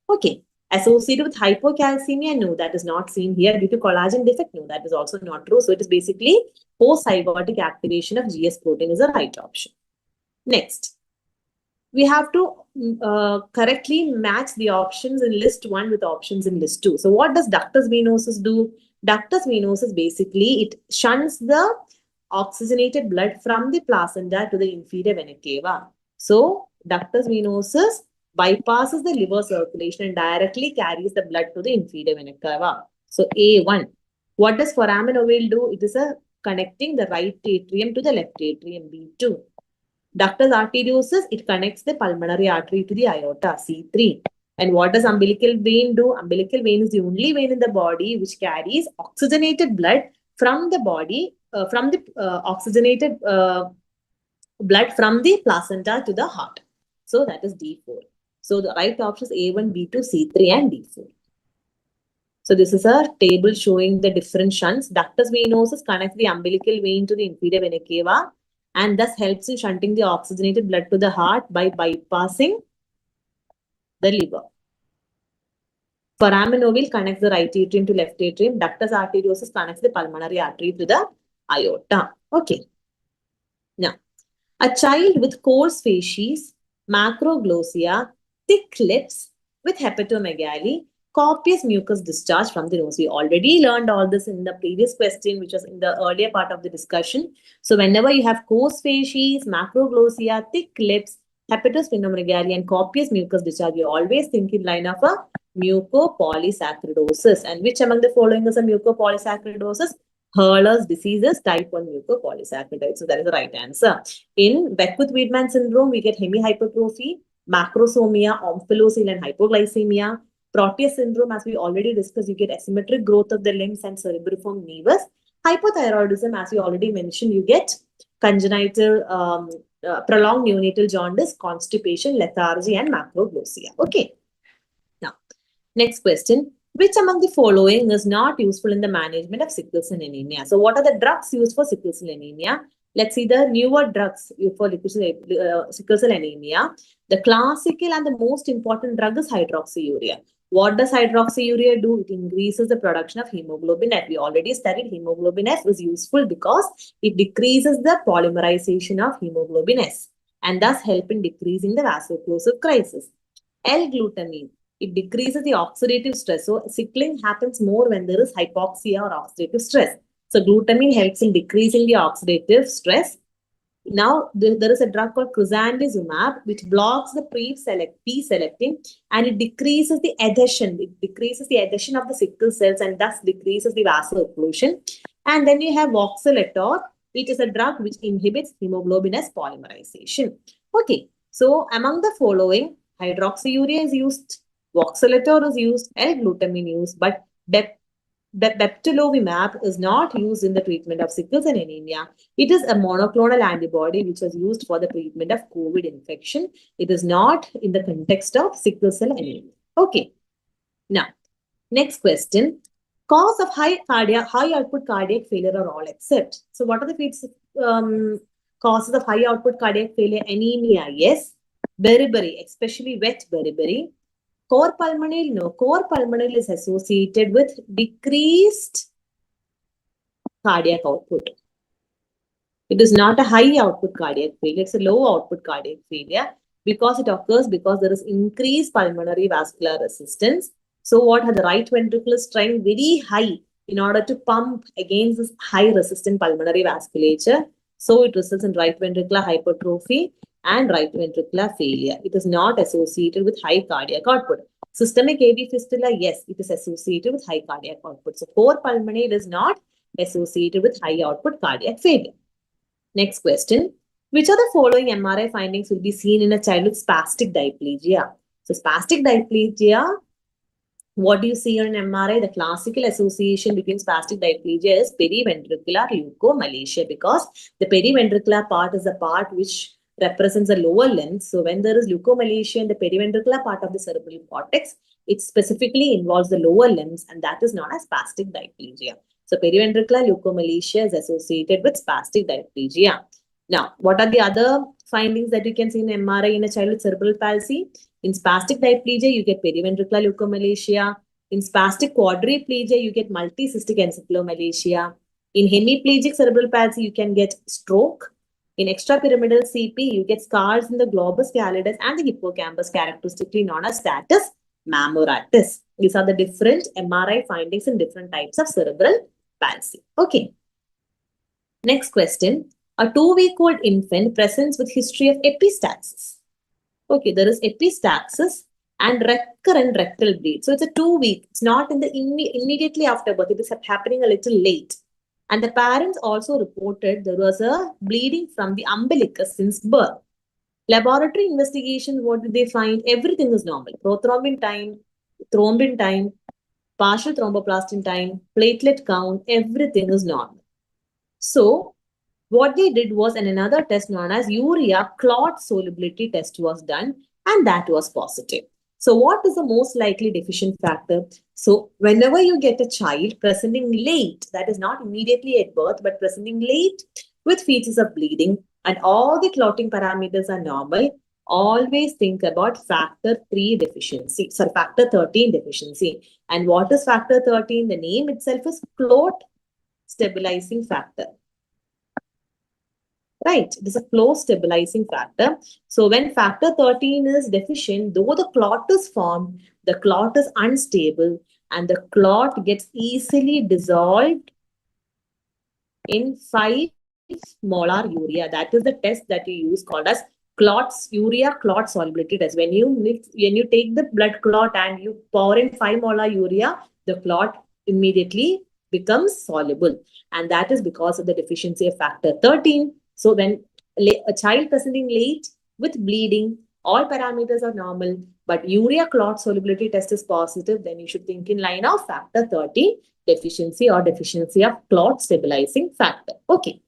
Okay. Associated with hypocalcemia? No, that is not seen here. Due to collagen defect? No, that is also not true. So it is basically post-zygotic activation of GS protein is the right option. Next. We have to correctly match the options in list 1 with options in list 2. So what does ductus venosus do? Ductus venosus basically, it shuns the oxygenated blood from the placenta to the inferior vena cava. So, ductus venosus bypasses the liver circulation and directly carries the blood to the inferior vena cava. So, A1. What does foramen ovale do? It is a connecting the right atrium to the left atrium. B2. Ductus arteriosus, it connects the pulmonary artery to the aorta. C3. And what does umbilical vein do? Umbilical vein is the only vein in the body which carries oxygenated blood from the body, oxygenated blood from the placenta to the heart. So that is D4. So the right option is A1, B2, C3 and D4. So this is a table showing the different shunts. Ductus venosus connects the umbilical vein to the inferior vena cava and thus helps in shunting the oxygenated blood to the heart by bypassing the liver. Foramen ovale connects the right atrium to left atrium. Ductus arteriosus connects the pulmonary artery to the aorta. Okay. Now, a child with coarse facies, macroglossia, thick lips with hepatomegaly, copious mucus discharge from the nose. We already learned all this in the previous question, which was in the earlier part of the discussion. So whenever you have coarse facies, macroglossia, thick lips, hepatosplenomegaly, and copious mucus discharge, you always think in line of a mucopolysaccharidosis. And which among the following is a mucopolysaccharidosis? Hurler's diseases, type 1 mucopolysaccharidosis. So that is the right answer. In Beckwith-Wiedemann syndrome, we get hemihypertrophy, macrosomia, omphalosil, and hypoglycemia. Proteus syndrome, as we already discussed, you get asymmetric growth of the limbs and cerebriform nevus. Hypothyroidism, as we already mentioned, you get congenital, prolonged neonatal jaundice, constipation, lethargy, and macroglossia. Okay. Now, next question. Which among the following is not useful in the management of sickle cell anemia? So, what are the drugs used for sickle cell anemia? Let's see the newer drugs for sickle cell anemia. The classical and the most important drug is hydroxyurea. What does hydroxyurea do? It increases the production of hemoglobin F. We already studied hemoglobin F is useful because it decreases the polymerization of hemoglobin S and thus help in decreasing the vaso-occlusive crisis. L-glutamine. It decreases the oxidative stress. So sickling happens more when there is hypoxia or oxidative stress. So glutamine helps in decreasing the oxidative stress. Now, there is a drug called crizanlizumab, which blocks the P-selectin and it decreases the adhesion. It decreases the adhesion of the sickle cells and thus decreases the vaso-occlusion. And then you have voxelotor. It is a drug which inhibits hemoglobin S polymerization. Okay, so among the following, hydroxyurea is used, voxelotor is used, L-glutamine used, but bebtelovimab is not used in the treatment of sickle cell anemia. It is a monoclonal antibody which was used for the treatment of COVID infection. It is not in the context of sickle cell anemia. Okay. Now, next question. Cause of high output cardiac failure are all except. So, what are the causes of high output cardiac failure? Anemia, yes. Beriberi, especially wet beriberi. Core pulmonale, no. Core pulmonale is associated with decreased cardiac output. It is not a high output cardiac failure. It's a low output cardiac failure because it occurs because there is increased pulmonary vascular resistance. So what the right ventricle is trying very high in order to pump against this high resistant pulmonary vasculature. So it results in right ventricular hypertrophy and right ventricular failure. It is not associated with high cardiac output. Systemic AV fistula, yes, it is associated with high cardiac output. So core pulmonale is not associated with high output cardiac failure. Next question. Which of the following MRI findings will be seen in a child with spastic diplegia? So spastic diplegia, what do you see on MRI? The classical association between spastic diplegia is periventricular leukomalacia because the periventricular part is the part which represents the lower limbs. So when there is leukomalacia in the periventricular part of the cerebral cortex, it specifically involves the lower limbs and that is known as spastic diplegia. So periventricular leukomalacia is associated with spastic diplegia. Now, what are the other findings that you can see in MRI in a child with cerebral palsy? In spastic diplegia, you get periventricular leukomalacia. In spastic quadriplegia, you get multicystic encephalomalacia. In hemiplegic cerebral palsy, you can get stroke. In extrapyramidal CP, you get scars in the globus pallidus and the hippocampus, characteristically known as status mammoratis. These are the different MRI findings in different types of cerebral palsy. Okay. Next question. A 2-week-old infant presents with history of epistaxis. Okay, there is epistaxis and recurrent rectal bleed. So it's a 2-week. It's not in the immediately after birth. It is happening a little late. And the parents also reported there was a bleeding from the umbilicus since birth. Laboratory investigation, what did they find? Everything is normal. Prothrombin time, thrombin time, partial thromboplastin time, platelet count, everything is normal. So what they did was another test known as urea clot solubility test was done, and that was positive. So what is the most likely deficient factor? So whenever you get a child presenting late, that is not immediately at birth, but presenting late with features of bleeding and all the clotting parameters are normal, always think about factor 13 deficiency. And what is factor 13? The name itself is clot stabilizing factor. Right, it is a flow stabilizing factor. So when factor 13 is deficient, though the clot is formed, the clot is unstable and the clot gets easily dissolved in 5 molar urea. That is the test that you use called as urea clot solubility test. When you take the blood clot and you pour in 5 molar urea, the clot immediately becomes soluble. And that is because of the deficiency of factor 13. So when a child presenting late with bleeding, all parameters are normal, but urea clot solubility test is positive, then you should think in line of factor 13 deficiency or deficiency of clot stabilizing factor. Okay.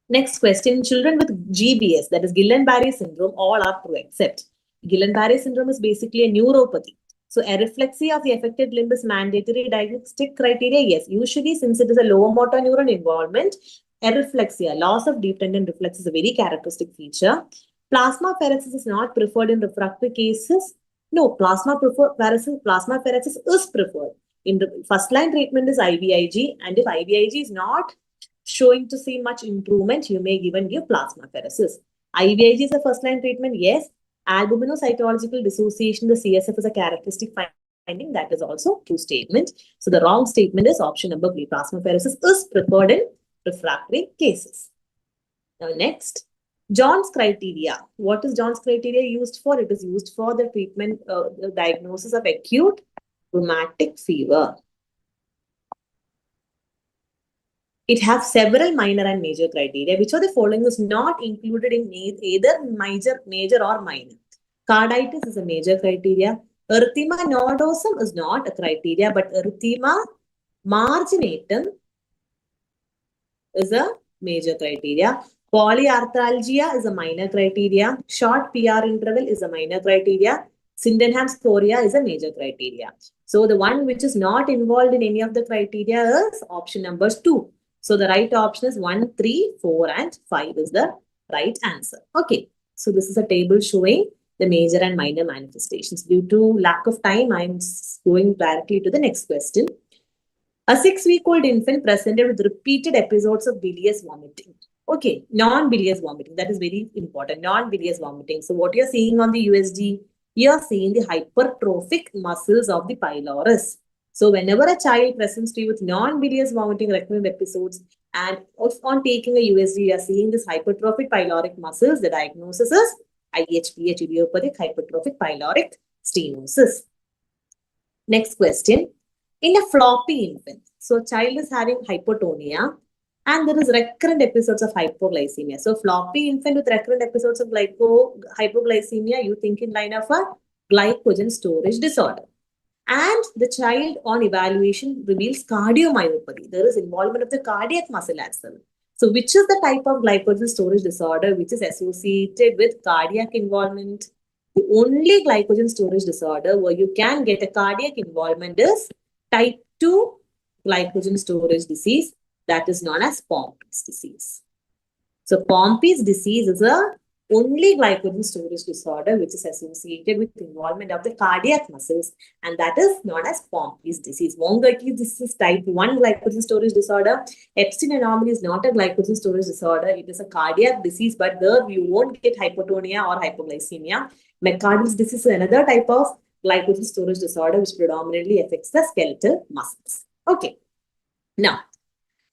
Next question, children with GBS, that is Guillain-Barré syndrome, all are true except Guillain-Barré syndrome is basically a neuropathy. So areflexia of the affected limb is mandatory diagnostic criteria. Yes, usually since it is a lower motor neuron involvement, areflexia, loss of deep tendon reflex is a very characteristic feature. Plasmapheresis is not preferred in refractory cases. No, plasmapheresis is preferred. In the first line treatment is IVIG, and if IVIG is not showing to see much improvement, you may even give plasmapheresis. IVIG is a first line treatment, yes. Albuminocytological dissociation, the CSF is a characteristic finding. That is also true statement. So the wrong statement is option number B. Plasmapheresis is preferred in refractory cases. Now next, John's criteria. What is John's criteria used for? It is used for the treatment, the diagnosis of acute rheumatic fever. It has several minor and major criteria. Which of the following is not included in either major or minor? Carditis is a major criteria. Erythema nodosum is not a criteria, but erythema marginatum is a major criteria. Polyarthralgia is a minor criteria. Short PR interval is a minor criteria. Sydenham's chorea is a major criteria. So the one which is not involved in any of the criteria is option number 2. So the right option is 1, 3, 4 and 5 is the right answer. Okay. So this is a table showing the major and minor manifestations. Due to lack of time, I'm going directly to the next question. A 6-week-old infant presented with repeated episodes of bilious vomiting. Okay, non-bilious vomiting. That is very important. Non-bilious vomiting. So what you're seeing on the USG, you're seeing the hypertrophic muscles of the pylorus. So whenever a child presents to you with non-bilious vomiting recurrent episodes and on taking a USG, you're seeing this hypertrophic pyloric muscles, the diagnosis is IHPH, idiopathic hypertrophic pyloric stenosis. Next question. In a floppy infant, so child is having hypotonia and there is recurrent episodes of hypoglycemia. So floppy infant with recurrent episodes of hypoglycemia, you think in line of a glycogen storage disorder. And the child on evaluation reveals cardiomyopathy. There is involvement of the cardiac muscle as well. So which is the type of glycogen storage disorder which is associated with cardiac involvement? The only glycogen storage disorder where you can get a cardiac involvement is type 2 glycogen storage disease, that is known as Pompey's disease. So Pompey's disease is a only glycogen storage disorder which is associated with involvement of the cardiac muscles, and that is known as Pompey's disease. Von Gutierrez disease is type 1 glycogen storage disorder. Epstein anomaly is not a glycogen storage disorder. It is a cardiac disease, but there you won't get hypotonia or hypoglycemia. McCune-Albright's disease is another type of glycogen storage disorder which predominantly affects the skeletal muscles. Okay. Now,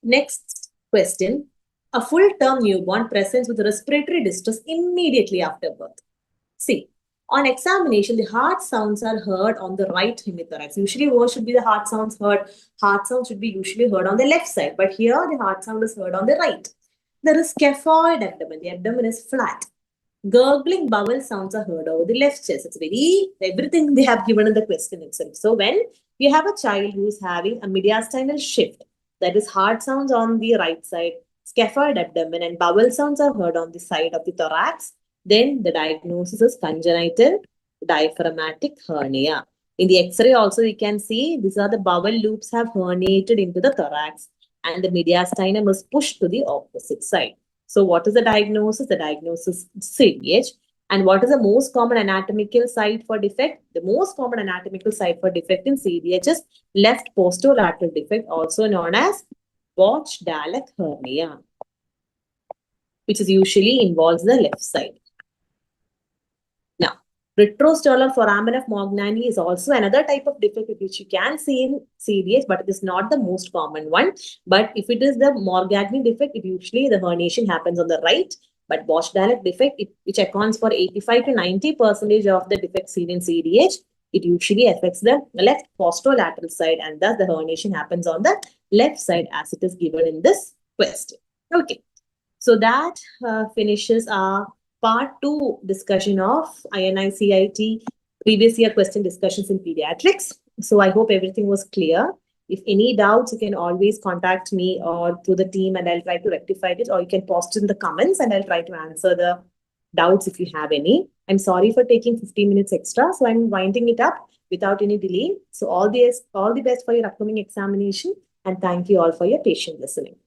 next question. A full-term newborn presents with respiratory distress immediately after birth. See, on examination, the heart sounds are heard on the right hemithorax. Usually, what should be the heart sounds heard? Heart sound should be usually heard on the left side, but here the heart sound is heard on the right. There is scaphoid abdomen. The abdomen is flat. Gurgling bowel sounds are heard over the left chest. It's everything they have given in the question itself. So when you have a child who is having a mediastinal shift, that is heart sounds on the right side, scaphoid abdomen, and bowel sounds are heard on the side of the thorax, then the diagnosis is congenital diaphragmatic hernia. In the X-ray also we can see these are the bowel loops have herniated into the thorax and the mediastinum is pushed to the opposite side. So what is the diagnosis? The diagnosis is CDH. And what is the most common anatomical site for defect? The most common anatomical site for defect in CDH is left posterolateral defect, also known as Bosch-Dallek hernia, which is usually involves the left side. Now, retrostellar foramen of Morgnani is also another type of defect which you can see in CDH, but it is not the most common one. But if it is the Morgagni defect, it usually the herniation happens on the right. But Bosch-Dallek defect, which accounts for 85 to 90% of the defects seen in CDH, it usually affects the left posterolateral side, and thus the herniation happens on the left side as it is given in this question. Okay, so that finishes our part 2 discussion of INICET previous year question discussions in pediatrics. So I hope everything was clear. If any doubts, you can always contact me or through the team and I'll try to rectify it, or you can post in the comments and I'll try to answer the doubts if you have any. I'm sorry for taking 15 minutes extra, so I'm winding it up without any delay. So all the best for your upcoming examination, and thank you all for your patient listening.